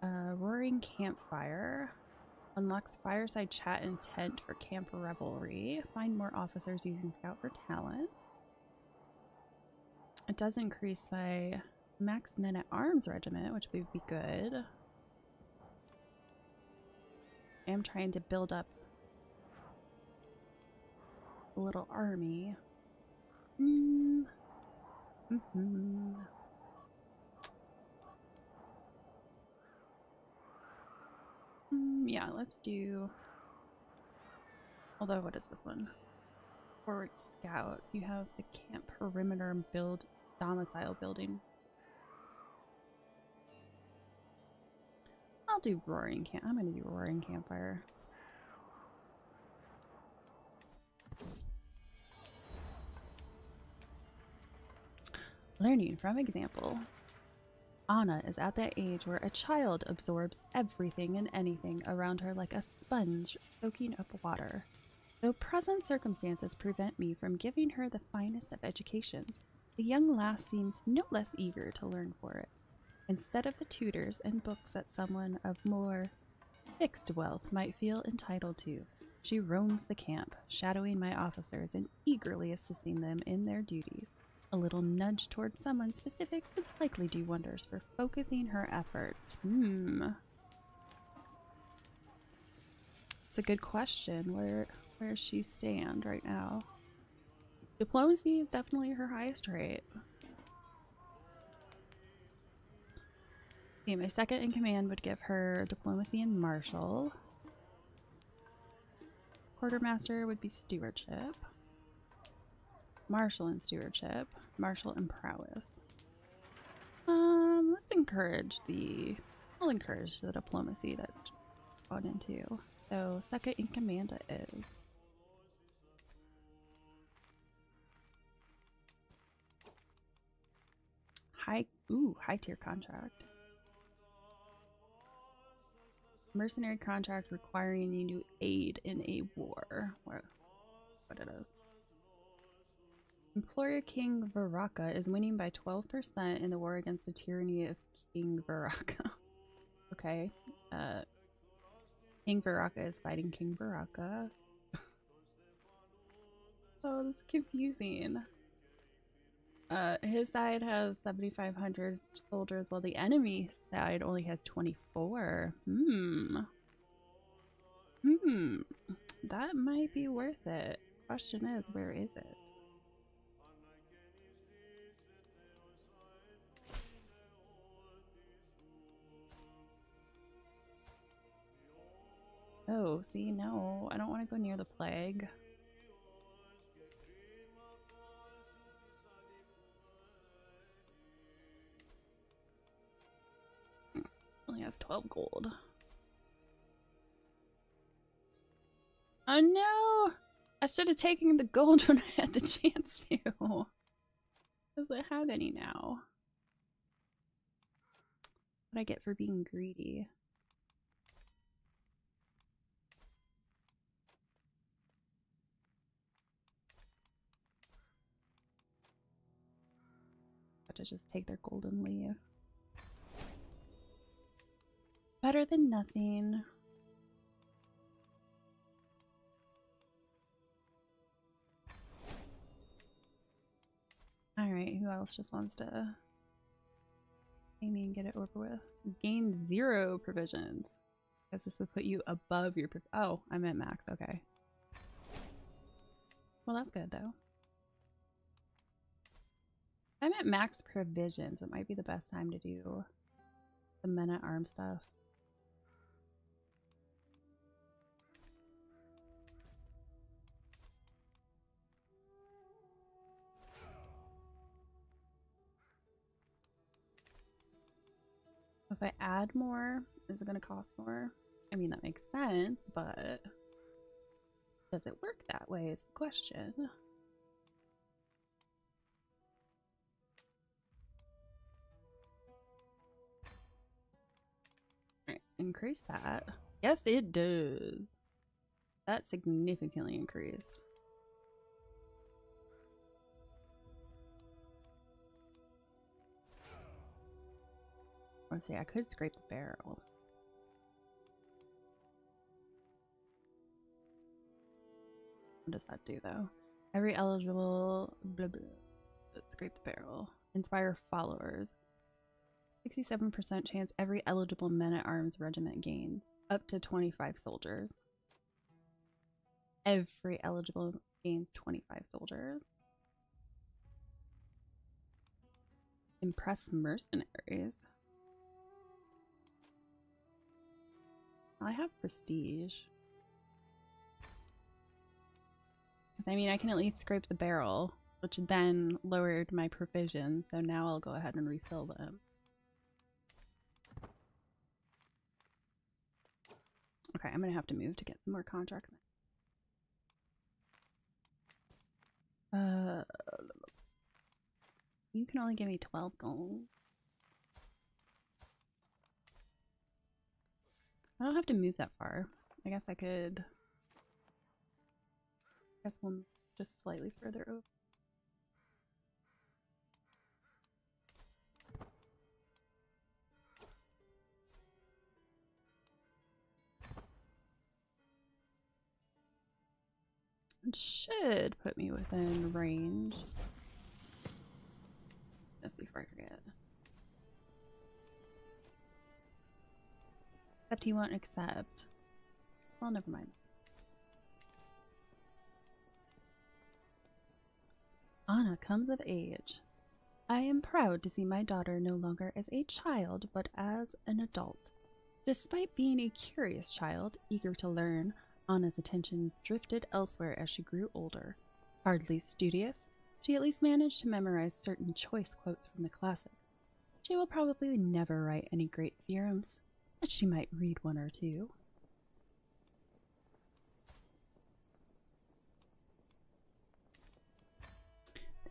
Roaring Campfire unlocks fireside chat and tent for camp revelry. Find more officers using scout for talent. It does increase my max men at arms regiment, which would be good. I am trying to build up a little army. Yeah, let's do... Although, what is this one? Forward Scouts. You have the camp perimeter build domicile building. I'll do Roaring Camp. I'm going to do Roaring Campfire. Learning from example. Anna is at that age where a child absorbs everything and anything around her like a sponge soaking up water. Though present circumstances prevent me from giving her the finest of educations, the young lass seems no less eager to learn for it. Instead of the tutors and books that someone of more fixed wealth might feel entitled to. She roams the camp, shadowing my officers and eagerly assisting them in their duties. A little nudge towards someone specific would likely do wonders for focusing her efforts. It's a good question. Where does she stand right now? Diplomacy is definitely her highest rate. Okay, my second in command would give her diplomacy and martial. Quartermaster would be stewardship. Martial and stewardship. Martial and prowess. Let's encourage I'll encourage the diplomacy that she's gone into. So second in command it is. High tier contract. Mercenary contract requiring you to aid in a war. What it is. Employer King Varaka is winning by 12% in the war against the tyranny of King Varaka. Okay. King Varaka is fighting King Varaka. Oh, this is confusing. His side has 7,500 soldiers, while the enemy side only has 24. That might be worth it. Question is, where is it? Oh, see, no, I don't want to go near the plague. Only has 12 gold. Oh no! I should have taken the gold when I had the chance to. Does it have any now? What I get for being greedy? Have to just take their gold and leave. Better than nothing. Alright, who else just wants to pay me and get it over with? Gain 0 provisions. Guess this would put you above your oh, I'm at max, okay. Well, that's good though. I'm at max provisions. It might be the best time to do the men-at-arms stuff. If I add more, is it going to cost more? I mean, that makes sense, but does it work that way is the question. Alright, increase that. Yes, it does. That significantly increased. Let's see, I could scrape the barrel. What does that do though? Every eligible blah blah. Let's scrape the barrel. Inspire followers. 67% chance every eligible men-at-arms regiment gains up to 25 soldiers. Every eligible gains 25 soldiers. Impress mercenaries. I have prestige. I mean, I can at least scrape the barrel, which then lowered my provisions, so now I'll go ahead and refill them. Okay, I'm gonna have to move to get some more contracts. You can only give me 12 gold. I don't have to move that far. I guess I could. I guess we'll just slightly further over. should put me within range. That's before I forget. Except he won't accept. Well, never mind. Anna comes of age. I am proud to see my daughter no longer as a child, but as an adult. Despite being a curious child, eager to learn, Anna's attention drifted elsewhere as she grew older. Hardly studious, she at least managed to memorize certain choice quotes from the classics. She will probably never write any great theorems, but she might read one or two.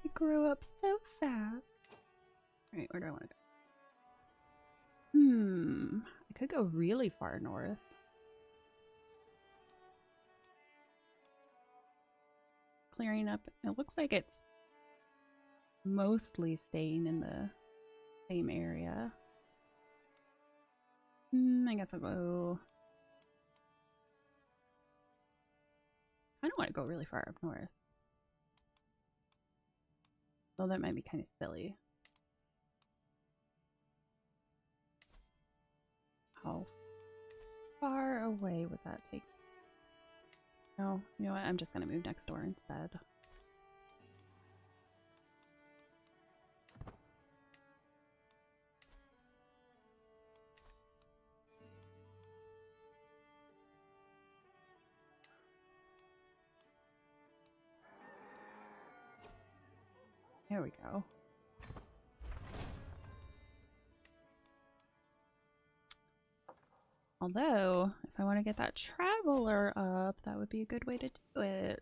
They grow up so fast. Alright, where do I want to go? I could go really far north. Clearing up, it looks like it's mostly staying in the same area. I guess I'll go. I don't want to go really far up north. Well, that might be kind of silly. How far away would that take? No, you know what? I'm just gonna move next door instead. There we go. Although, if I want to get that traveler up, that would be a good way to do it.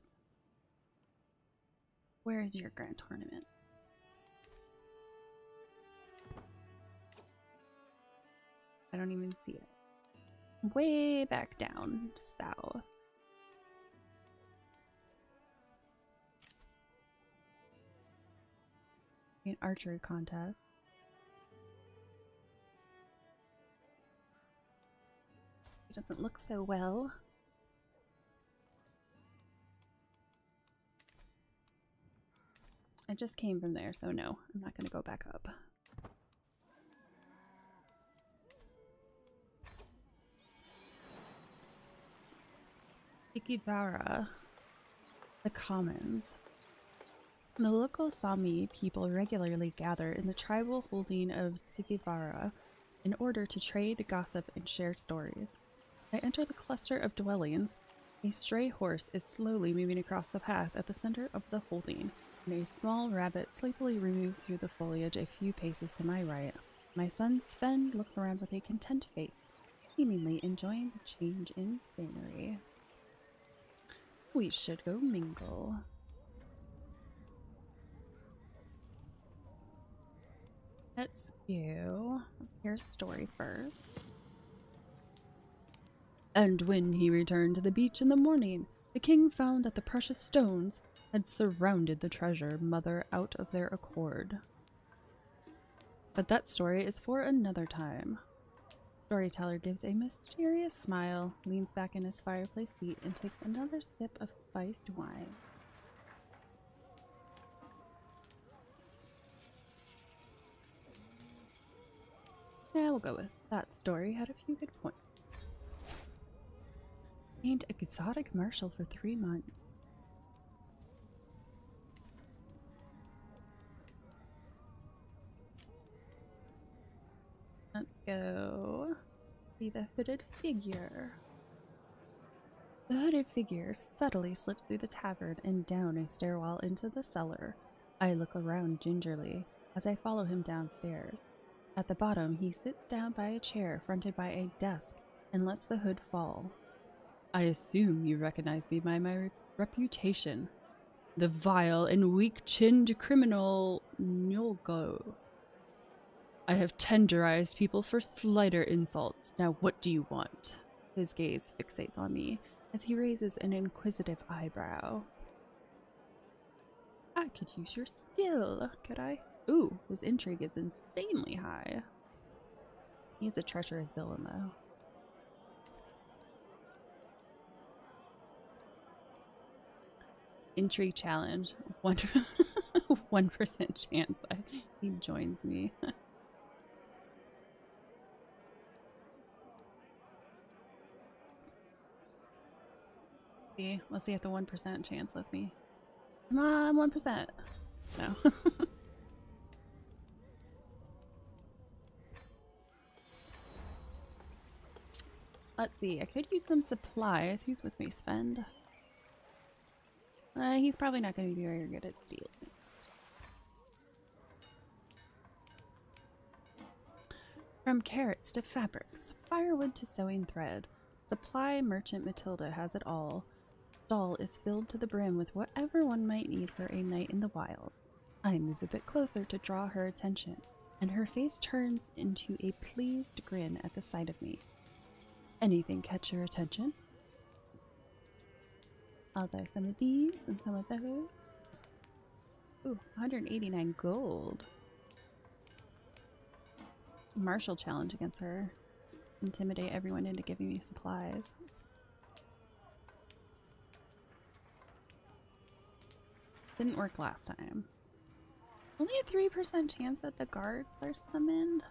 Where is your grand tournament? I don't even see it. Way back down south. An archery contest. It doesn't look so well. I just came from there, so no, I'm not going to go back up. Ikivara, the Commons. The local Sami people regularly gather in the tribal holding of Sikivara in order to trade, gossip, and share stories. I enter the cluster of dwellings. A stray horse is slowly moving across the path at the center of the holding, and a small rabbit sleepily moves through the foliage a few paces to my right. My son Sven looks around with a content face, seemingly enjoying the change in scenery. We should go mingle. Let's go. Let's hear a story first. And when he returned to the beach in the morning, the king found that the precious stones had surrounded the treasure mother out of their accord. But that story is for another time. Storyteller gives a mysterious smile, leans back in his fireplace seat, and takes another sip of spiced wine. Yeah, we'll go with that story. Had a few good points. Gained exotic marshal for 3 months. Let's go see the hooded figure. The hooded figure subtly slips through the tavern and down a stairwell into the cellar. I look around gingerly as I follow him downstairs. At the bottom, he sits down by a chair fronted by a desk and lets the hood fall. I assume you recognize me by my reputation. The vile and weak-chinned criminal Nyolgo. I have tenderized people for slighter insults. Now what do you want? His gaze fixates on me as he raises an inquisitive eyebrow. I could use your skill, could I? Ooh, his intrigue is insanely high. He's a treacherous villain, though. Intrigue challenge. 1% chance he joins me. See, let's see if the 1% chance lets me. Come on, 1%. No. Let's see. I could use some supplies. Who's with me? Sven? He's probably not going to be very good at stealing. From carrots to fabrics, firewood to sewing thread, supply merchant Matilda has it all. Stall is filled to the brim with whatever one might need for a night in the wild. I move a bit closer to draw her attention, and her face turns into a pleased grin at the sight of me. Anything catch your attention? I'll buy some of these and some of those. Ooh, 189 gold. Martial challenge against her. Intimidate everyone into giving me supplies. Didn't work last time. Only a 3% chance that the guards are summoned.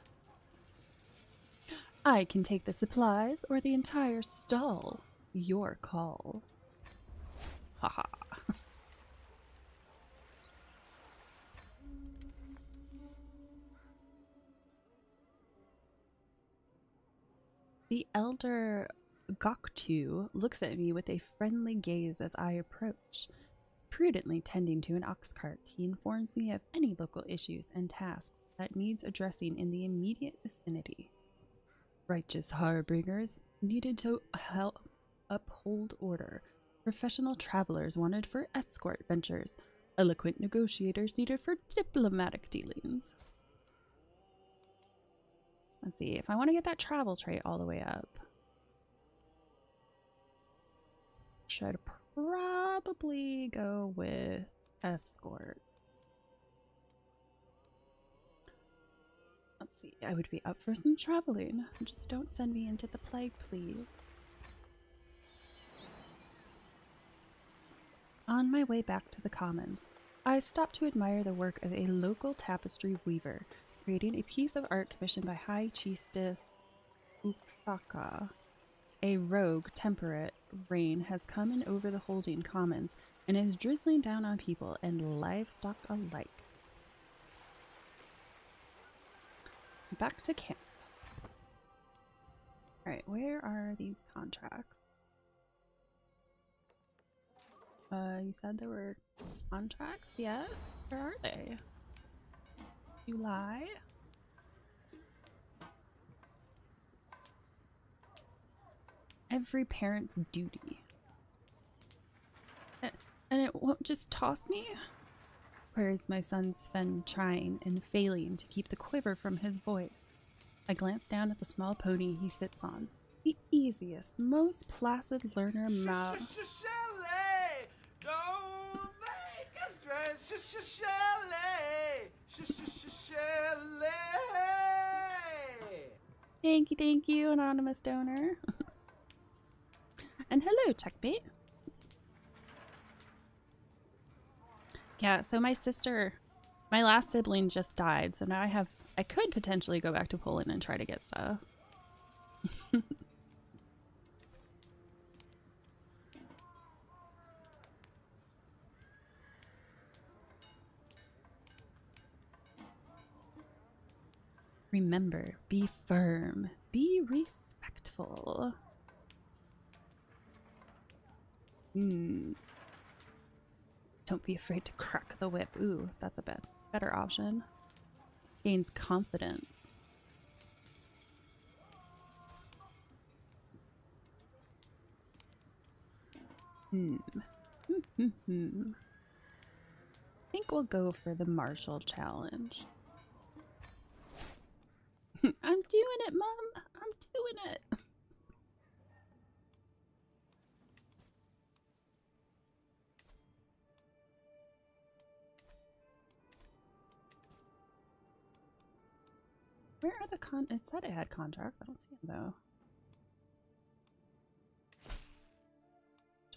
I can take the supplies or the entire stall. Your call. Haha. The elder Goktu looks at me with a friendly gaze as I approach. Prudently tending to an ox cart, he informs me of any local issues and tasks that needs addressing in the immediate vicinity. Righteous harbingers needed to help uphold order. Professional travelers wanted for escort ventures. Eloquent negotiators needed for diplomatic dealings. Let's see, if I want to get that travel trait all the way up, should probably go with escort. Let's see, I would be up for some traveling. Just don't send me into the plague, please. On my way back to the commons, I stopped to admire the work of a local tapestry weaver, creating a piece of art commissioned by High Chiefess Uksaka. A rogue temperate rain has come in over the holding commons and is drizzling down on people and livestock alike. Back to camp. Alright, where are these contracts? You said there were contracts? Yes? Where are they? You lie? Every parent's duty. And it won't just toss me? Where is my son Sven trying and failing to keep the quiver from his voice? I glance down at the small pony he sits on. The easiest, most placid learner mouth. Don't make us rest. Thank you, anonymous donor. And hello, checkmate. Yeah, so my last sibling just died, so now I could potentially go back to Poland and try to get stuff. Remember, be firm, be respectful. Don't be afraid to crack the whip. Ooh, that's a better option. Gains confidence. I think we'll go for the martial challenge. I'm doing it, Mom. I'm doing it. Where are the it said it had contracts. I don't see them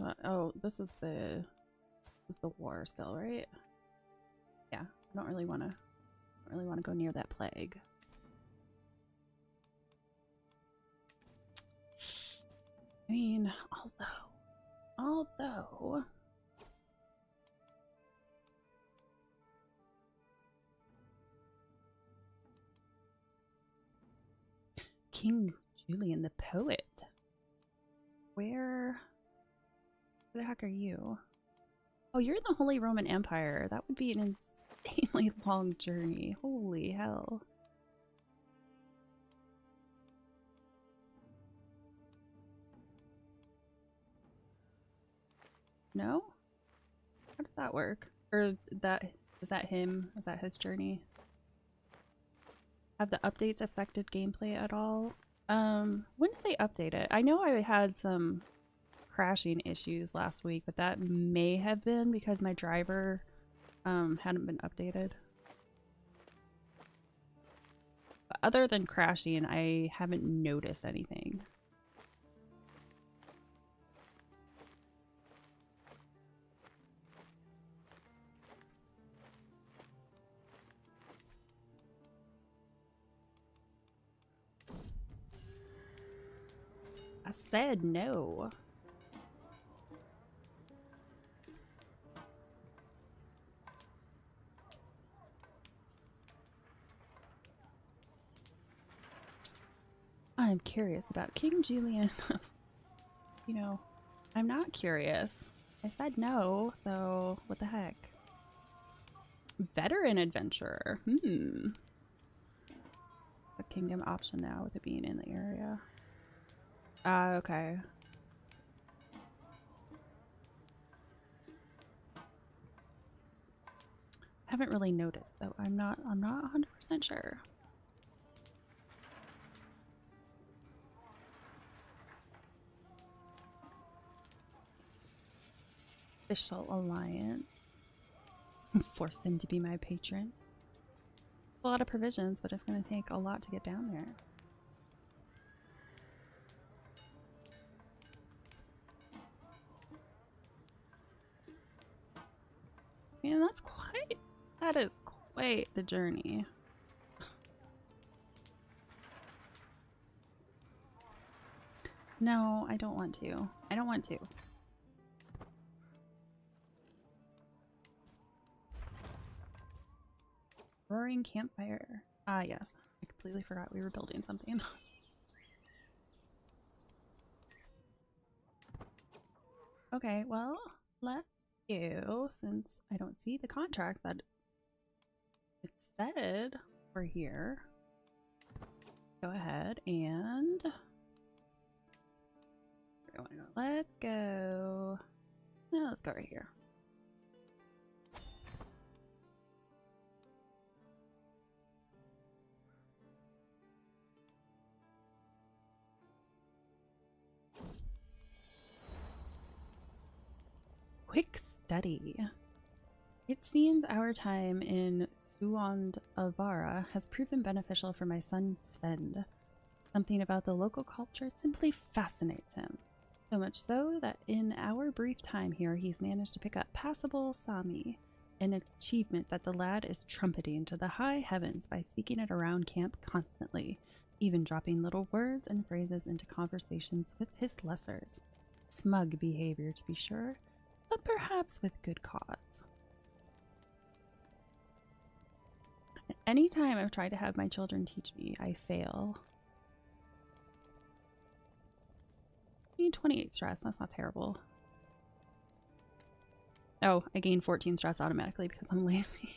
though. Oh, this is the This is the war still, right? Yeah, I don't really want to go near that plague. I mean, although King Julian the poet. Where the heck are you? Oh, you're in the Holy Roman Empire. That would be an insanely long journey. Holy hell. No? How does that work? Or is that him? Is that his journey? Have the updates affected gameplay at all? When did they update it? I know I had some crashing issues last week, but that may have been because my driver hadn't been updated. But other than crashing, I haven't noticed anything. I said no. I'm curious about King Julian. You know, I'm not curious. I said no, so what the heck? Veteran adventurer. A kingdom option now with it being in the area. Okay. Haven't really noticed though. I'm not 100% sure. Official alliance. Force him to be my patron. A lot of provisions, but it's going to take a lot to get down there. Man, that is quite the journey. No, I don't want to. I don't want to. Roaring campfire. Ah, yes. I completely forgot we were building something. Okay, well, let's go, since I don't see the contract that it said we're here. Go ahead and let's go. No, let's go right here. Quick study. It seems our time in Suandavara has proven beneficial for my son Sven. Something about the local culture simply fascinates him. So much so that in our brief time here, he's managed to pick up passable Sami, an achievement that the lad is trumpeting to the high heavens by speaking it around camp constantly, even dropping little words and phrases into conversations with his lessers. Smug behavior, to be sure, but perhaps with good cause. Anytime I've tried to have my children teach me, I fail. I need 28 stress, that's not terrible. Oh, I gain 14 stress automatically because I'm lazy.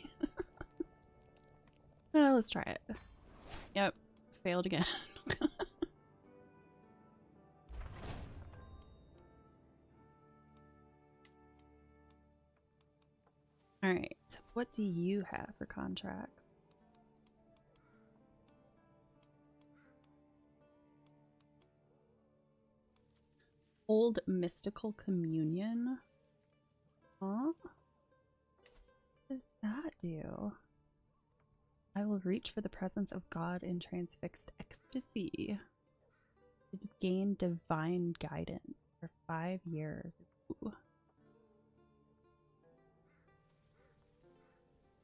Well, let's try it. Yep, failed again. Alright, what do you have for contracts? Old Mystical Communion? Huh? What does that do? I will reach for the presence of God in transfixed ecstasy. To gain divine guidance for 5 years. Ooh.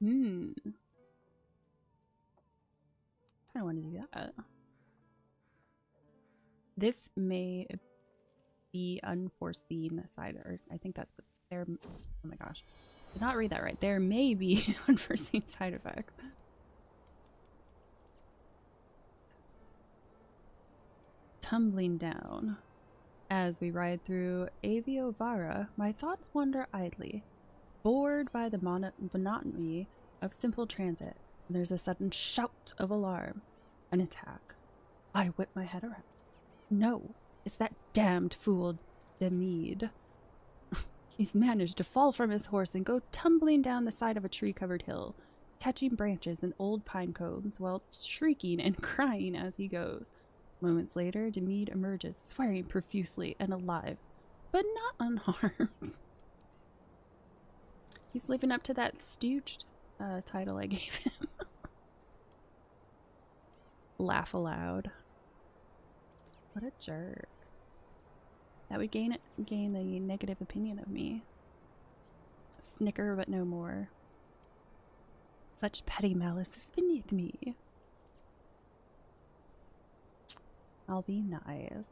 Hmm. I don't want to do that. This may be unforeseen side, or I think that's what there. Oh my gosh. Did not read that right. There may be unforeseen side effects. Tumbling down. As we ride through Aviovara, my thoughts wander idly, bored by the monotony of simple transit. There's a sudden shout of alarm. An attack. I whip my head around. No, it's that damned fool, Demide. He's managed to fall from his horse and go tumbling down the side of a tree-covered hill, catching branches and old pine cones while shrieking and crying as he goes. Moments later, Demide emerges, swearing profusely and alive, but not unharmed. He's living up to that stooged title I gave him. Laugh aloud. What a jerk. That would gain the negative opinion of me. Snicker, but no more. Such petty malice is beneath me. I'll be nice.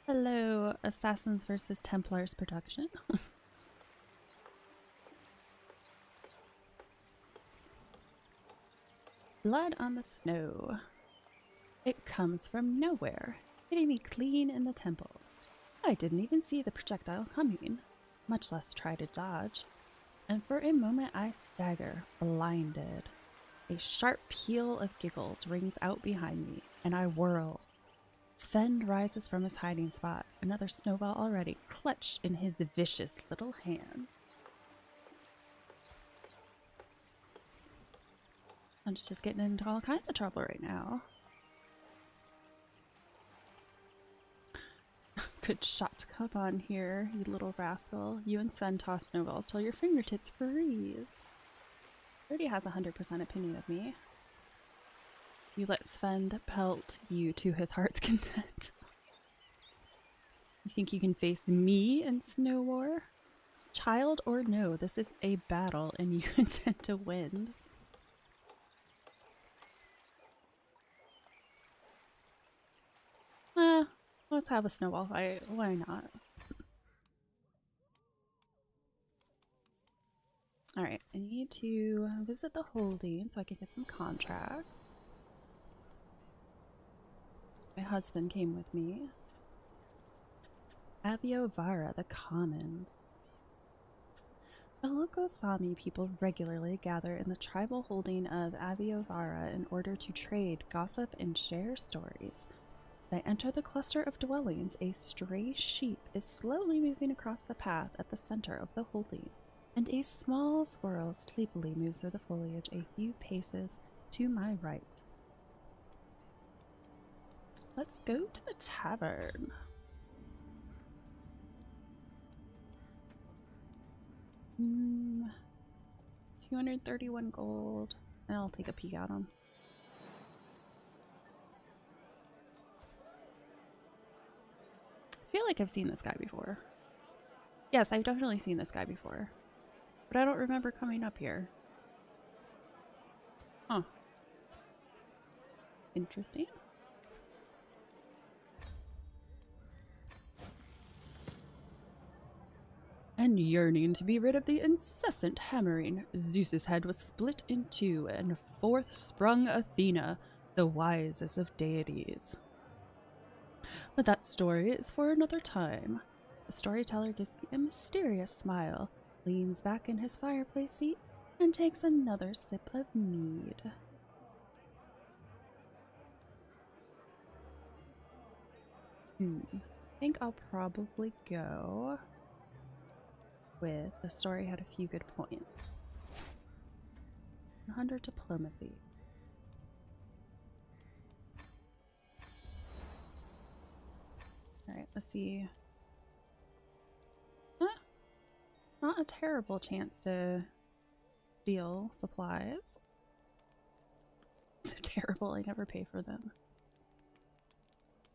Hello, Assassins versus Templars production. Blood on the snow. It comes from nowhere, hitting me clean in the temple. I didn't even see the projectile coming, much less try to dodge. And for a moment I stagger, blinded. A sharp peal of giggles rings out behind me, and I whirl. Sven rises from his hiding spot, another snowball already clutched in his vicious little hand. I'm just getting into all kinds of trouble right now. Good shot. Come on here, you little rascal. You and Sven toss snowballs till your fingertips freeze. Already has 100% opinion of me. You let Sven pelt you to his heart's content. You think you can face me in Snow War? Child or no, this is a battle and you intend to win. Let's have a snowball fight. Why not? Alright, I need to visit the holding so I can get some contracts. My husband came with me. Aviovara, the Commons. The local Sami people regularly gather in the tribal holding of Aviovara in order to trade, gossip, and share stories. As I enter the cluster of dwellings, a stray sheep is slowly moving across the path at the center of the holding, and a small squirrel sleepily moves through the foliage a few paces to my right. Let's go to the tavern. Hmm. 231 gold. I'll take a peek at them. I feel like I've seen this guy before. Yes, I've definitely seen this guy before. But I don't remember coming up here. Huh. Interesting. And yearning to be rid of the incessant hammering, Zeus's head was split in two, and forth sprung Athena, the wisest of deities. But that story is for another time. The storyteller gives me a mysterious smile, leans back in his fireplace seat, and takes another sip of mead. I think I'll probably go with the story had a few good points. 100 diplomacy. Alright, let's see. Not a terrible chance to steal supplies. terrible. I never pay for them.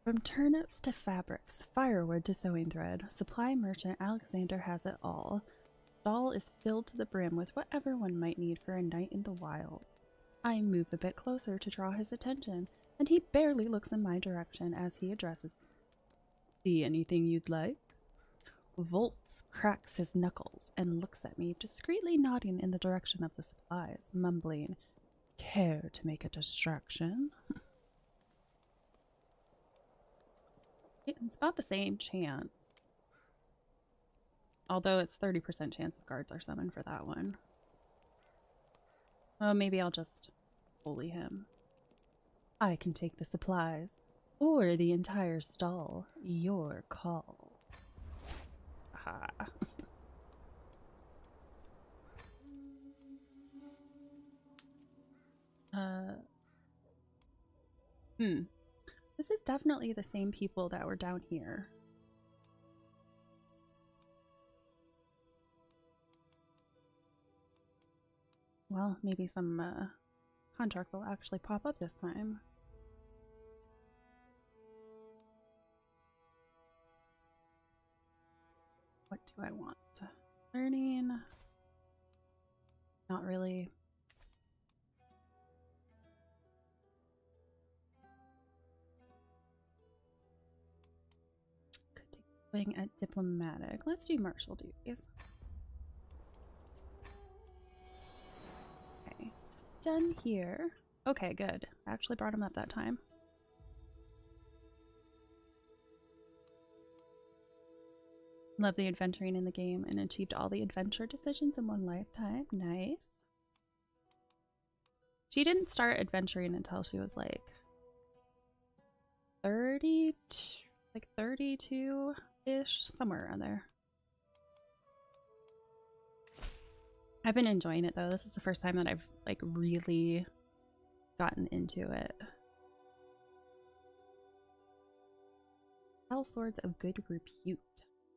From turnips to fabrics, firewood to sewing thread, supply merchant Alexander has it all. Stall is filled to the brim with whatever one might need for a night in the wild. I move a bit closer to draw his attention, and he barely looks in my direction as he addresses me. See anything you'd like? Volts cracks his knuckles and looks at me, discreetly nodding in the direction of the supplies, mumbling, "Care to make a distraction?" It's about the same chance. Although it's 30% chance the guards are summoned for that one. Oh, maybe I'll just bully him. I can take the supplies, or the entire stall. Your call. Aha. This is definitely the same people that were down here. Well, maybe some contracts will actually pop up this time. What do I want? Learning? Not really. Could take swing at diplomatic. Let's do martial duties. Okay. Done here. Okay, good. I actually brought him up that time. Love the adventuring in the game and achieved all the adventure decisions in one lifetime. Nice. She didn't start adventuring until she was like 32-ish, somewhere around there. I've been enjoying it though. This is the first time that I've like really gotten into it. Tell swords of good repute.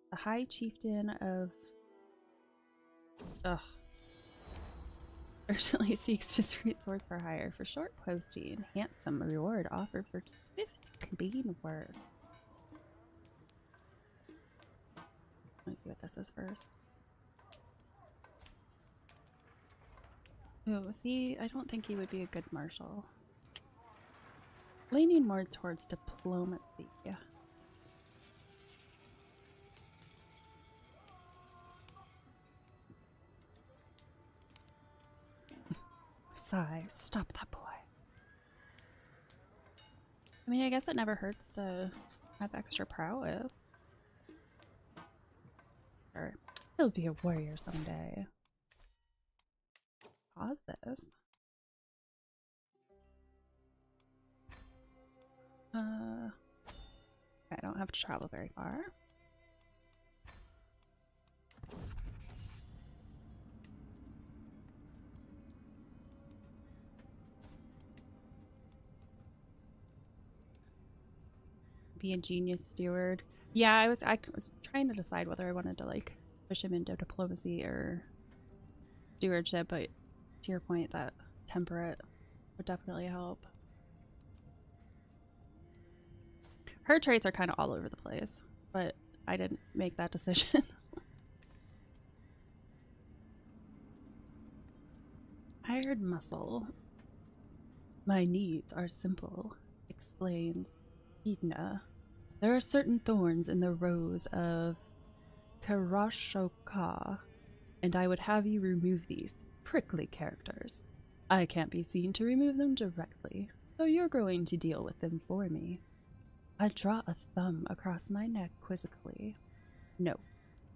The High Chieftain of... urgently seeks to treat swords for hire. For short posting, handsome reward offered for swift, clean work. Let me see what this is first. Oh, see, I don't think he would be a good marshal. Leaning more towards diplomacy. Sigh, stop that boy. I mean, I guess it never hurts to have extra prowess. Sure, he'll be a warrior someday. Pause this. I don't have to travel very far. Be a genius steward. Yeah, I was trying to decide whether I wanted to like push him into diplomacy or stewardship, but to your point, that temperate would definitely help. Her traits are kind of all over the place, but I didn't make that decision. Hired muscle. My needs are simple, explains Edna. There are certain thorns in the rose of Karashoka, and I would have you remove these prickly characters. I can't be seen to remove them directly, so you're going to deal with them for me. I draw a thumb across my neck quizzically. No,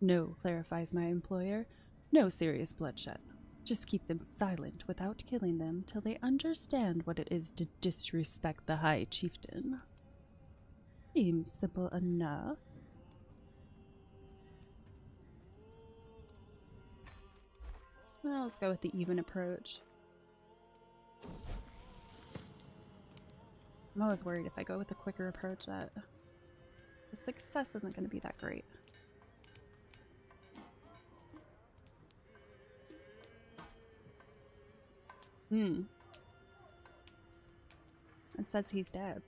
no, clarifies my employer. No serious bloodshed. Just keep them silent without killing them till they understand what it is to disrespect the High Chieftain. Seems simple enough. Well, let's go with the even approach. I'm always worried if I go with a quicker approach that the success isn't going to be that great. It says he's dead.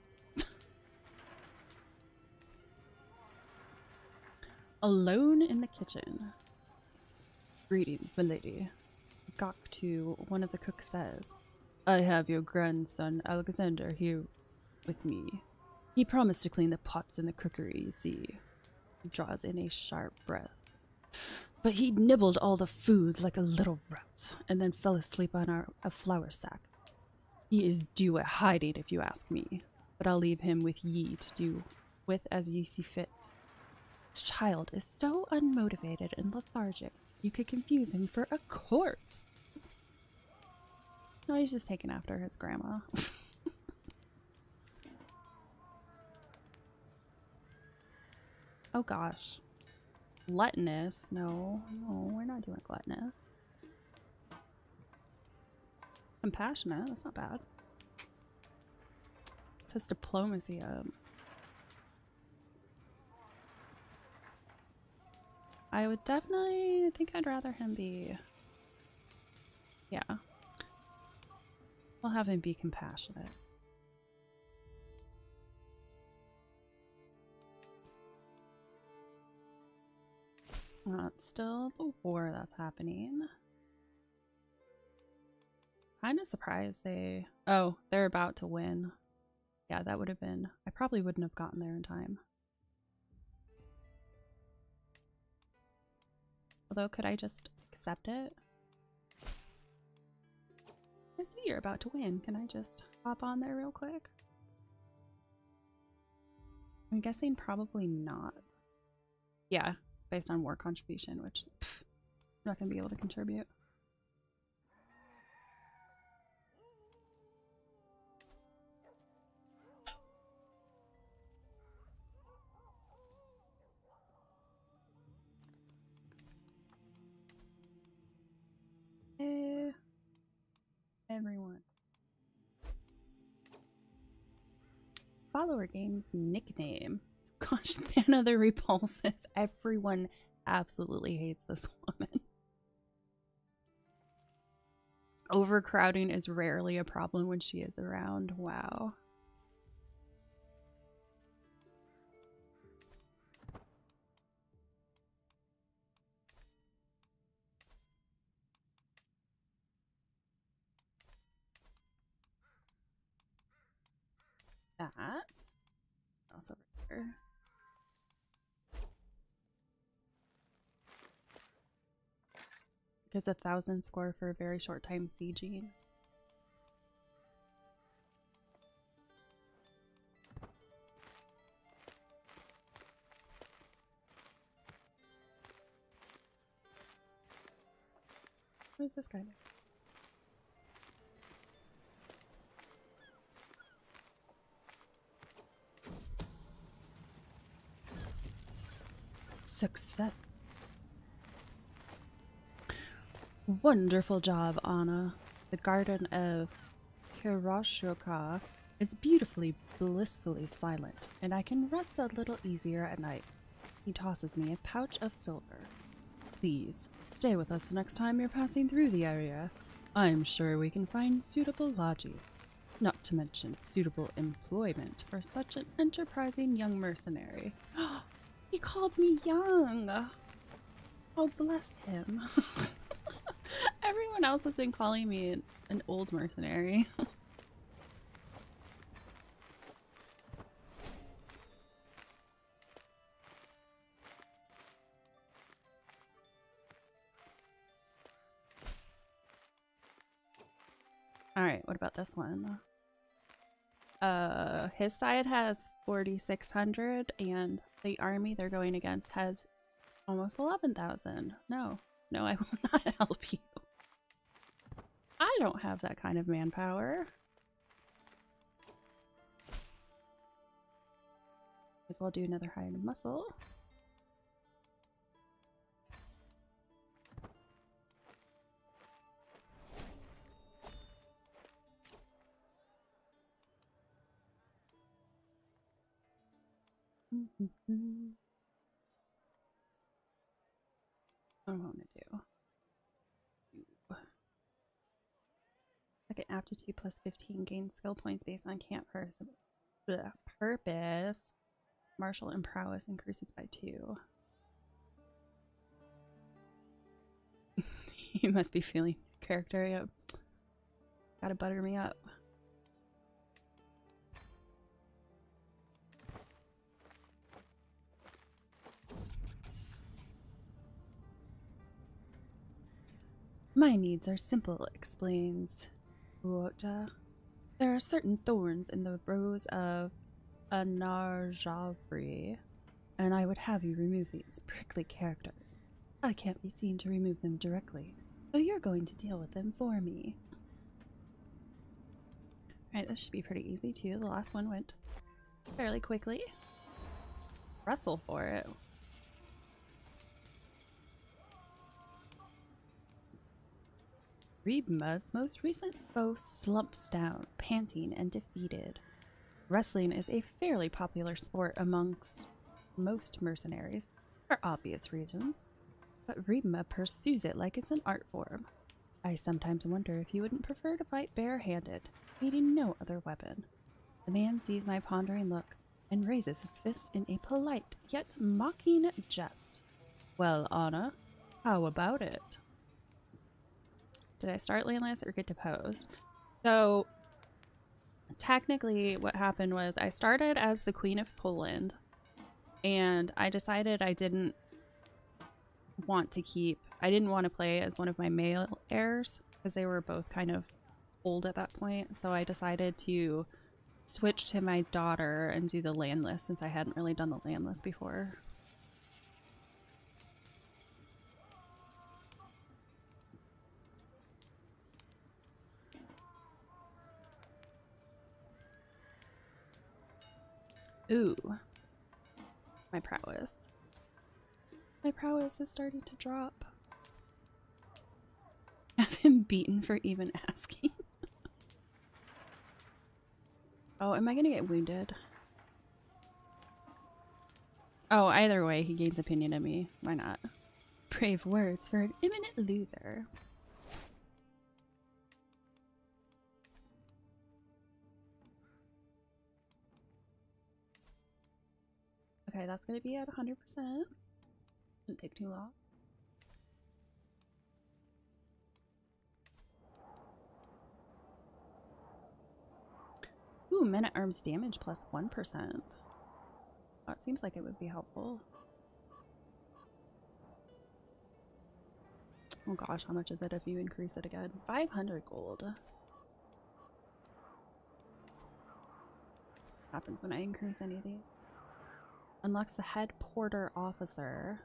Alone in the kitchen. Greetings, milady. Gawk to one of the cooks says, I have your grandson Alexander here with me. He promised to clean the pots in the cookery, you see. He draws in a sharp breath. But he nibbled all the food like a little rat, and then fell asleep on a flour sack. He is due a hiding if you ask me, but I'll leave him with ye to do with as ye see fit. This child is so unmotivated and lethargic, you could confuse him for a corpse. No, he's just taken after his grandma. Oh gosh. Gluttonous? No, we're not doing gluttonous. Compassionate? That's not bad. It says diplomacy. I would definitely, I think I'd rather him be, yeah. I'll have him be compassionate. It's still the war that's happening. Kind of surprised they're about to win. Yeah, that would have been, I probably wouldn't have gotten there in time. Although, could I just accept it? I see you're about to win. Can I just hop on there real quick? I'm guessing probably not. Yeah, based on war contribution, which I'm not going to be able to contribute. Everyone. Follower game's nickname. Gosh, another repulsive. Everyone absolutely hates this woman. Overcrowding is rarely a problem when she is around. Wow. That. Also over here. Gives 1,000 score for a very short time sieging. What is this guy? Success. Wonderful job, Anna. The garden of Kirashoka is beautifully, blissfully silent, and I can rest a little easier at night. He tosses me a pouch of silver. Please, stay with us the next time you're passing through the area. I'm sure we can find suitable lodging, not to mention suitable employment for such an enterprising young mercenary. He called me young! Oh, bless him. Everyone else has been calling me an old mercenary. Alright, what about this one? His side has 4,600 and the army they're going against has almost 11,000. No, I will not help you. I don't have that kind of manpower. Might as well do another high end muscle. What do I want to do? second aptitude plus 15. Gain skill points based on camp purpose. Martial and prowess increases by 2. You must be feeling character. Yep. Gotta butter me up. My needs are simple, explains Uota. There are certain thorns in the rose of Anarjavri, and I would have you remove these prickly characters. I can't be seen to remove them directly, so you're going to deal with them for me. Alright, this should be pretty easy too. The last one went fairly quickly. Wrestle for it. Rebma's most recent foe slumps down, panting and defeated. Wrestling is a fairly popular sport amongst most mercenaries, for obvious reasons, but Rebma pursues it like it's an art form. I sometimes wonder if you wouldn't prefer to fight barehanded, needing no other weapon. The man sees my pondering look and raises his fist in a polite yet mocking jest. Well, Anna, how about it? Did I start Landless or get deposed? So, technically what happened was I started as the Queen of Poland, and I decided I didn't want to play as one of my male heirs, because they were both kind of old at that point, so I decided to switch to my daughter and do the Landless, since I hadn't really done the Landless before. Ooh. My prowess. My prowess is starting to drop. Have him beaten for even asking. Oh, am I gonna get wounded? Oh, either way, he gains opinion of me. Why not? Brave words for an imminent loser. Okay, that's gonna be at 100%. Shouldn't take too long. Ooh, men-at-arms damage plus 1%. Oh, it seems like it would be helpful. Oh gosh, how much is it if you increase it again? 500 gold. What happens when I increase anything? Unlocks the head porter officer.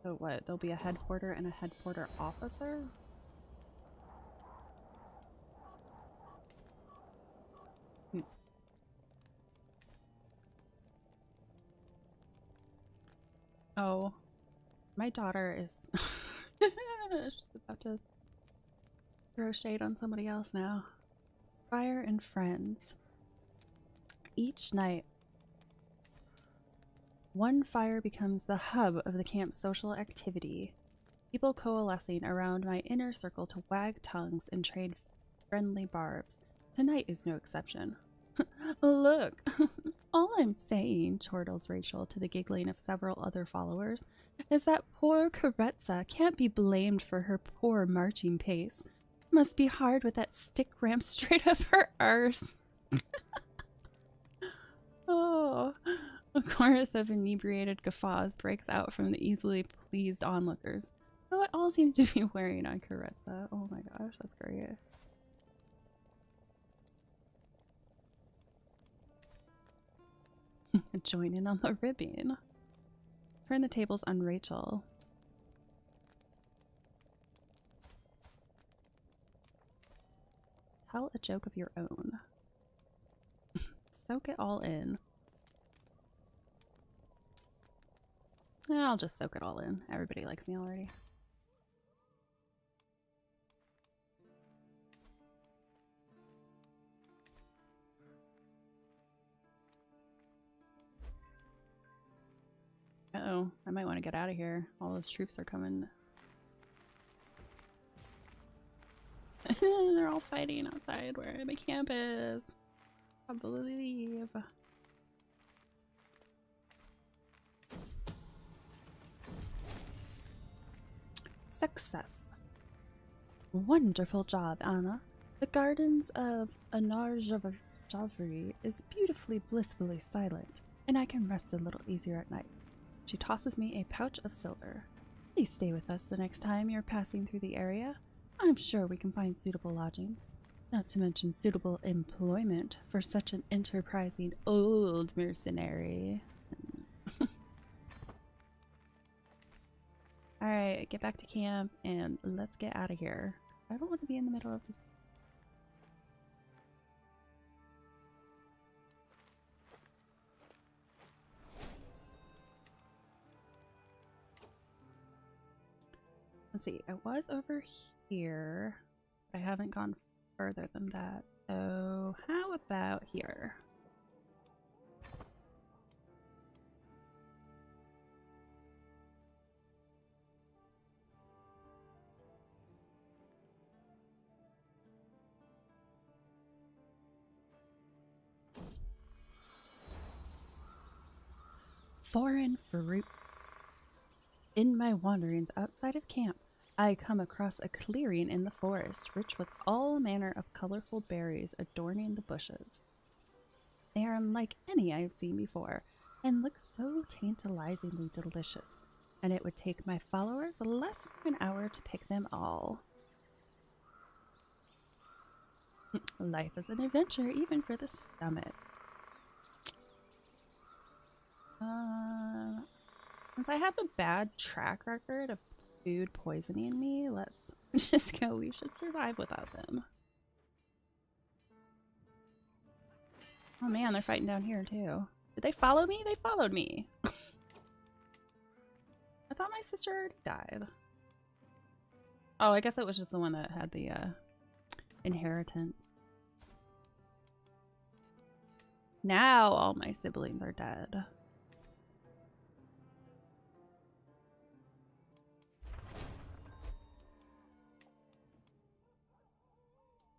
So what? There'll be a head porter and a head porter officer? Oh, my daughter is she's about to throw shade on somebody else now. Fire and friends. Each night, one fire becomes the hub of the camp's social activity. People coalescing around my inner circle to wag tongues and trade friendly barbs. Tonight is no exception. Look, all I'm saying, chortles Rachel to the giggling of several other followers, is that poor Karetza can't be blamed for her poor marching pace. Must be hard with that stick ramp straight up her arse. Oh, a chorus of inebriated guffaws breaks out from the easily pleased onlookers. So it all seems to be wearing on Karetza. Oh my gosh, that's great. Join in on the ribbing. Turn the tables on Rachel. Tell a joke of your own. Soak it all in. I'll just soak it all in. Everybody likes me already. might want to get out of here. All those troops are coming. They're all fighting outside where my camp is. I believe. Success. Wonderful job, Anna. The gardens of Javri is beautifully, blissfully silent, and I can rest a little easier at night. She tosses me a pouch of silver. Please stay with us the next time you're passing through the area. I'm sure we can find suitable lodgings, not to mention suitable employment for such an enterprising old mercenary. Alright, get back to camp and let's get out of here. I don't want to be in the middle of this. Let's see, I was over here. I haven't gone further than that. So how about here? Foreign fruit. In my wanderings outside of camp, I come across a clearing in the forest, rich with all manner of colorful berries adorning the bushes. They are unlike any I have seen before, and look so tantalizingly delicious, and it would take my followers less than an hour to pick them all. Life is an adventure, even for the stomach. Since I have a bad track record of food poisoning me, let's just go. We should survive without them. Oh man, they're fighting down here too. Did they follow me? They followed me. I thought my sister already died. Oh, I guess it was just the one that had the inheritance. Now all my siblings are dead.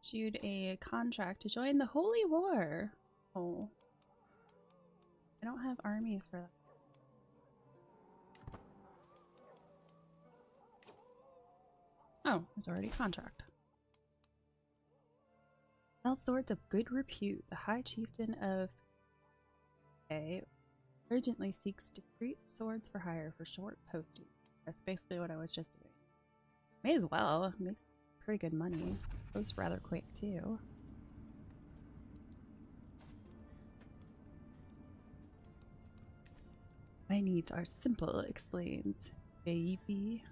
Issued a contract to join the Holy War. Oh. I don't have armies for that. Oh, there's already a contract. Held swords of good repute, the High Chieftain of A urgently seeks discreet swords for hire for short posting. That's basically what I was just doing. May as well. Makes pretty good money. Goes rather quick too. My needs are simple, explains Baby.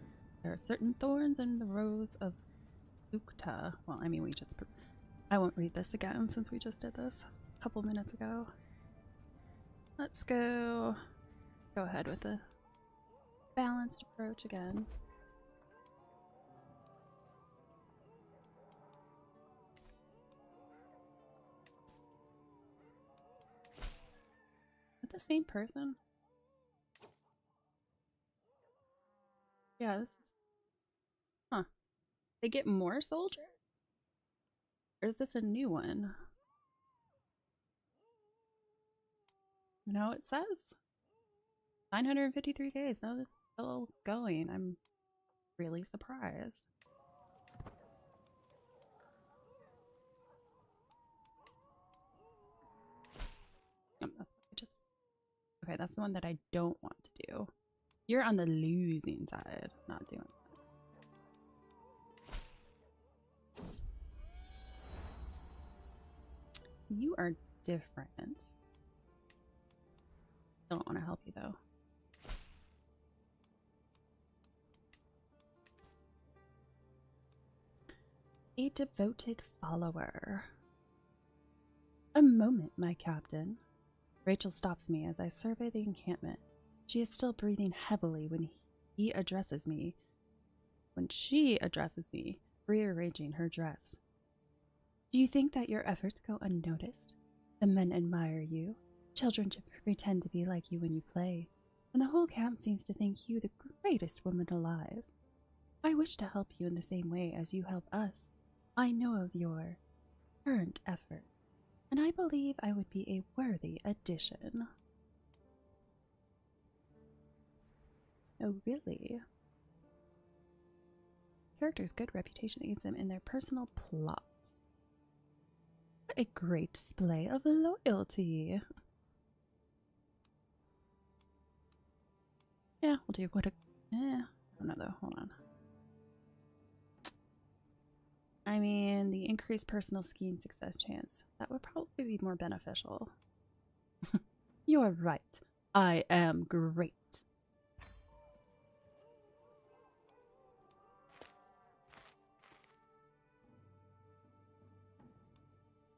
There are certain thorns in the rose of Ukta. Well, I mean, we just... I won't read this again since we just did this a couple minutes ago. Let's go ahead with the balanced approach again. Is it the same person? Yeah, this is... Huh. They get more soldiers? Or is this a new one? No, it says 953 days. No, this is still going. I'm really surprised. Oh, that's what I just... Okay, that's the one that I don't want to do. You're on the losing side, not doing that. You are different. Don't want to help you though. A devoted follower. A moment, my captain. Rachel stops me as I survey the encampment. She is still breathing heavily when he addresses me. When she addresses me, rearranging her dress. Do you think that your efforts go unnoticed? The men admire you. Children pretend to be like you when you play. and the whole camp seems to think you the greatest woman alive. I wish to help you in the same way as you help us. I know of your current effort, and I believe I would be a worthy addition. Oh, really? Character's good reputation aids them in their personal plots. What a great display of loyalty. Yeah, we'll do what a... I don't know though, hold on. I mean, the increased personal skiing success chance. That would probably be more beneficial. You're right. I am great.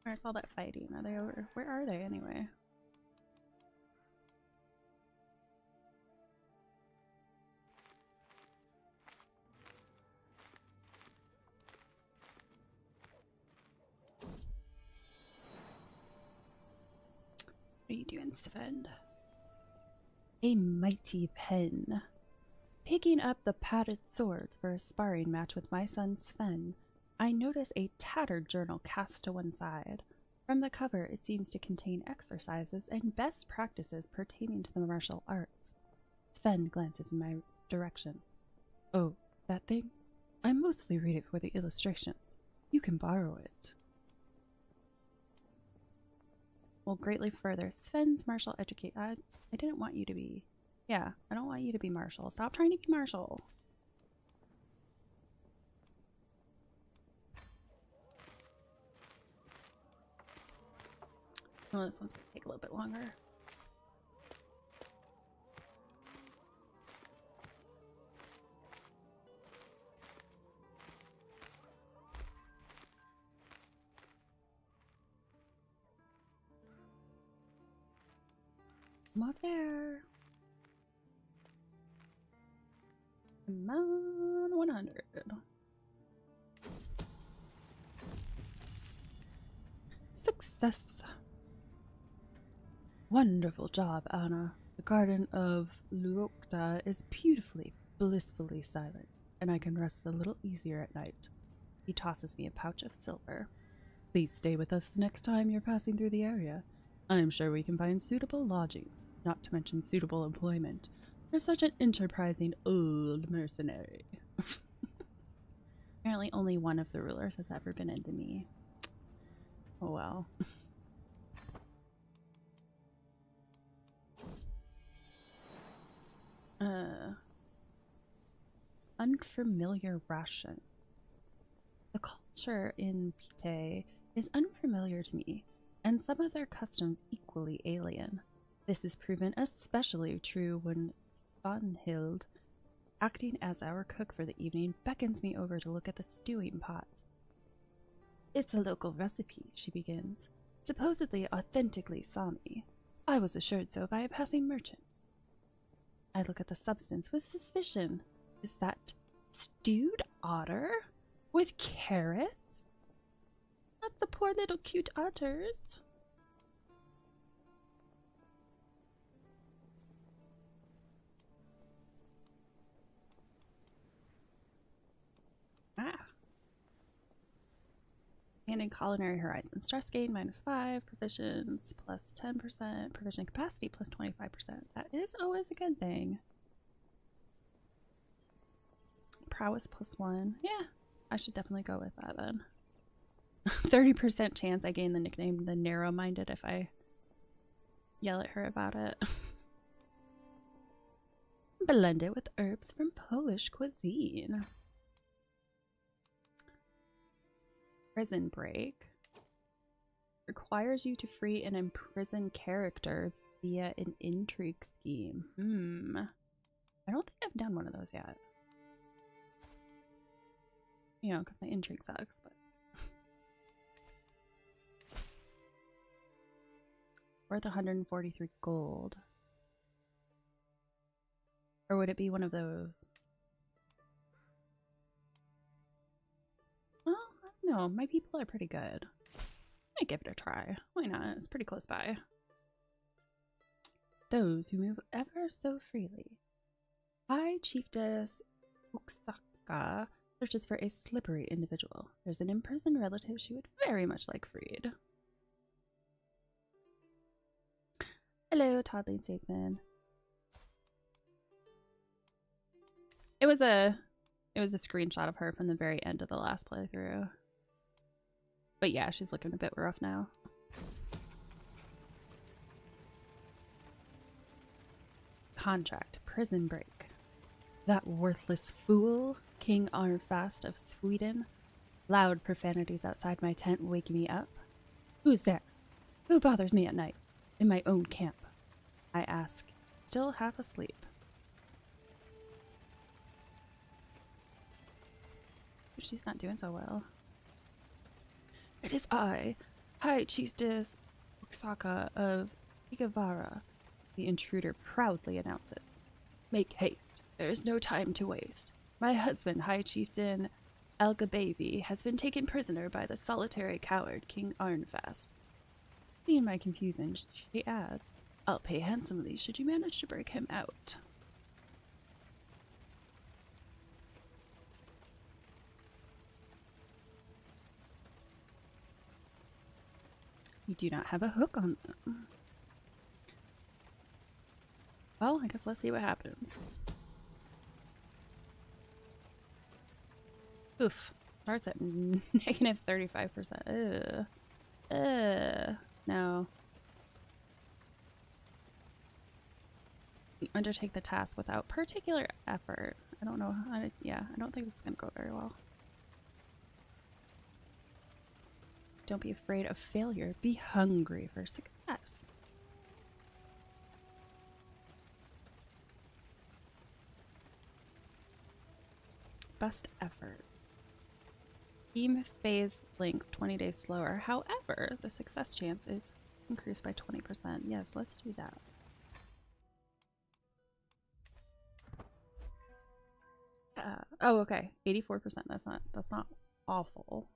Where's all that fighting? Are they over? Where are they anyway? What are you doing, Sven? A mighty pen. Picking up the padded sword for a sparring match with my son Sven, I notice a tattered journal cast to one side. From the cover, it seems to contain exercises and best practices pertaining to the martial arts. Sven glances in my direction. Oh, that thing? I mostly read it for the illustrations. You can borrow it. Will greatly further Sven's martial education. I didn't want you to be. Yeah, I don't want you to be Marshall. Stop trying to be Marshall. Oh, this one's gonna take a little bit longer. Almost there. Come on, 100. Success. Wonderful job, Anna. The garden of Luokta is beautifully, blissfully silent, and I can rest a little easier at night. He tosses me a pouch of silver. Please stay with us the next time you're passing through the area. I am sure we can find suitable lodgings, not to mention suitable employment, for such an enterprising old mercenary. Apparently only one of the rulers has ever been into me. Oh well. Unfamiliar ration. The culture in Pite is unfamiliar to me, and some of their customs equally alien. This is proven especially true when Svanhild, acting as our cook for the evening, beckons me over to look at the stewing pot. It's a local recipe, she begins, supposedly authentically Sami. I was assured so by a passing merchant. I look at the substance with suspicion. Is that stewed otter? With carrots? Not the poor little cute otters. Expanding culinary horizon. Stress gain -5, provisions +10%, provision capacity +25%. That is always a good thing. Prowess +1. Yeah, I should definitely go with that then. 30% chance I gain the nickname the narrow-minded if I yell at her about it. Blend it with herbs from Polish cuisine. Prison break. Requires you to free an imprisoned character via an intrigue scheme. I don't think I've done one of those yet. You know, because my intrigue sucks, but... Worth 143 gold. Or would it be one of those? Well, I don't know. My people are pretty good. I might give it a try. Why not? It's pretty close by. those who move ever so freely. High Chiefess Uksaka searches for a slippery individual. There's an imprisoned relative she would very much like freed. Hello, toddling statesman. It was a screenshot of her from the very end of the last playthrough. But yeah, she's looking a bit rough now. Contract, prison break. That worthless fool, King Arnfast of Sweden. Loud profanities outside my tent wake me up. Who's there? Who bothers me at night? In my own camp, I ask, still half asleep. She's not doing so well. It is I, High Chiefess Uksaka of Igavara, the intruder proudly announces. Make haste. There is no time to waste. My husband, High Chieftain Elgabavi, has been taken prisoner by the solitary coward King Arnfast. Seeing my confusion, she adds, I'll pay handsomely should you manage to break him out. You do not have a hook on them. Well, I guess let's see what happens. Oof. Starts at negative 35%. No. You undertake the task without particular effort. I don't know. I don't think this is going to go very well. Don't be afraid of failure. Be hungry for success. Best effort. Team phase length 20 days slower. However, the success chance is increased by 20%. Yes, let's do that. Oh, okay. 84%. That's not awful.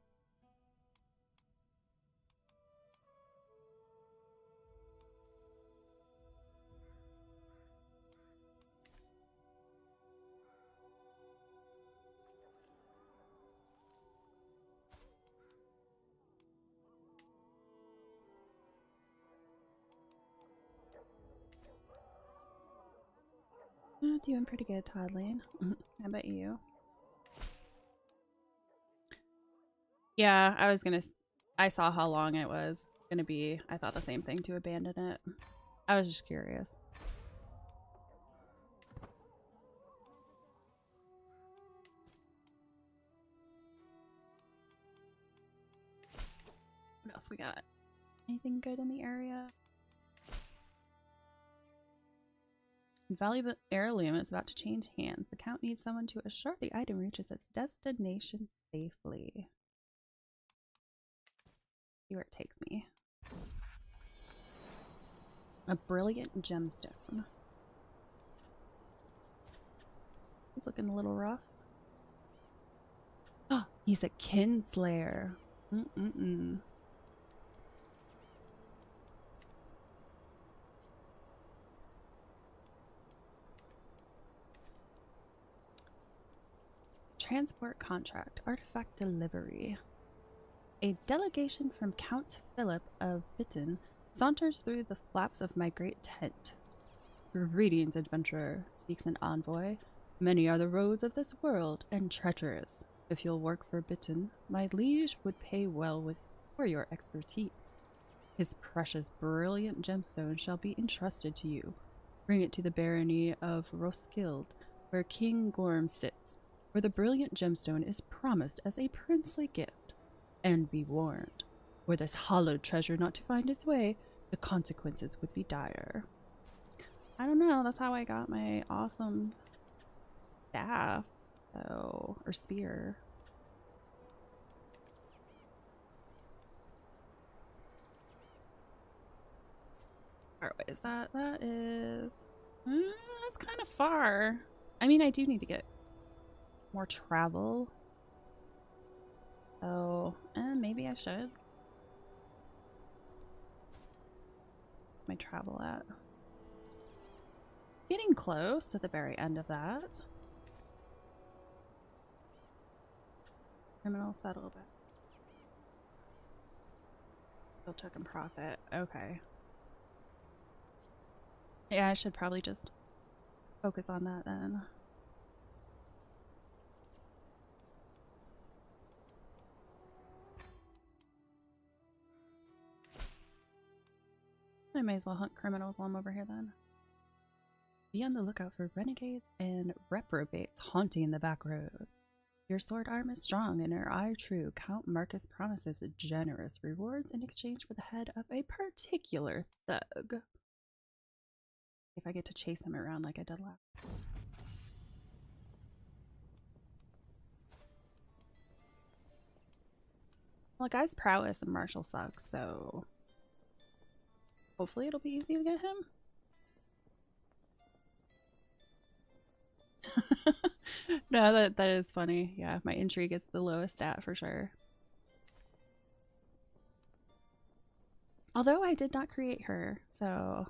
Doing pretty good, toddling. How about you? Yeah, I saw how long it was gonna be. I thought the same thing to abandon it. I was just curious. What else we got? Anything good in the area? Valuable heirloom is about to change hands. The count needs someone to assure the item reaches its destination safely. See where it takes me. A brilliant gemstone. He's looking a little rough. Oh, he's a kinslayer. Transport contract, artifact delivery. A delegation from Count Philip of Bitten saunters through the flaps of my great tent. Greetings, adventurer, speaks an envoy. Many are the roads of this world, and treacherous. If you'll work for Bitten, my liege would pay well for your expertise. His precious, brilliant gemstone shall be entrusted to you. Bring it to the barony of Roskilde, where King Gorm sits, where the brilliant gemstone is promised as a princely gift. And be warned, were this hallowed treasure not to find its way, the consequences would be dire. I don't know, that's how I got my awesome staff, or spear. Far away is that? That is... that's kind of far. I mean, I do need to get more travel. Oh, maybe I should. My travel at. Getting close to the very end of that. Criminal settlement. Still token profit. Okay. Yeah, I should probably just focus on that then. I may as well hunt criminals while I'm over here then. Be on the lookout for renegades and reprobates haunting the back roads. Your sword arm is strong and your eye true. Count Marcus promises generous rewards in exchange for the head of a particular thug. If I get to chase him around like I did last. Well, guy's prowess and martial sucks, so hopefully it'll be easy to get him. No, that is funny. Yeah, my intrigue is the lowest stat for sure. Although I did not create her, so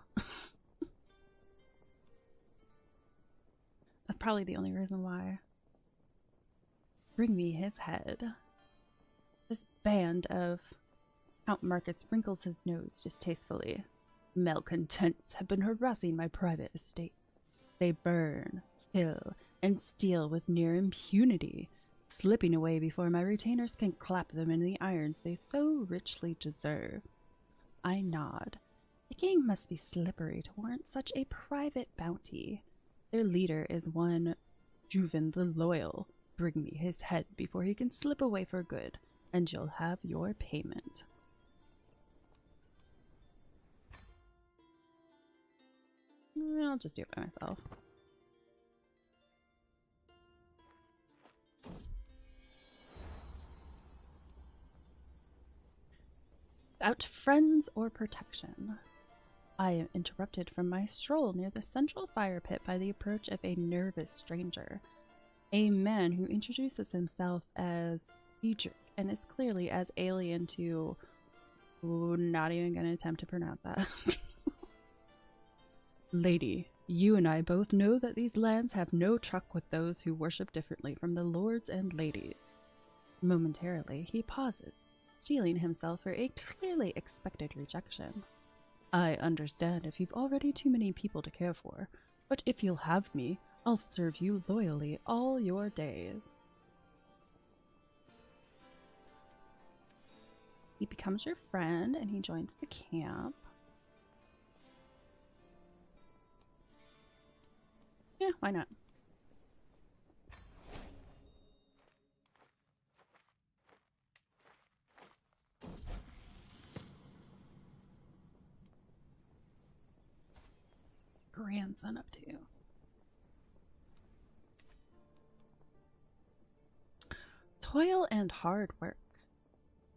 that's probably the only reason why. Bring me his head. This band of Count Marcus wrinkles his nose distastefully. Malcontents have been harassing my private estates. They burn, kill, and steal with near impunity, slipping away before my retainers can clap them in the irons they so richly deserve. I nod. The king must be slippery to warrant such a private bounty. Their leader is one Juven the Loyal. Bring me his head before he can slip away for good, and you'll have your payment. I'll just do it by myself. Without friends or protection. I am interrupted from my stroll near the central fire pit by the approach of a nervous stranger. A man who introduces himself as Diedrich and is clearly as alien to... Ooh, not even going to attempt to pronounce that. Lady, you and I both know that these lands have no truck with those who worship differently from the lords and ladies. Momentarily, he pauses, steeling himself for a clearly expected rejection. I understand if you've already too many people to care for, but if you'll have me, I'll serve you loyally all your days. He becomes your friend and he joins the camp. Yeah, why not? Grandson up to. Toil and hard work.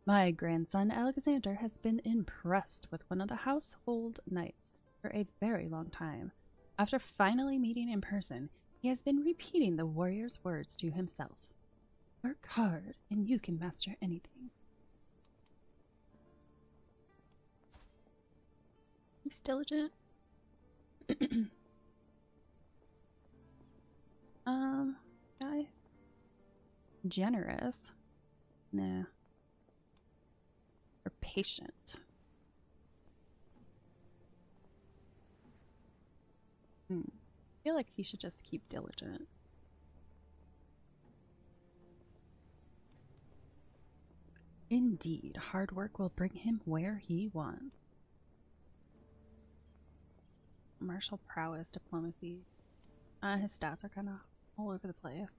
My grandson Alexander has been impressed with one of the household knights for a very long time. After finally meeting in person, he has been repeating the warrior's words to himself. Work hard and you can master anything. He's diligent. Guy. Generous. Nah. Or patient. I feel like he should just keep diligent. Indeed, hard work will bring him where he wants. Martial prowess, diplomacy. His stats are kind of all over the place.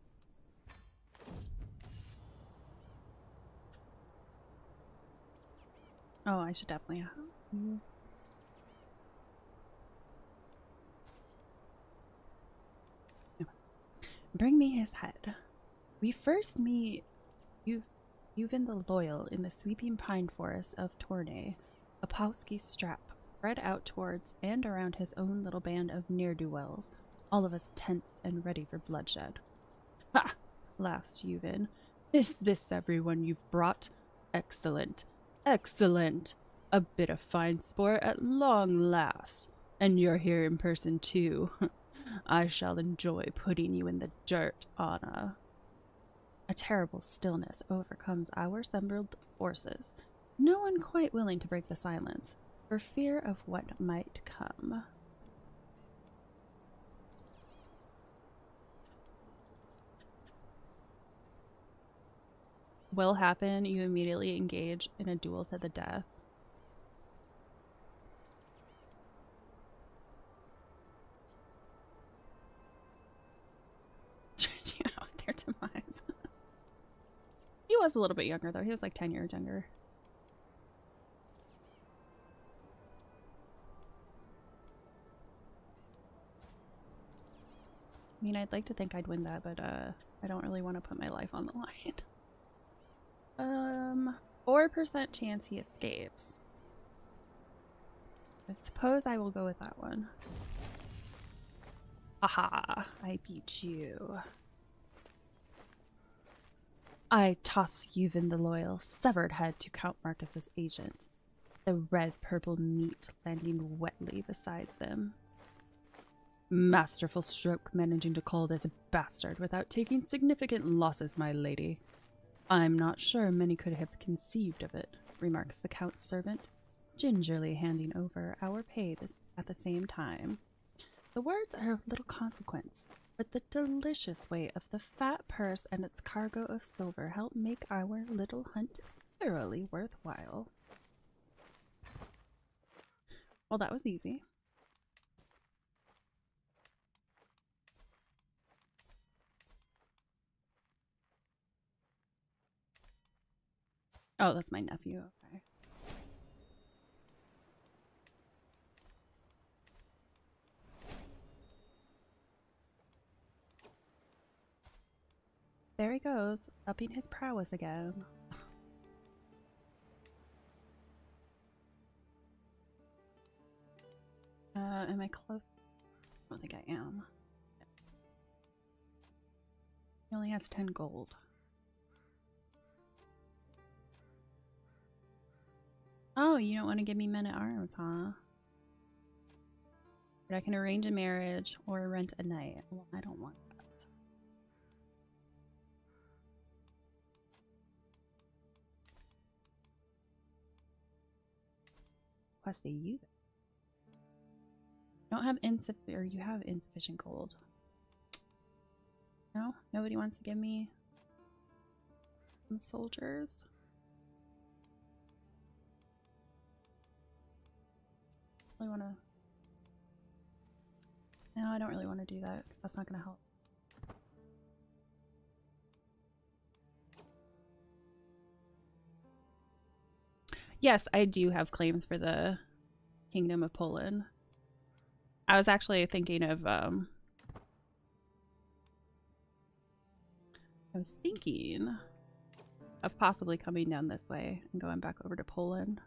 Oh, I should definitely have. Bring me his head. We first meet Juven the Loyal in the sweeping pine forest of Tournai. Opawski's strap spread out towards and around his own little band of ne'er-do-wells, all of us tensed and ready for bloodshed. Ha! Laughs Juven. Is this everyone you've brought? Excellent. Excellent. A bit of fine sport at long last. And you're here in person too. I shall enjoy putting you in the dirt, Anna. A terrible stillness overcomes our assembled forces, no one quite willing to break the silence, for fear of what might come. Will happen, you immediately engage in a duel to the death. Stretching out their demise. He was a little bit younger, though. He was like 10 years younger. I mean, I'd like to think I'd win that, but I don't really want to put my life on the line. 4% chance he escapes. I suppose I will go with that one. Aha, I beat you. I toss Yuvin the Loyal, severed head to Count Marcus's agent, the red-purple meat landing wetly beside them. Masterful stroke, managing to call this a bastard without taking significant losses, my lady. I'm not sure many could have conceived of it, remarks the Count's servant, gingerly handing over our pay at the same time. The words are of little consequence, but the delicious weight of the fat purse and its cargo of silver help make our little hunt thoroughly worthwhile. Well, that was easy. Oh, that's my nephew. Okay. There he goes, upping his prowess again. Am I close? I don't think I am. He only has 10 gold. Oh, you don't want to give me men at arms, huh? But I can arrange a marriage or rent a knight. Well, I don't want that. Quest a youth. Don't have insufficient, or you have insufficient gold. No? Nobody wants to give me some soldiers? I want to. No, I don't really want to do that because that's not going to help. Yes, I do have claims for the Kingdom of Poland. I was actually thinking of I was thinking of possibly coming down this way and going back over to Poland.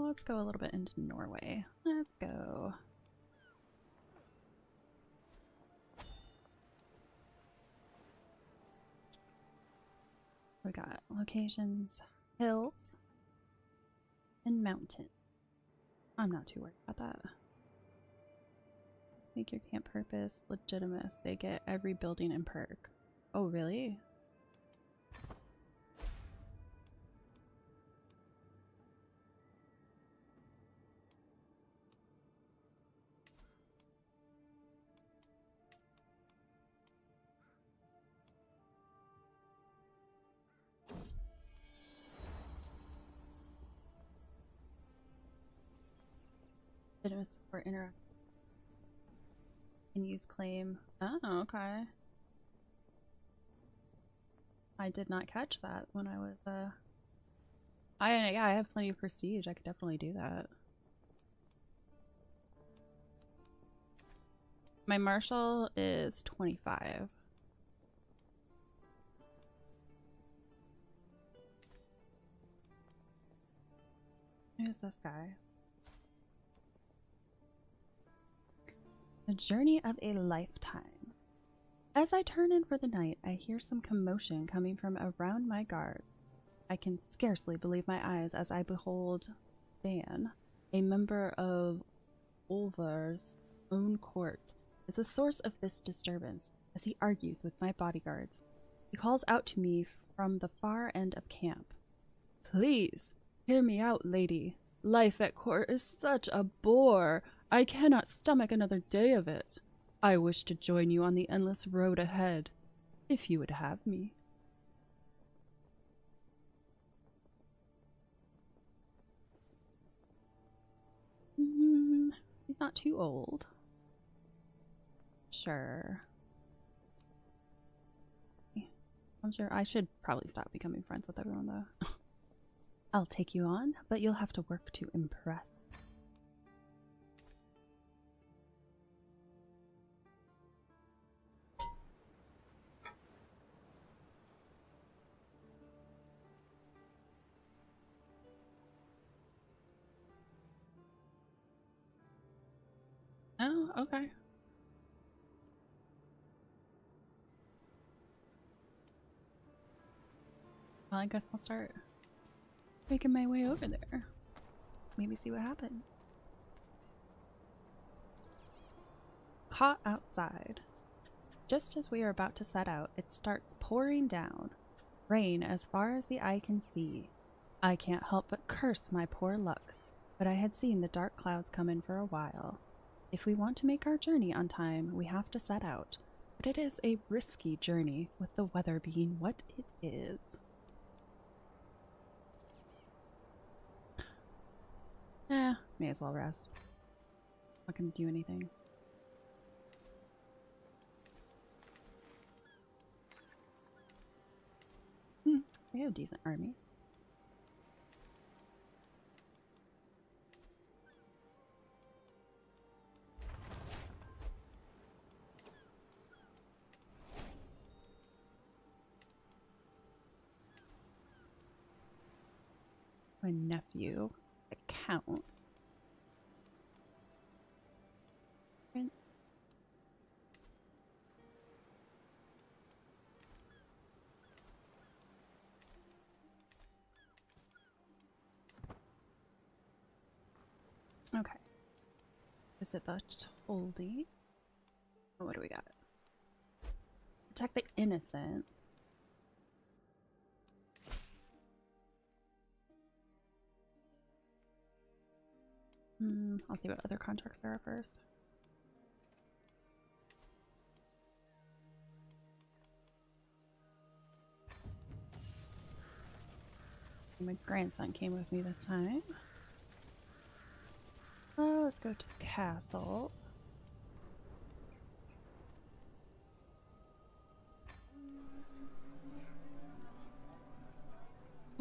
Let's go a little bit into Norway. Let's go. We got locations, hills, and mountain. I'm not too worried about that. Make your camp purpose legitimate. They get every building and perk. Oh, really? Legitimate support interact. Can use claim. Oh, okay. I did not catch that when I was yeah, I have plenty of prestige. I could definitely do that. My marshal is 25. Who's this guy? The journey of a lifetime. As I turn in for the night, I hear some commotion coming from around my guards. I can scarcely believe my eyes as I behold Dan, a member of Olvar's own court, is the source of this disturbance as he argues with my bodyguards. He calls out to me from the far end of camp. Please, hear me out, lady. Life at court is such a bore. I cannot stomach another day of it. I wish to join you on the endless road ahead, if you would have me. He's not too old. Sure. I'm sure I should probably stop becoming friends with everyone, though. I'll take you on, but you'll have to work to impress. Oh, okay. Well, I guess I'll start making my way over there. Maybe see what happens. Caught outside. Just as we are about to set out, it starts pouring down. Rain as far as the eye can see. I can't help but curse my poor luck, but I had seen the dark clouds come in for a while. If we want to make our journey on time, we have to set out. But it is a risky journey, with the weather being what it is. May as well rest. Not gonna do anything. We have a decent army. My nephew, the Count. Prince. Okay. Is it the Toldi? Oh, what do we got? Protect the innocent. I'll see what other contracts there are first. My grandson came with me this time. Oh, let's go to the castle.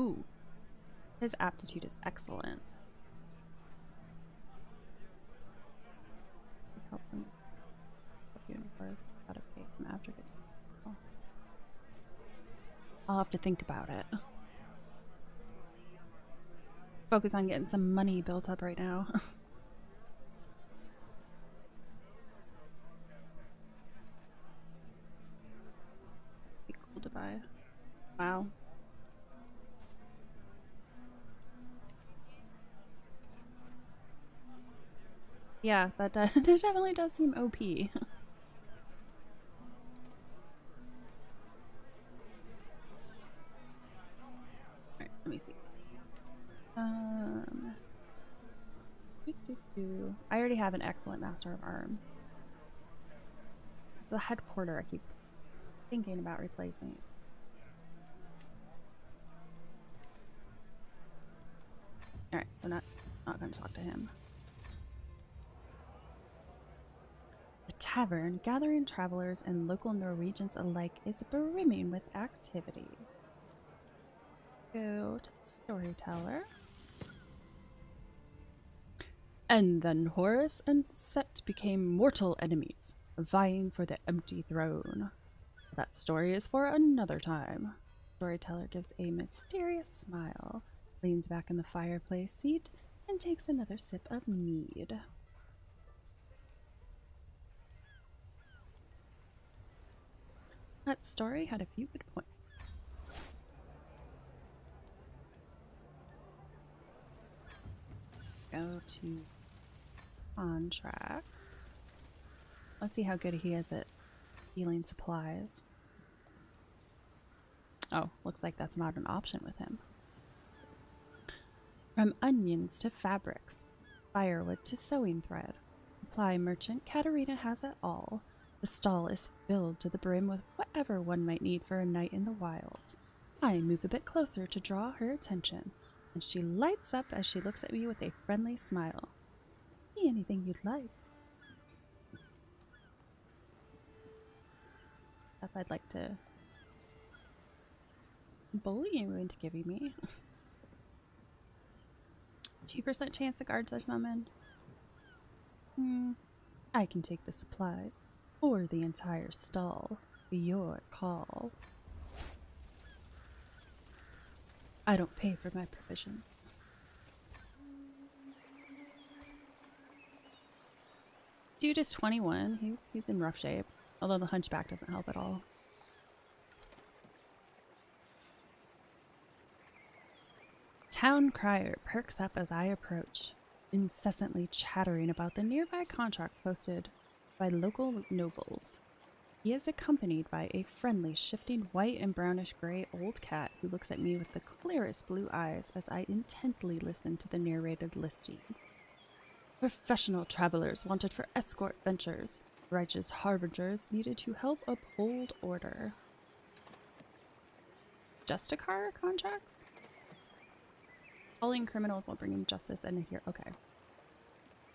Ooh, his aptitude is excellent. Help him. After I'll have to think about it. Focus on getting some money built up right now. Be cool to buy. Wow. Yeah, that definitely does seem OP. Alright, let me see. I already have an excellent Master of Arms. It's the headquarter I keep thinking about replacing. Alright, so not going to talk to him. The tavern, gathering travelers and local Norwegians alike, is brimming with activity. Go to the storyteller. And then Horus and Set became mortal enemies, vying for the empty throne. That story is for another time. Storyteller gives a mysterious smile, leans back in the fireplace seat, and takes another sip of mead. That story had a few good points. Go to contract. Let's see how good he is at healing supplies. Oh, looks like that's not an option with him. From onions to fabrics, firewood to sewing thread. Supply merchant, Katerina has it all. The stall is filled to the brim with whatever one might need for a night in the wilds. I move a bit closer to draw her attention, and she lights up as she looks at me with a friendly smile. See anything you'd like. Stuff I'd like to bully you into giving me. 2% chance the guards are summoned. I can take the supplies, or the entire stall. Your call. I don't pay for my provision. Dude is 21. He's in rough shape, although the hunchback doesn't help at all. Town crier perks up as I approach, incessantly chattering about the nearby contracts posted by local nobles. He is accompanied by a friendly, shifting white and brownish gray old cat who looks at me with the clearest blue eyes as I intently listen to the narrated listings. Professional travelers wanted for escort ventures. Righteous harbingers needed to help uphold order. Justicar contracts? Calling criminals will bring him justice and here. Okay.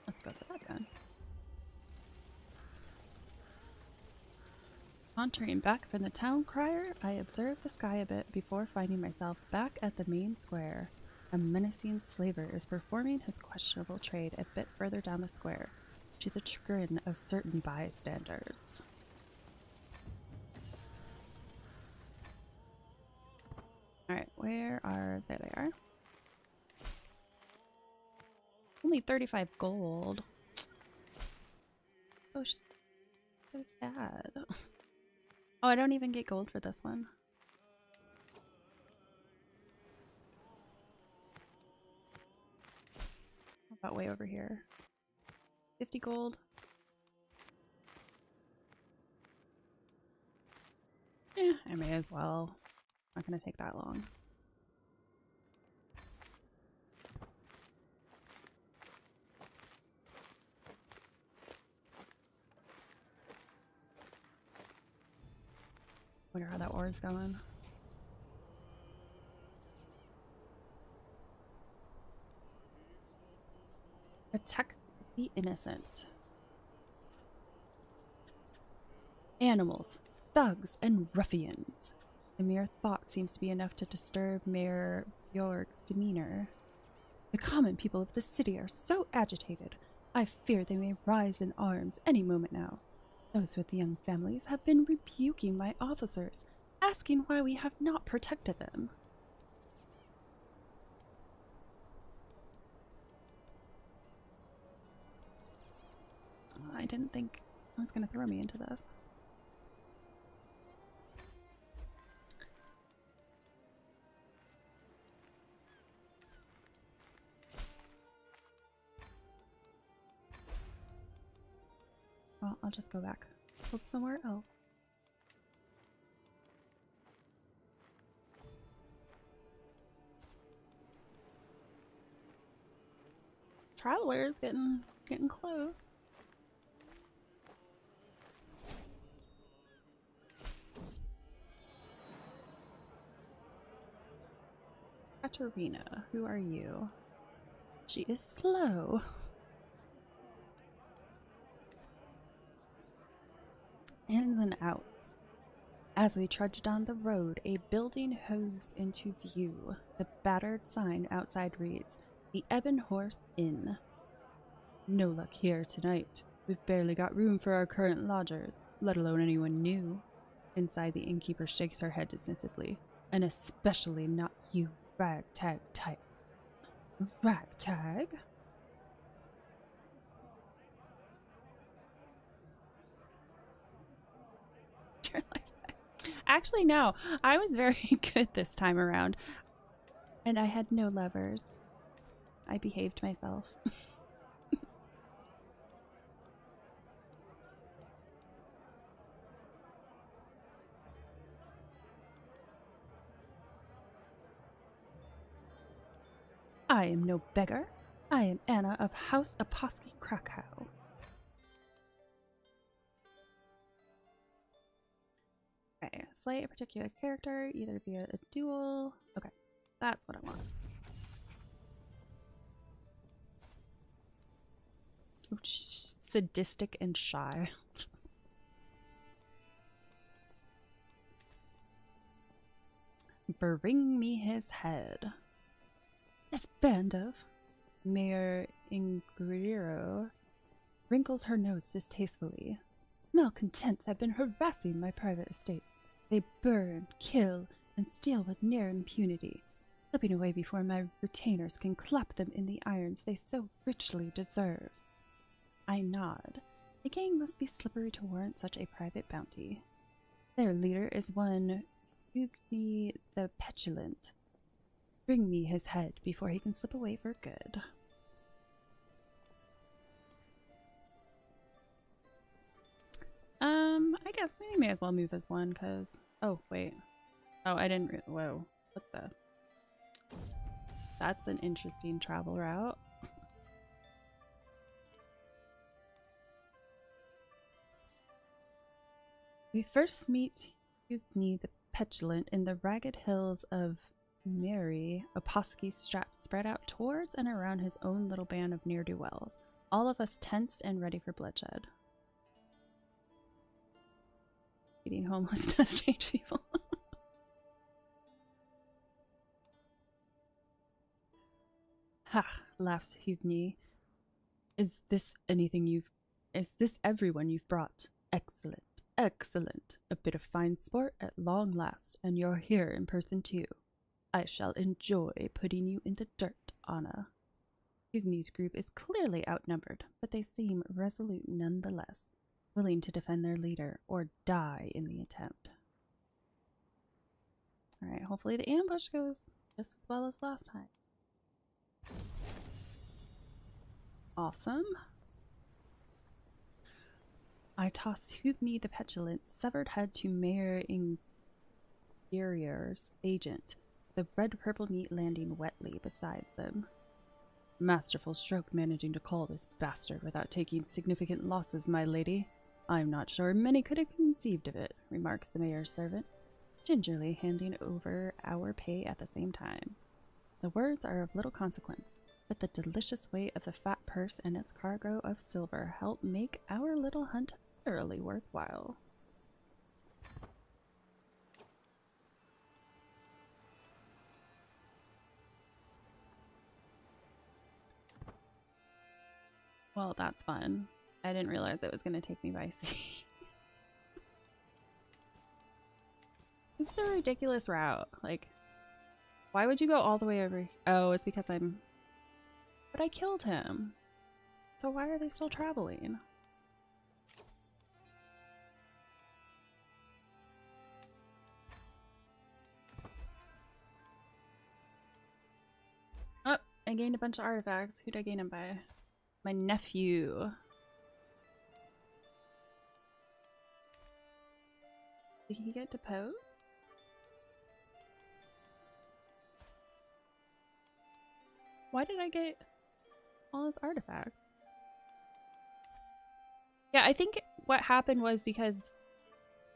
Let's go for that then. Sauntering back from the town crier, I observe the sky a bit before finding myself back at the main square. A menacing slaver is performing his questionable trade a bit further down the square, to the chagrin of certain bystanders. Alright, where are they? There they are. Only 35 gold. So sad. Oh, I don't even get gold for this one. How about way over here? 50 gold. Yeah, I may as well. Not gonna take that long. Wonder how that war's going. Protect the innocent. Animals, thugs, and ruffians. The mere thought seems to be enough to disturb Mayor Bjorg's demeanor. The common people of the city are so agitated, I fear they may rise in arms any moment now. Those with the young families have been rebuking my officers, asking why we have not protected them. I didn't think I was going to throw me into this. Well, I'll just go back. Hope somewhere else. Travelers getting close. Katerina, who are you? She is slow. Ins and outs. As we trudge down the road, a building hove into view. The battered sign outside reads, "The Ebon Horse Inn." No luck here tonight. We've barely got room for our current lodgers, let alone anyone new. Inside, the innkeeper shakes her head dismissively. And especially not you ragtag types. Ragtag? Actually, no. I was very good this time around. And I had no levers. I behaved myself. I am no beggar. I am Anna of House Opawski, Krakow. Okay, slay a particular character, either via a duel. Okay, that's what I want. Ooh, sadistic and shy. Bring me his head. This band of Mayor Ingriro wrinkles her nose distastefully. Malcontents have been harassing my private estates. They burn, kill, and steal with near impunity, slipping away before my retainers can clap them in the irons they so richly deserve. I nod. The gang must be slippery to warrant such a private bounty. Their leader is one Ugni the Petulant. Bring me his head before he can slip away for good. I guess we may as well move as one, because... Oh, wait. Oh, I didn't... Whoa. What the... That's an interesting travel route. We first meet Ugni the Petulant in the ragged hills of Mary Opawski spread out towards and around his own little band of ne'er-do-wells, all of us tensed and ready for bloodshed. Eating homeless does change people. Ha, laughs Hugni. Is this everyone you've brought? Excellent, excellent. A bit of fine sport at long last, and you're here in person too. I shall enjoy putting you in the dirt, Anna. Hugni's group is clearly outnumbered, but they seem resolute nonetheless, willing to defend their leader or die in the attempt. Alright, hopefully the ambush goes just as well as last time. Awesome. I toss Hugni the Petulant's severed head to Mayor Ingerior's agent, the red-purple meat landing wetly beside them. Masterful stroke managing to call this bastard without taking significant losses, my lady. I'm not sure many could have conceived of it, remarks the mayor's servant, gingerly handing over our pay at the same time. The words are of little consequence, but the delicious weight of the fat purse and its cargo of silver help make our little hunt thoroughly worthwhile. Well, that's fun. I didn't realize it was going to take me by sea. This is a ridiculous route. Like, why would you go all the way over? Oh, it's because I'm... But I killed him. So why are they still traveling? Oh, I gained a bunch of artifacts. Who'd I gain them by? My nephew. Did he get deposed? Why did I get all his artifacts? Yeah, I think what happened was because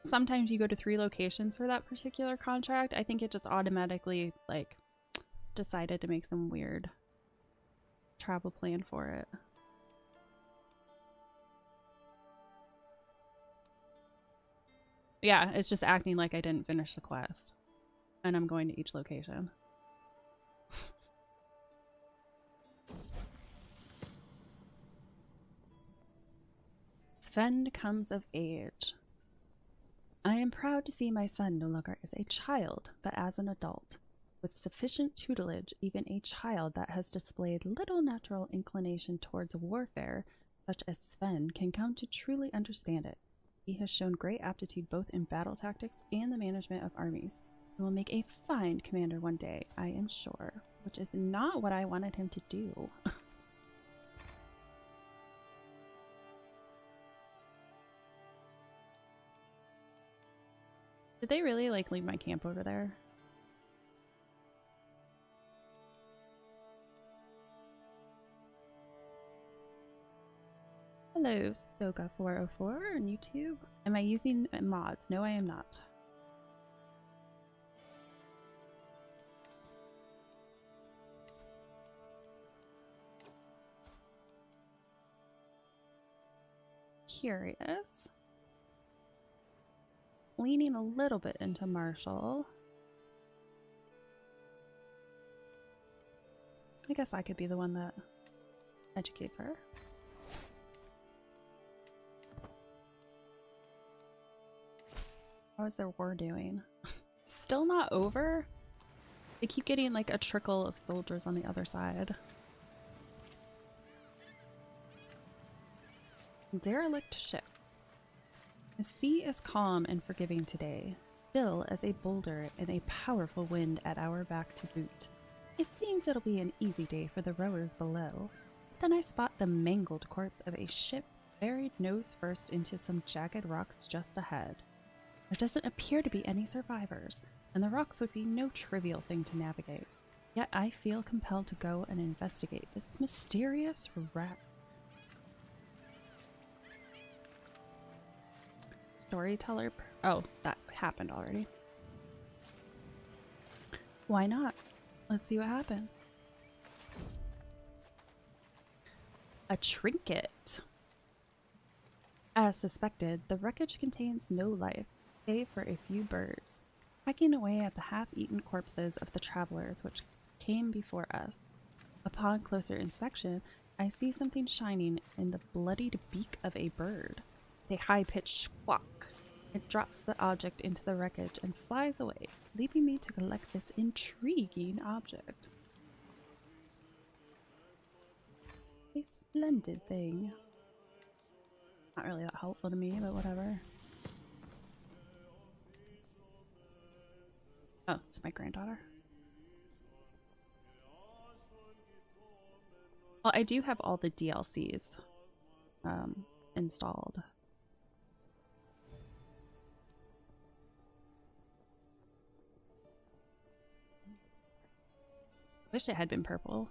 sometimes you go to 3 locations for that particular contract. I think it just automatically, like, decided to make some weird travel plan for it. Yeah, it's just acting like I didn't finish the quest. And I'm going to each location. Sven comes of age. I am proud to see my son no longer as a child, but as an adult. With sufficient tutelage, even a child that has displayed little natural inclination towards warfare, such as Sven, can come to truly understand it. He has shown great aptitude both in battle tactics and the management of armies. He will make a fine commander one day, I am sure, which is not what I wanted him to do. Did they really, like, leave my camp over there? Hello, Soga404 on YouTube. Am I using mods? No, I am not. Curious. Leaning a little bit into Marshall. I guess I could be the one that educates her. How is their war doing? Still not over? They keep getting like a trickle of soldiers on the other side. Derelict ship. The sea is calm and forgiving today, still as a boulder and a powerful wind at our back to boot. It seems it'll be an easy day for the rowers below. Then I spot the mangled corpse of a ship buried nose first into some jagged rocks just ahead. There doesn't appear to be any survivors, and the rocks would be no trivial thing to navigate. Yet I feel compelled to go and investigate this mysterious wreck. Storyteller. Oh, that happened already. Why not? Let's see what happens. A trinket. As suspected, the wreckage contains no life, save for a few birds, pecking away at the half-eaten corpses of the travelers which came before us. Upon closer inspection, I see something shining in the bloodied beak of a bird. A high-pitched squawk. It drops the object into the wreckage and flies away, leaving me to collect this intriguing object. A splendid thing. Not really that helpful to me, but whatever. Oh, it's my granddaughter. Well, I do have all the DLCs installed. Wish it had been purple.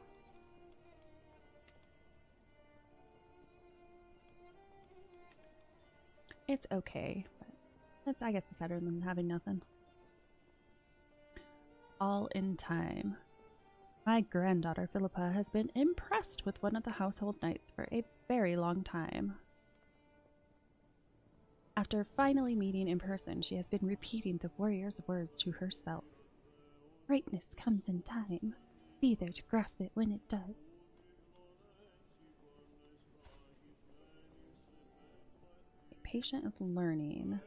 It's okay, but I guess it's better than having nothing. All in time. My granddaughter Philippa has been impressed with one of the household knights for a very long time. After finally meeting in person, she has been repeating the warrior's words to herself. Greatness comes in time. Be there to grasp it when it does. Patient is learning.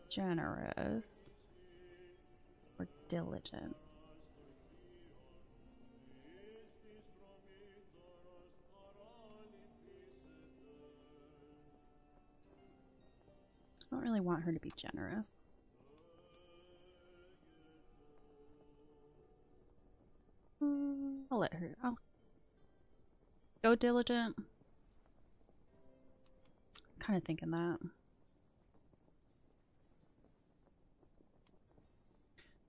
Generous. Or diligent. I don't really want her to be generous. I'll let her. I'll go diligent. Kind of thinking that.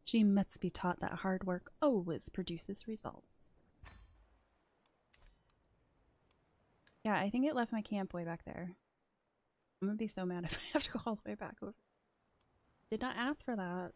She must be taught that hard work always produces results. Yeah, I think it left my camp way back there. I'm gonna be so mad if I have to go all the way back over. Did not ask for that.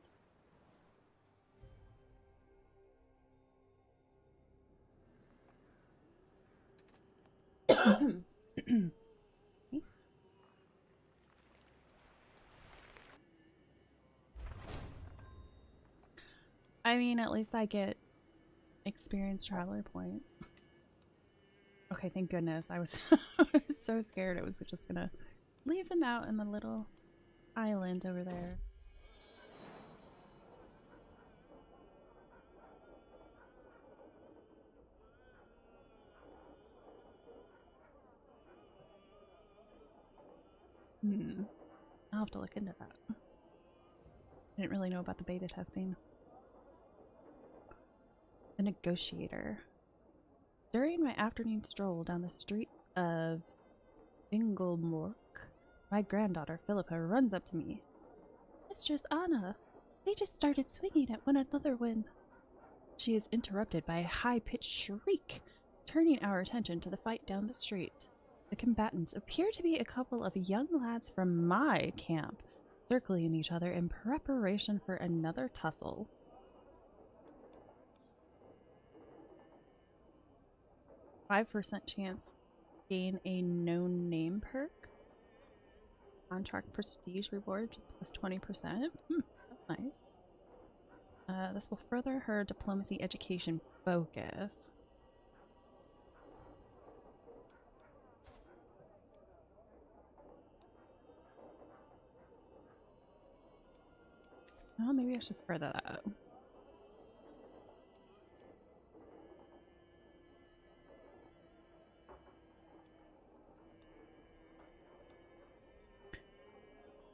I mean, at least I get experience traveler point. Okay, thank goodness. I was, I was so scared it was just gonna leave them out in the little island over there. I'll have to look into that. I didn't really know about the beta testing. The Negotiator. During my afternoon stroll down the streets of Inglemork, my granddaughter Philippa runs up to me. Mistress Anna, they just started swinging at one another when... She is interrupted by a high-pitched shriek, turning our attention to the fight down the street. The combatants appear to be a couple of young lads from my camp, circling each other in preparation for another tussle. 5% chance gain a known name perk. Contract prestige reward plus 20%. That's nice. This will further her diplomacy education focus. Oh, maybe I should further that out.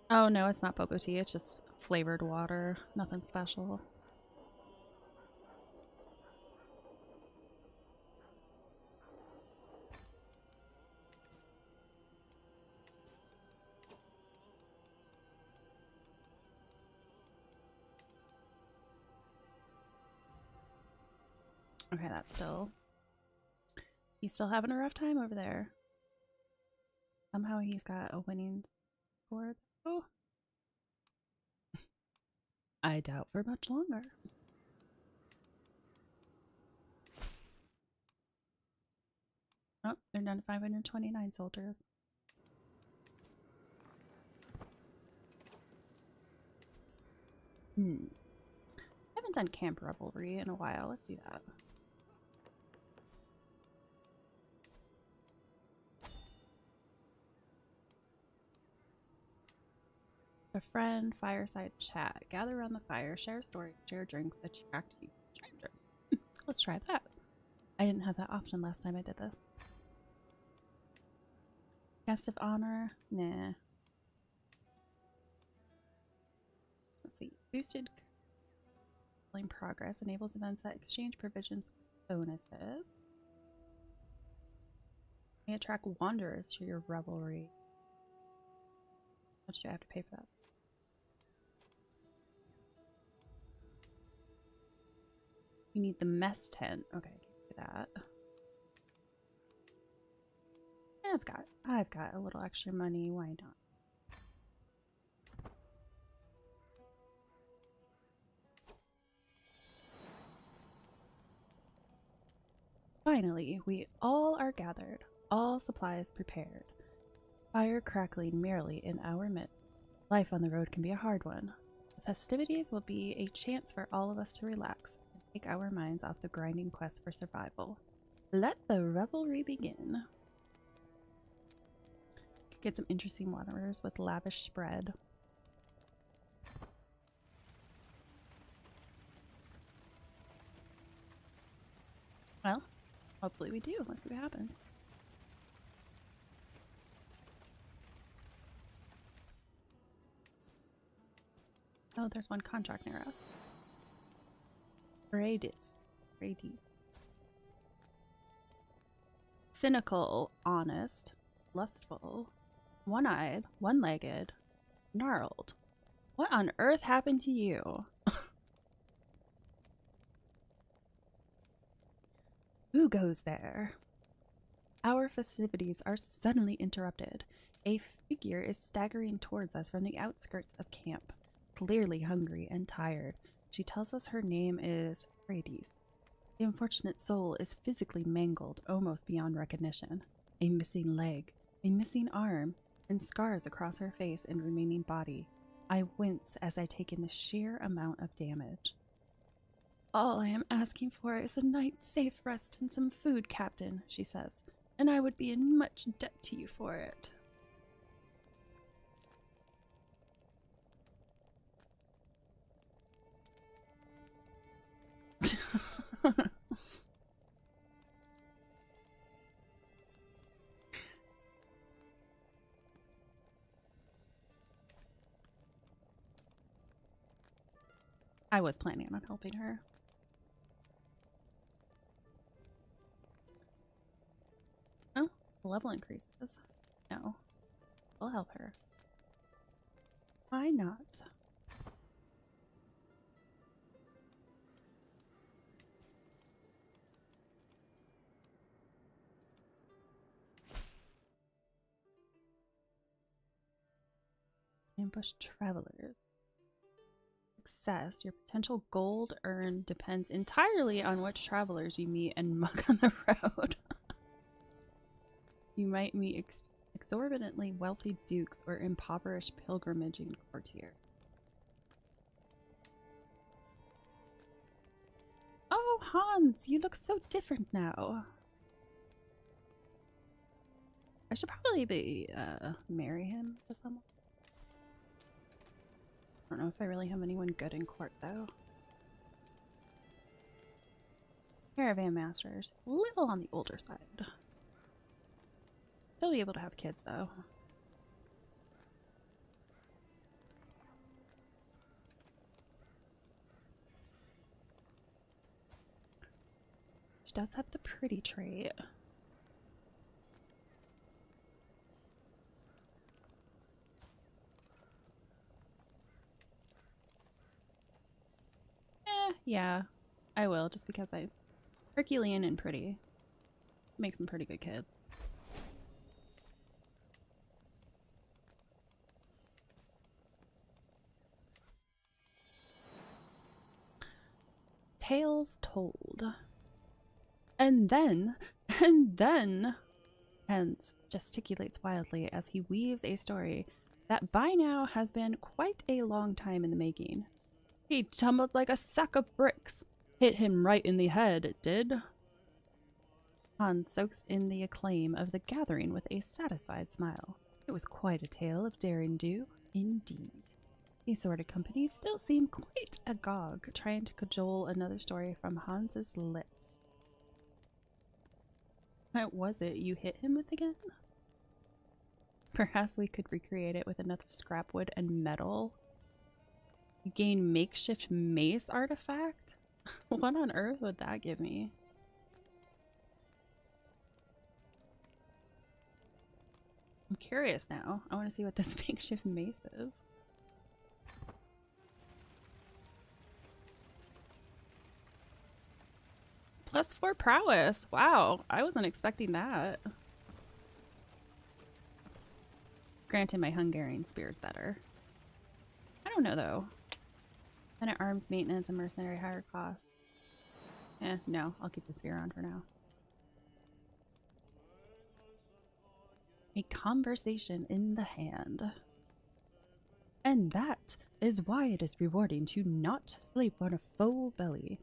Oh no, it's not boba tea, it's just flavored water. Nothing special. Okay, that's still... He's still having a rough time over there. Somehow he's got a winning score. Oh. I doubt for much longer. Oh, they're down to 529 soldiers. I haven't done camp revelry in a while. Let's do that. A friend, fireside chat. Gather around the fire, share stories, share drinks, attract strangers. Let's try that. I didn't have that option last time I did this. Guest of honor? Nah. Let's see. Boosted progress enables events that exchange provisions with bonuses. You may attract wanderers to your revelry. How much do I have to pay for that? You need the mess tent. Okay, I can do that. I've got a little extra money. Why not? Finally, we all are gathered, all supplies prepared. Fire crackling merrily in our midst. Life on the road can be a hard one. The festivities will be a chance for all of us to relax and take our minds off the grinding quest for survival. Let the revelry begin. Could get some interesting wanderers with lavish spread. Well, hopefully we do. Let's see what happens. Oh, there's one contract near us. Radius. Cynical, honest, lustful, one-eyed, one-legged, gnarled. What on earth happened to you? Who goes there? Our festivities are suddenly interrupted. A figure is staggering towards us from the outskirts of camp, clearly hungry and tired. She tells us her name is Radies. The unfortunate soul is physically mangled, almost beyond recognition. A missing leg, a missing arm, and scars across her face and remaining body. I wince as I take in the sheer amount of damage. All I am asking for is a night's safe rest and some food, Captain, she says, and I would be in much debt to you for it. I was planning on helping her. Oh, level increases. No. I'll help her. Why not? Ambush travelers. Success. Your potential gold earned depends entirely on which travelers you meet and mug on the road. You might meet exorbitantly wealthy dukes or impoverished pilgrimaging courtiers. Oh, Hans, you look so different now. I should probably marry him to someone. I don't know if I really have anyone good in court, though. Caravan masters, a little on the older side. They'll be able to have kids, though. She does have the pretty trait. Yeah, I will, just because I Herculean and pretty. Make some pretty good kids. Tales told. And then, Hans gesticulates wildly as he weaves a story that by now has been quite a long time in the making. He tumbled like a sack of bricks. Hit him right in the head, it did. Hans soaks in the acclaim of the gathering with a satisfied smile. It was quite a tale of daring do, indeed. The assorted company still seemed quite agog, trying to cajole another story from Hans's lips. What was it you hit him with again? Perhaps we could recreate it with enough scrap wood and metal. You gain makeshift mace artifact? What on earth would that give me? I'm curious now. I want to see what this makeshift mace is. +4 prowess. Wow, I wasn't expecting that. Granted, my Hungarian spear is better. I don't know though. Men at arms maintenance and mercenary higher costs. No, I'll keep the spear on for now. A conversation in the hand. And that is why it is rewarding to not sleep on a full belly.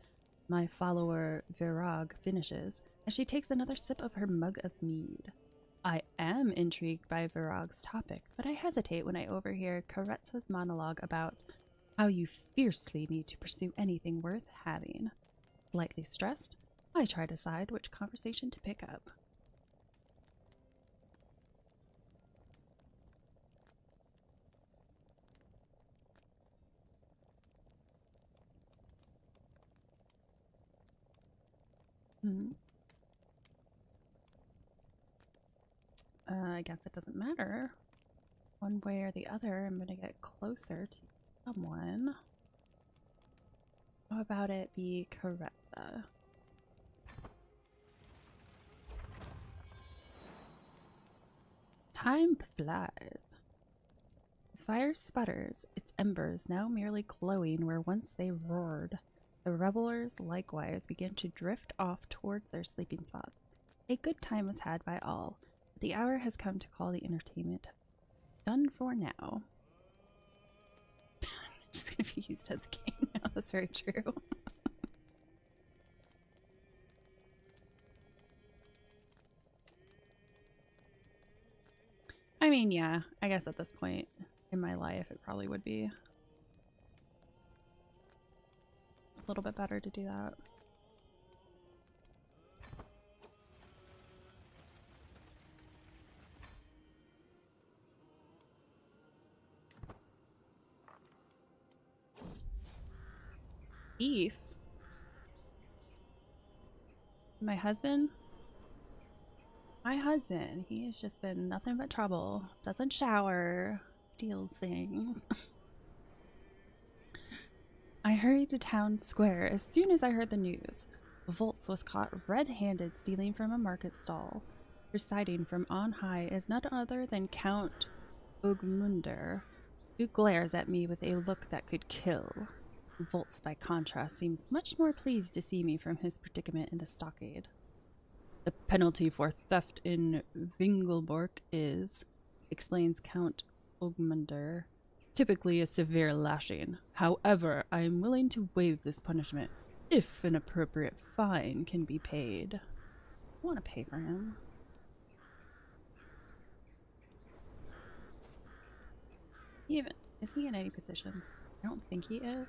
My follower Virag finishes as she takes another sip of her mug of mead. I am intrigued by Virag's topic, but I hesitate when I overhear Karetsa's monologue about how you fiercely need to pursue anything worth having. Lightly stressed, I try to decide which conversation to pick up. I guess it doesn't matter. One way or the other, I'm gonna get closer to someone. How about it be Karetsa? Time flies. The fire sputters, its embers now merely glowing where once they roared. The revelers likewise begin to drift off towards their sleeping spots. A good time was had by all. The hour has come to call the entertainment done for now. Just gonna be used as a game now. That's very true. I mean, yeah, I guess at this point in my life, it probably would be a little bit better to do that. Beef? My husband? My husband. He has just been nothing but trouble. Doesn't shower. Steals things. I hurried to town square as soon as I heard the news. Volz was caught red-handed stealing from a market stall. Reciting from on high is none other than Count Ogmunder, who glares at me with a look that could kill. Volz, by contrast, seems much more pleased to see me from his predicament in the stockade. The penalty for theft in Vingelbork is, explains Count Ogmunder, typically a severe lashing. However, I am willing to waive this punishment if an appropriate fine can be paid. I want to pay for him. Is he in any position? I don't think he is.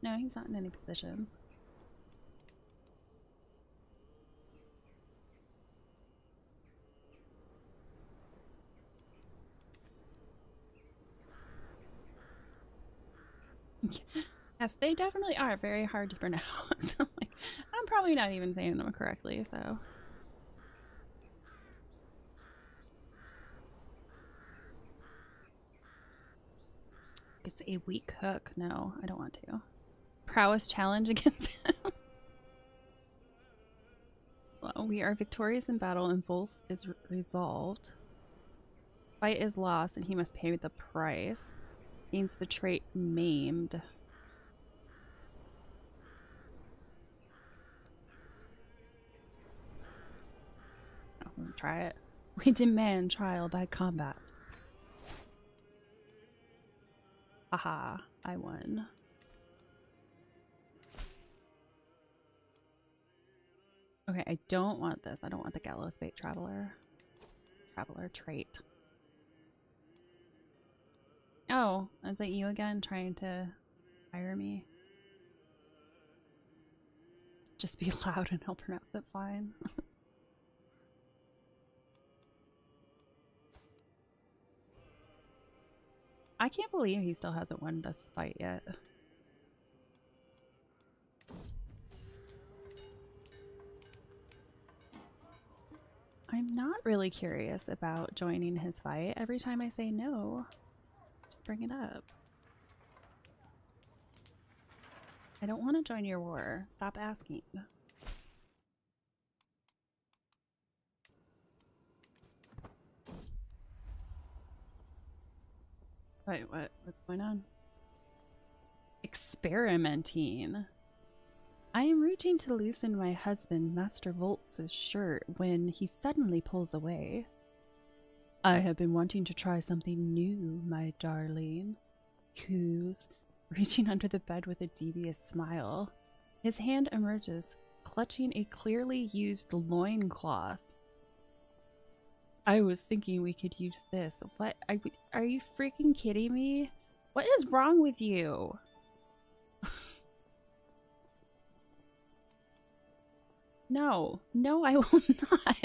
No, he's not in any positions. Yes, they definitely are very hard to pronounce. I'm probably not even saying them correctly, so. It's a weak hook. No, I don't want to. Prowess challenge against him. Well, we are victorious in battle and Volz is resolved. Fight is lost and he must pay the price. Gains the trait maimed. Oh, I'm gonna try it. We demand trial by combat. Haha, I won. Okay, I don't want this. I don't want the gallows bait traveler. Traveler trait. Oh, is it you again trying to hire me? Just be loud and I'll pronounce it fine. I can't believe he still hasn't won this fight yet. I'm not really curious about joining his fight. Every time I say no, just bring it up. I don't want to join your war. Stop asking. Wait, what's going on? Experimenting. I am reaching to loosen my husband, Master Volz's shirt when he suddenly pulls away. I have been wanting to try something new, my darling. Coos, reaching under the bed with a devious smile. His hand emerges, clutching a clearly used loincloth. I was thinking we could use this. What? Are you freaking kidding me? What is wrong with you? No, I will not.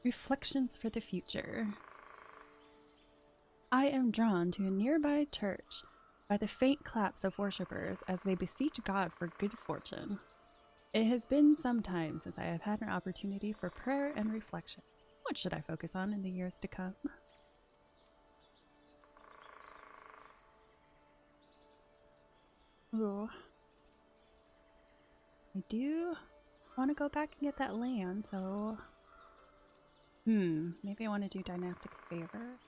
Reflections for the future. I am drawn to a nearby church by the faint claps of worshippers as they beseech God for good fortune. It has been some time since I have had an opportunity for prayer and reflection. What should I focus on in the years to come? Ooh. I do want to go back and get that land, so... maybe I want to do dynastic favor.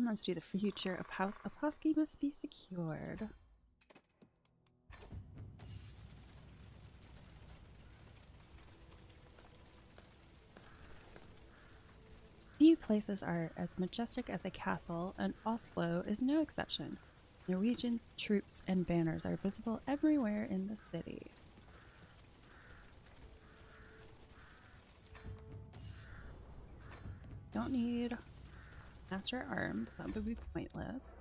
Let's do the future of House Opawski must be secured. Few places are as majestic as a castle, and Oslo is no exception. Norwegian troops and banners are visible everywhere in the city. don't need Master at Arms. That would be pointless.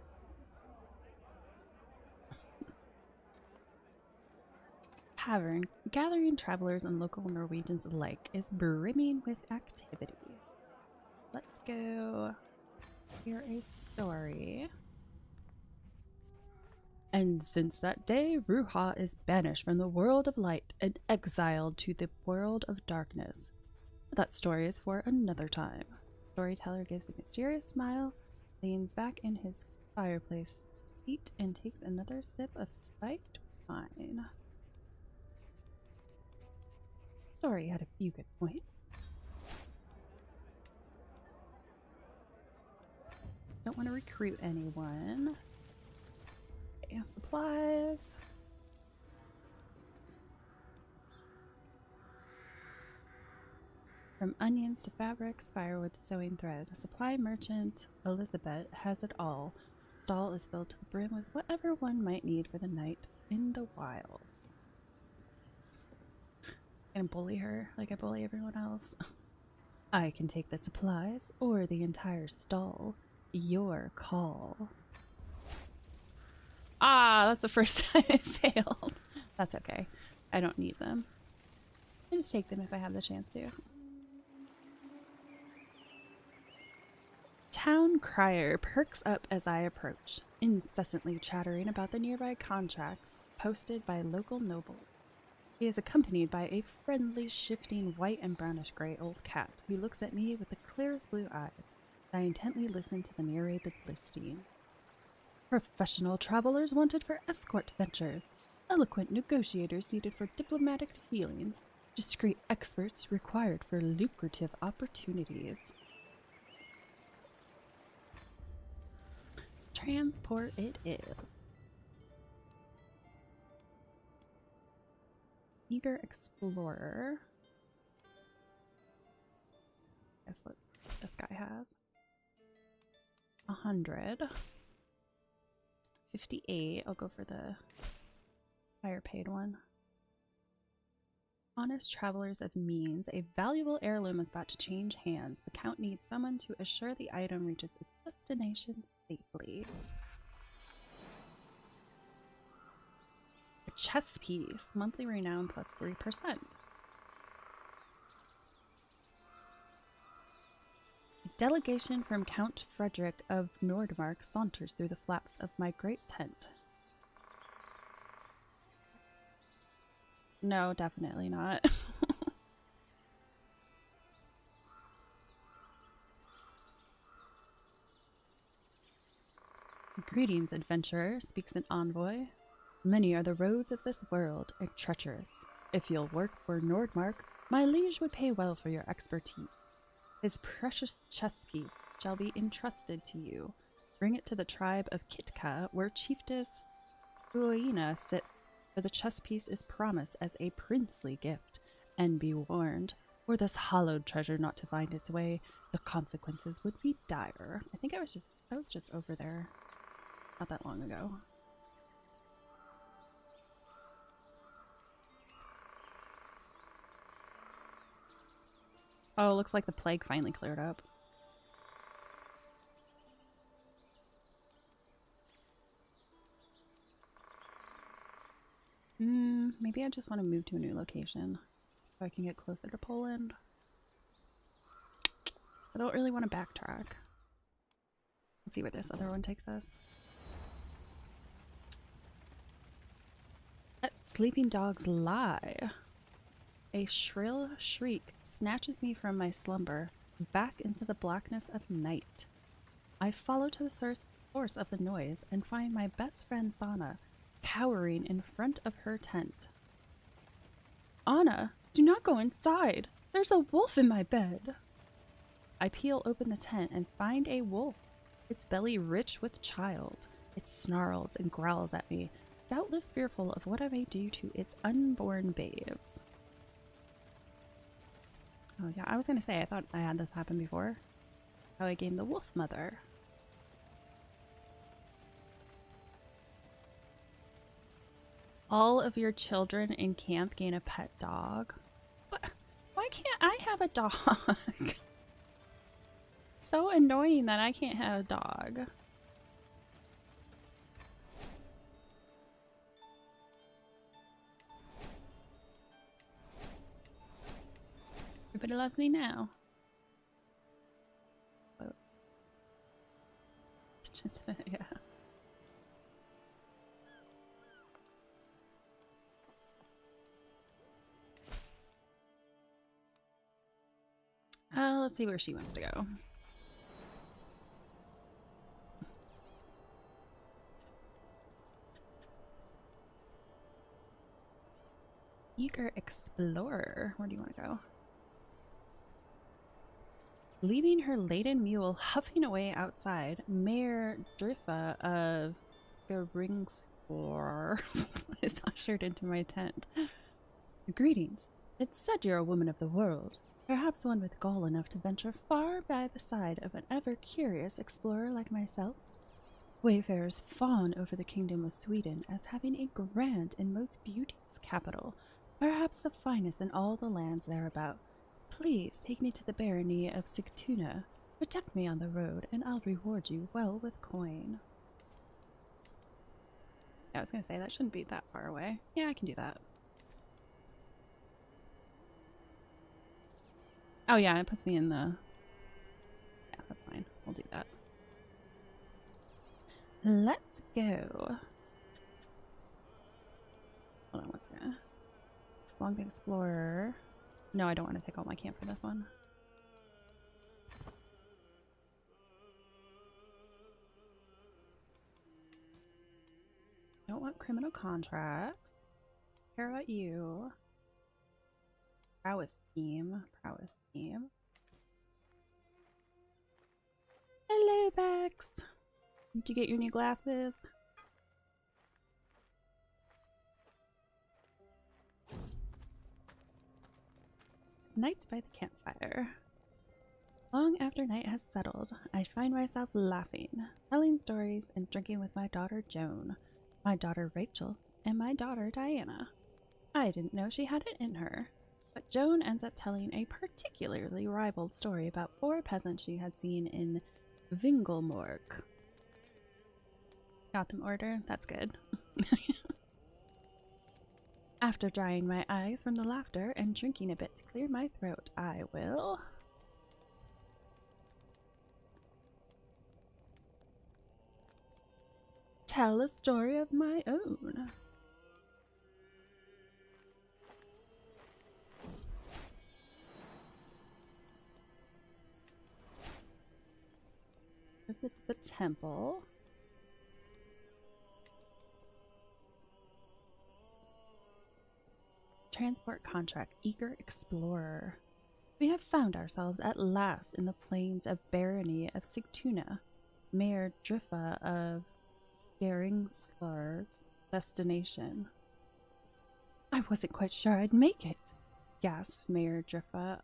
Tavern, gathering travelers and local Norwegians alike, is brimming with activity. Let's go hear a story. And since that day, Ruha is banished from the world of light and exiled to the world of darkness. That story is for another time. Storyteller gives a mysterious smile, leans back in his fireplace seat, and takes another sip of spiced wine. Story had a few good points. Don't want to recruit anyone. Okay, supplies. From onions to fabrics, firewood to sewing thread, supply merchant Elizabeth has it all. Stall is filled to the brim with whatever one might need for the night in the wilds. I'm gonna bully her like I bully everyone else. I can take the supplies or the entire stall. Your call. Ah, that's the first time it failed. That's okay. I don't need them. I just take them if I have the chance to. Town crier perks up as I approach, incessantly chattering about the nearby contracts posted by local nobles. He is accompanied by a friendly, shifting white and brownish gray old cat who looks at me with the clearest blue eyes as I intently listen to the narrated listing. Professional travelers wanted for escort ventures, eloquent negotiators needed for diplomatic dealings, discreet experts required for lucrative opportunities. Transport it is. Eager explorer. Guess what this guy has. 100. 58. I'll go for the higher paid one. Honest travelers of means. A valuable heirloom is about to change hands. The Count needs someone to assure the item reaches its destination safely. A chess piece. Monthly renown plus 3%. A delegation from Count Frederick of Nordmark saunters through the flaps of my great tent. No, definitely not. Greetings, adventurer, speaks an envoy. Many are the roads of this world, and treacherous. If you'll work for Nordmark, my liege would pay well for your expertise. His precious chess piece shall be entrusted to you. Bring it to the tribe of Kitka, where Chiefess Uoina sits, for the chess piece is promised as a princely gift. And be warned, were this hallowed treasure not to find its way, the consequences would be dire. I think I was just over there not that long ago. Oh, looks like the plague finally cleared up. Maybe I just want to move to a new location so I can get closer to Poland. I don't really want to backtrack. Let's see where this other one takes us. Let sleeping dogs lie. A shrill shriek snatches me from my slumber, back into the blackness of night. I follow to the source of the noise and find my best friend Thana cowering in front of her tent. Anna, do not go inside. There's a wolf in my bed. I peel open the tent and find a wolf, its belly rich with child. It snarls and growls at me, doubtless fearful of what I may do to its unborn babes. Oh yeah, I was gonna say, I thought I had this happen before. How I gained the wolf mother. All of your children in camp gain a pet dog. What? Why can't I have a dog? so annoying that I can't have a dog. Everybody loves me now. Oh. Just, yeah. Let's see where she wants to go. Eager explorer. Where do you want to go? Leaving her laden mule huffing away outside, Mayor Driffa of Geringsfor is ushered into my tent. Greetings. It's said you're a woman of the world, perhaps one with gall enough to venture far by the side of an ever-curious explorer like myself. Wayfarers fawn over the kingdom of Sweden as having a grand and most beauteous capital, perhaps the finest in all the lands thereabout. Please take me to the barony of Sigtuna. Protect me on the road, and I'll reward you well with coin. Yeah, I was gonna say, that shouldn't be that far away. Yeah, I can do that. Oh yeah, it puts me in the... Yeah, that's fine. We'll do that. Let's go. Hold on, what's gonna... Along the Explorer. No, I don't want to take all my camp for this one. Don't want criminal contracts. Care about you. Prowess scheme. Prowess scheme. Hello, Bex. Did you get your new glasses? Night by the campfire. Long after night has settled, I find myself laughing, telling stories, and drinking with my daughter Joan, my daughter Rachel, and my daughter Diana. I didn't know she had it in her, but Joan ends up telling a particularly ribald story about 4 peasants she had seen in Vingelmork. Got them order? That's good. After drying my eyes from the laughter and drinking a bit to clear my throat, I will... tell a story of my own. Visit the temple. Transport contract, eager explorer. We have found ourselves at last in the plains of barony of Sigtuna, Mayor Driffa of Geringslar's destination. I wasn't quite sure I'd make it, gasped Mayor Driffa.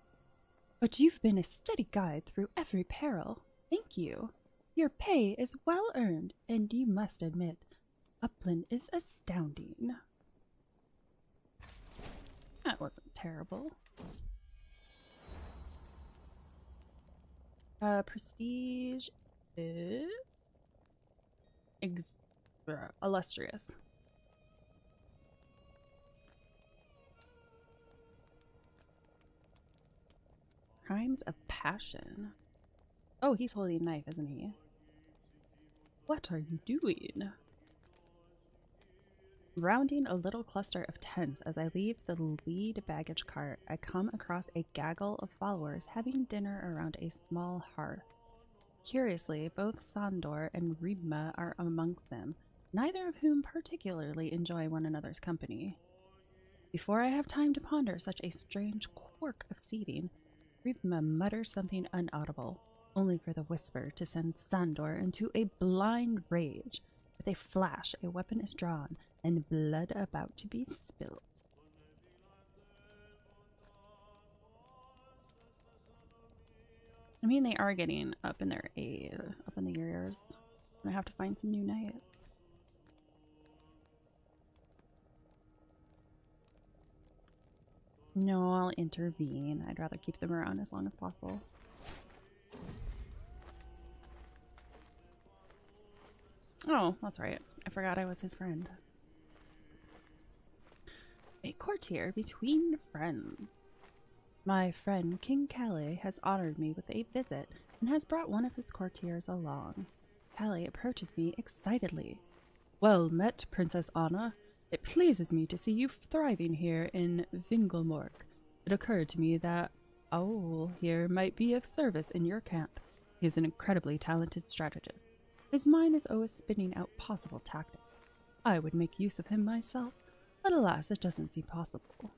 But you've been a steady guide through every peril. Thank you. Your pay is well earned, and you must admit, Upland is astounding. That wasn't terrible. Prestige is illustrious. Crimes of passion. Oh, he's holding a knife, isn't he? What are you doing? Rounding a little cluster of tents as I leave the lead baggage cart, I come across a gaggle of followers having dinner around a small hearth. Curiously, both Sandor and Ribma are amongst them, neither of whom particularly enjoy one another's company. Before I have time to ponder such a strange quirk of seating, Ribma mutters something unaudible, only for the whisper to send Sandor into a blind rage. With a flash, a weapon is drawn, and blood about to be spilt. I mean, they are getting up in their age, up in the years. I have to find some new knights. No, I'll intervene. I'd rather keep them around as long as possible. Oh, that's right. I forgot I was his friend. A courtier between friends. My friend King Calais has honored me with a visit and has brought one of his courtiers along. Calais approaches me excitedly. Well met, Princess Anna. It pleases me to see you thriving here in Vingelmork. It occurred to me that Owl here might be of service in your camp. He is an incredibly talented strategist. His mind is always spinning out possible tactics. I would make use of him myself, but alas, it doesn't seem possible.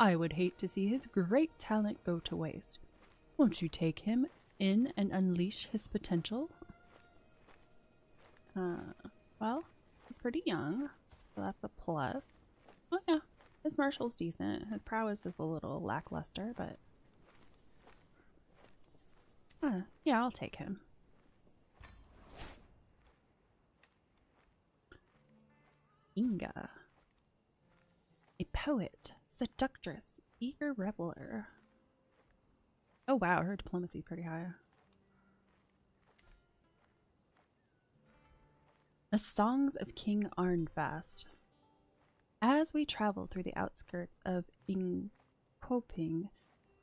I would hate to see his great talent go to waste. Won't you take him in and unleash his potential? Well, he's pretty young, so that's a plus. Oh yeah, his marshal's decent. His prowess is a little lackluster, but yeah, I'll take him. Inga. A poet, seductress, eager reveler. Oh wow, her diplomacy's pretty high. The Songs of King Arnfast. As we travel through the outskirts of Inkoping,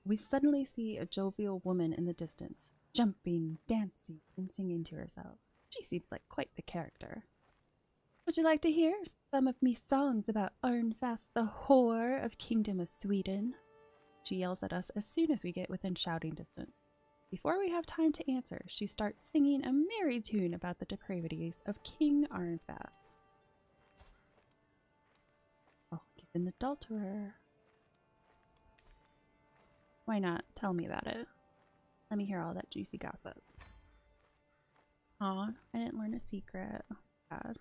we suddenly see a jovial woman in the distance, jumping, dancing, and singing to herself. She seems like quite the character. Would you like to hear some of me songs about Arnfast, the whore of Kingdom of Sweden? She yells at us as soon as we get within shouting distance. Before we have time to answer, she starts singing a merry tune about the depravities of King Arnfast. Oh, he's an adulterer. Why not? Tell me about it. Let me hear all that juicy gossip. Aw, I didn't learn a secret. Bad.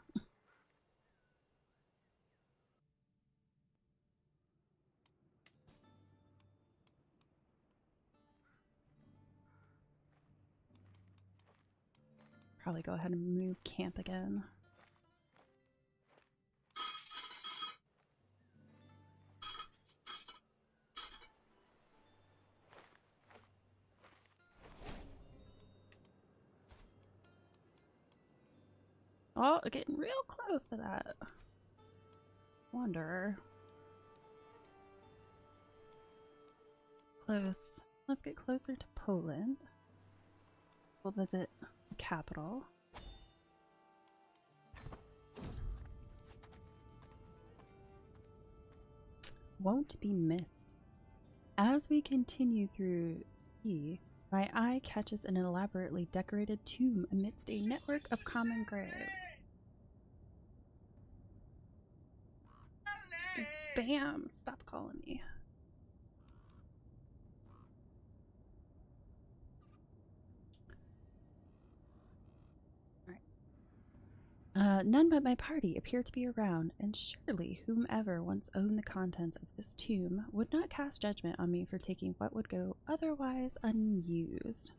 Probably go ahead and move camp again. Oh, getting real close to that wanderer. Close. Let's get closer to Poland. We'll visit the capital. Won't be missed. As we continue through Ski, my eye catches an elaborately decorated tomb amidst a network of common graves. Spam! Stop calling me. None but my party appear to be around, and surely whomever once owned the contents of this tomb would not cast judgment on me for taking what would go otherwise unused.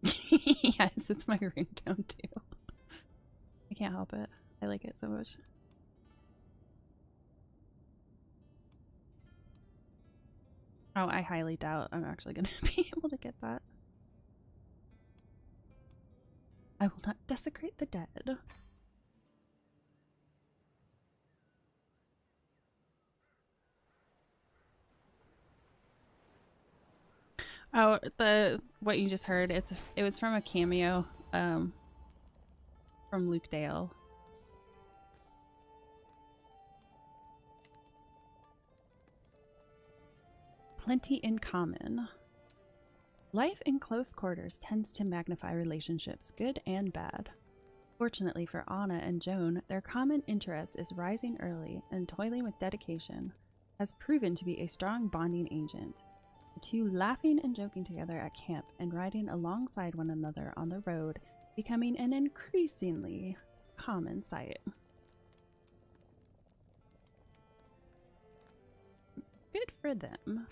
Yes, it's my ringtone too. I can't help it. I like it so much. Oh, I highly doubt I'm actually going to be able to get that. I will not desecrate the dead. Oh, what you just heard, it was from a cameo from Luke Dale. Plenty in common. Life in close quarters tends to magnify relationships, good and bad. Fortunately for Anna and Joan, their common interest is rising early, and toiling with dedication has proven to be a strong bonding agent. The two laughing and joking together at camp and riding alongside one another on the road, becoming an increasingly common sight. Good for them.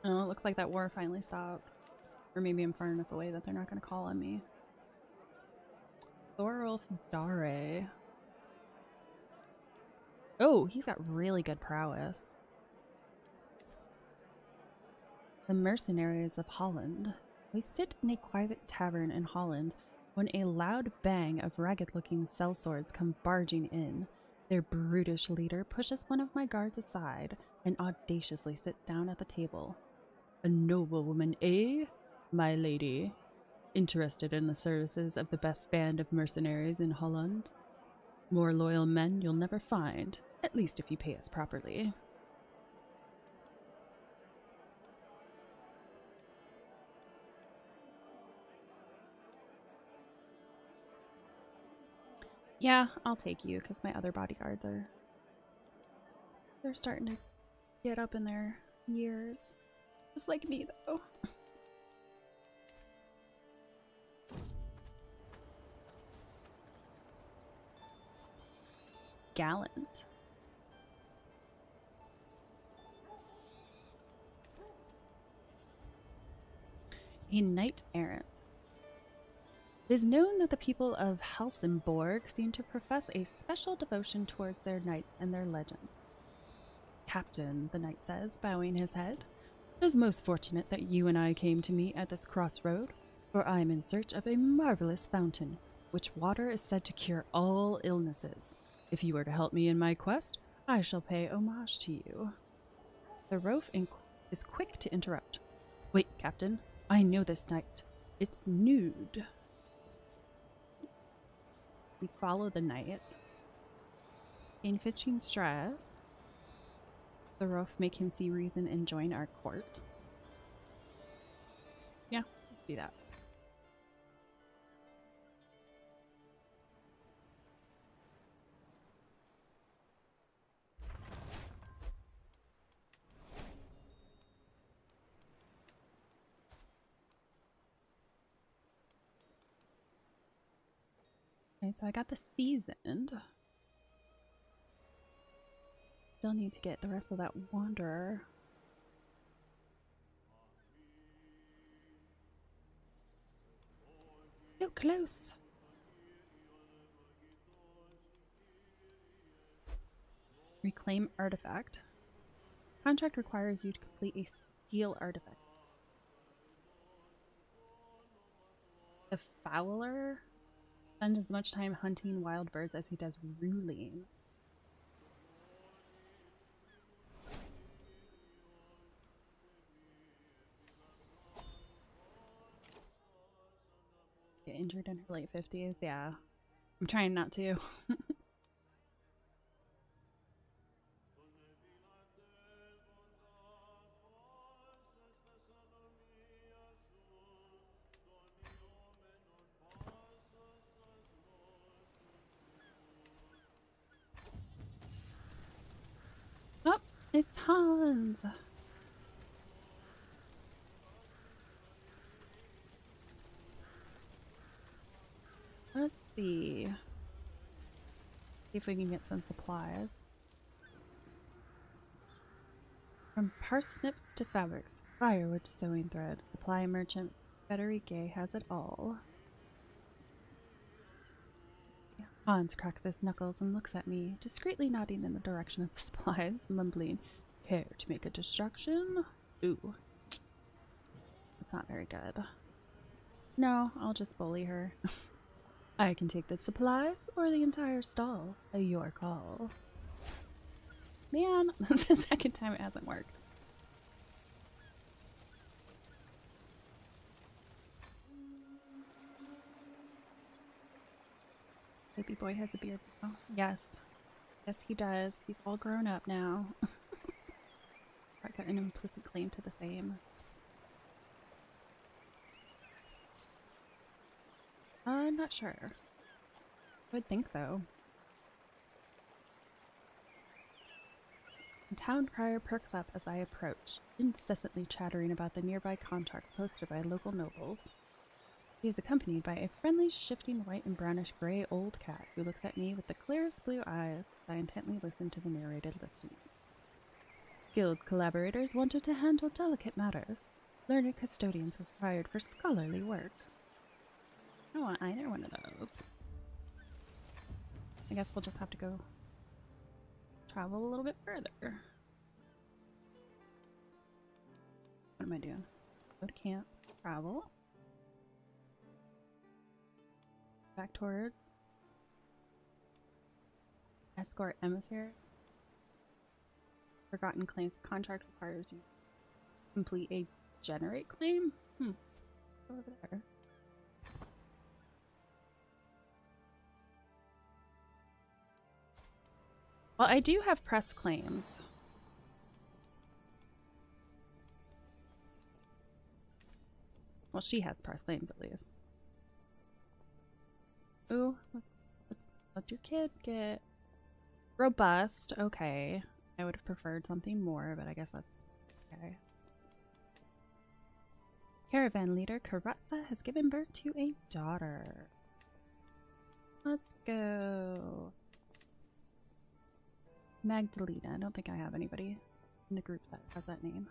Oh, it looks like that war finally stopped. Or maybe I'm far enough away that they're not going to call on me. Thorolf Dare. Oh, he's got really good prowess. The mercenaries of Holland. We sit in a quiet tavern in Holland when a loud bang of ragged-looking sellswords come barging in. Their brutish leader pushes one of my guards aside and audaciously sits down at the table. A noblewoman, eh, my lady? Interested in the services of the best band of mercenaries in Holland? More loyal men you'll never find, at least if you pay us properly. Yeah, I'll take you, because my other bodyguards they're starting to get up in their years. Just like me, though. Gallant. A knight errant. It is known that the people of Helsingborg seem to profess a special devotion towards their knights and their legend. Captain, the knight says, bowing his head, it is most fortunate that you and I came to meet at this crossroad, for I am in search of a marvelous fountain, which water is said to cure all illnesses. If you were to help me in my quest, I shall pay homage to you. The Rofe is quick to interrupt. Wait, Captain, I know this knight. It's nude. We follow the knight. In fetching stress, the Rofe make him see reason and join our court. Yeah, do that. Okay, so I got the seasoned. Still need to get the rest of that wanderer. So close. Reclaim artifact. Contract requires you to complete a steel artifact. The Fowler spends as much time hunting wild birds as he does ruling. Get injured in her late 50s? Yeah. I'm trying not to. Oh, it's Hans. Let's see. See if we can get some supplies. From parsnips to fabrics, firewood to sewing thread, supply merchant Federique has it all. Hans cracks his knuckles and looks at me, discreetly nodding in the direction of the supplies, mumbling, care to make a distraction? Ooh. That's not very good. No, I'll just bully her. I can take the supplies or the entire stall. Your call. Man, that's the second time it hasn't worked. Baby boy has a beard. Oh, yes. Yes, he does. He's all grown up now. I got an implicit claim to the same. I'm not sure. I would think so. The town crier perks up as I approach, incessantly chattering about the nearby contracts posted by local nobles. He is accompanied by a friendly, shifting white and brownish gray old cat who looks at me with the clearest blue eyes as I intently listen to the narrated listing. Guild collaborators wanted to handle delicate matters. Learned custodians required for scholarly work. I don't want either one of those. I guess we'll just have to go travel a little bit further. What am I doing? Go to camp, travel. Back towards escort emissary. Forgotten claims contract requires you complete a generate claim. Go over there. Well, I do have press claims. Well, she has press claims at least. Ooh, let your kid get robust. Okay. I would have preferred something more, but I guess that's okay. Caravan leader Karatza has given birth to a daughter. Let's go. Magdalena. I don't think I have anybody in the group that has that name.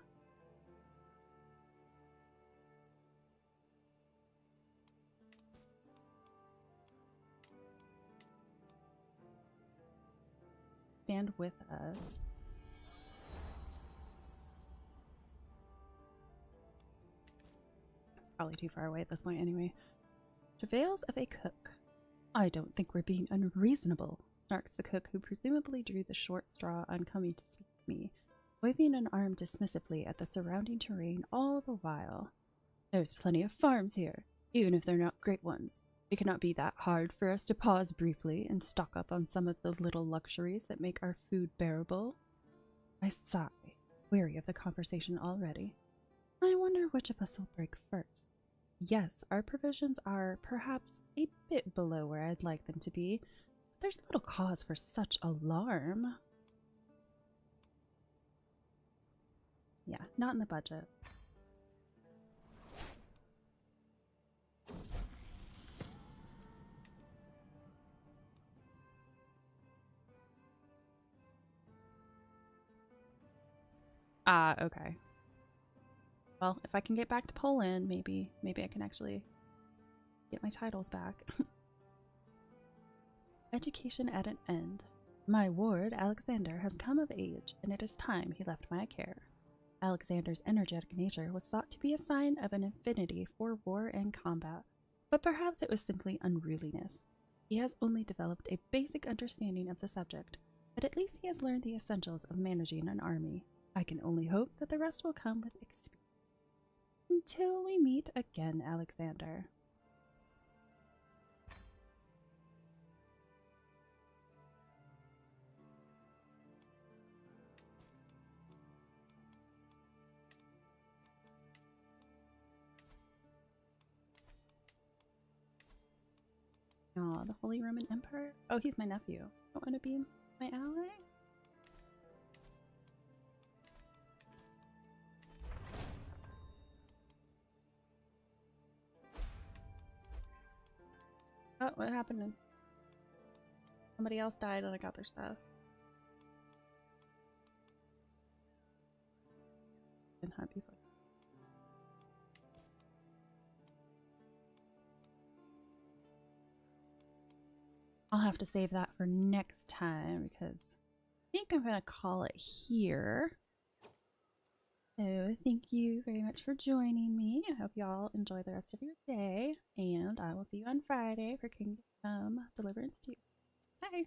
Stand with us. It's probably too far away at this point anyway. Travails of a cook. I don't think we're being unreasonable, snarks the cook, who presumably drew the short straw on coming to speak to me, waving an arm dismissively at the surrounding terrain all the while. There's plenty of farms here, even if they're not great ones. It cannot be that hard for us to pause briefly and stock up on some of the little luxuries that make our food bearable. I sigh, weary of the conversation already. I wonder which of us will break first. Yes, our provisions are perhaps a bit below where I'd like them to be, but there's little cause for such alarm. Yeah, not in the budget. Okay. Well, if I can get back to Poland, maybe I can actually get my titles back. Education at an end. My ward, Alexander, has come of age, and it is time he left my care. Alexander's energetic nature was thought to be a sign of an affinity for war and combat, but perhaps it was simply unruliness. He has only developed a basic understanding of the subject, but at least he has learned the essentials of managing an army. I can only hope that the rest will come with experience. Until we meet again, Alexander. Oh, the Holy Roman Emperor? Oh, he's my nephew. Don't want to be my ally? Oh, what happened? Somebody else died and I got their stuff. Been hunt before. I'll have to save that for next time because I think I'm gonna call it here. So thank you very much for joining me. I hope y'all enjoy the rest of your day, and I will see you on Friday for Kingdom Deliverance 2. Bye!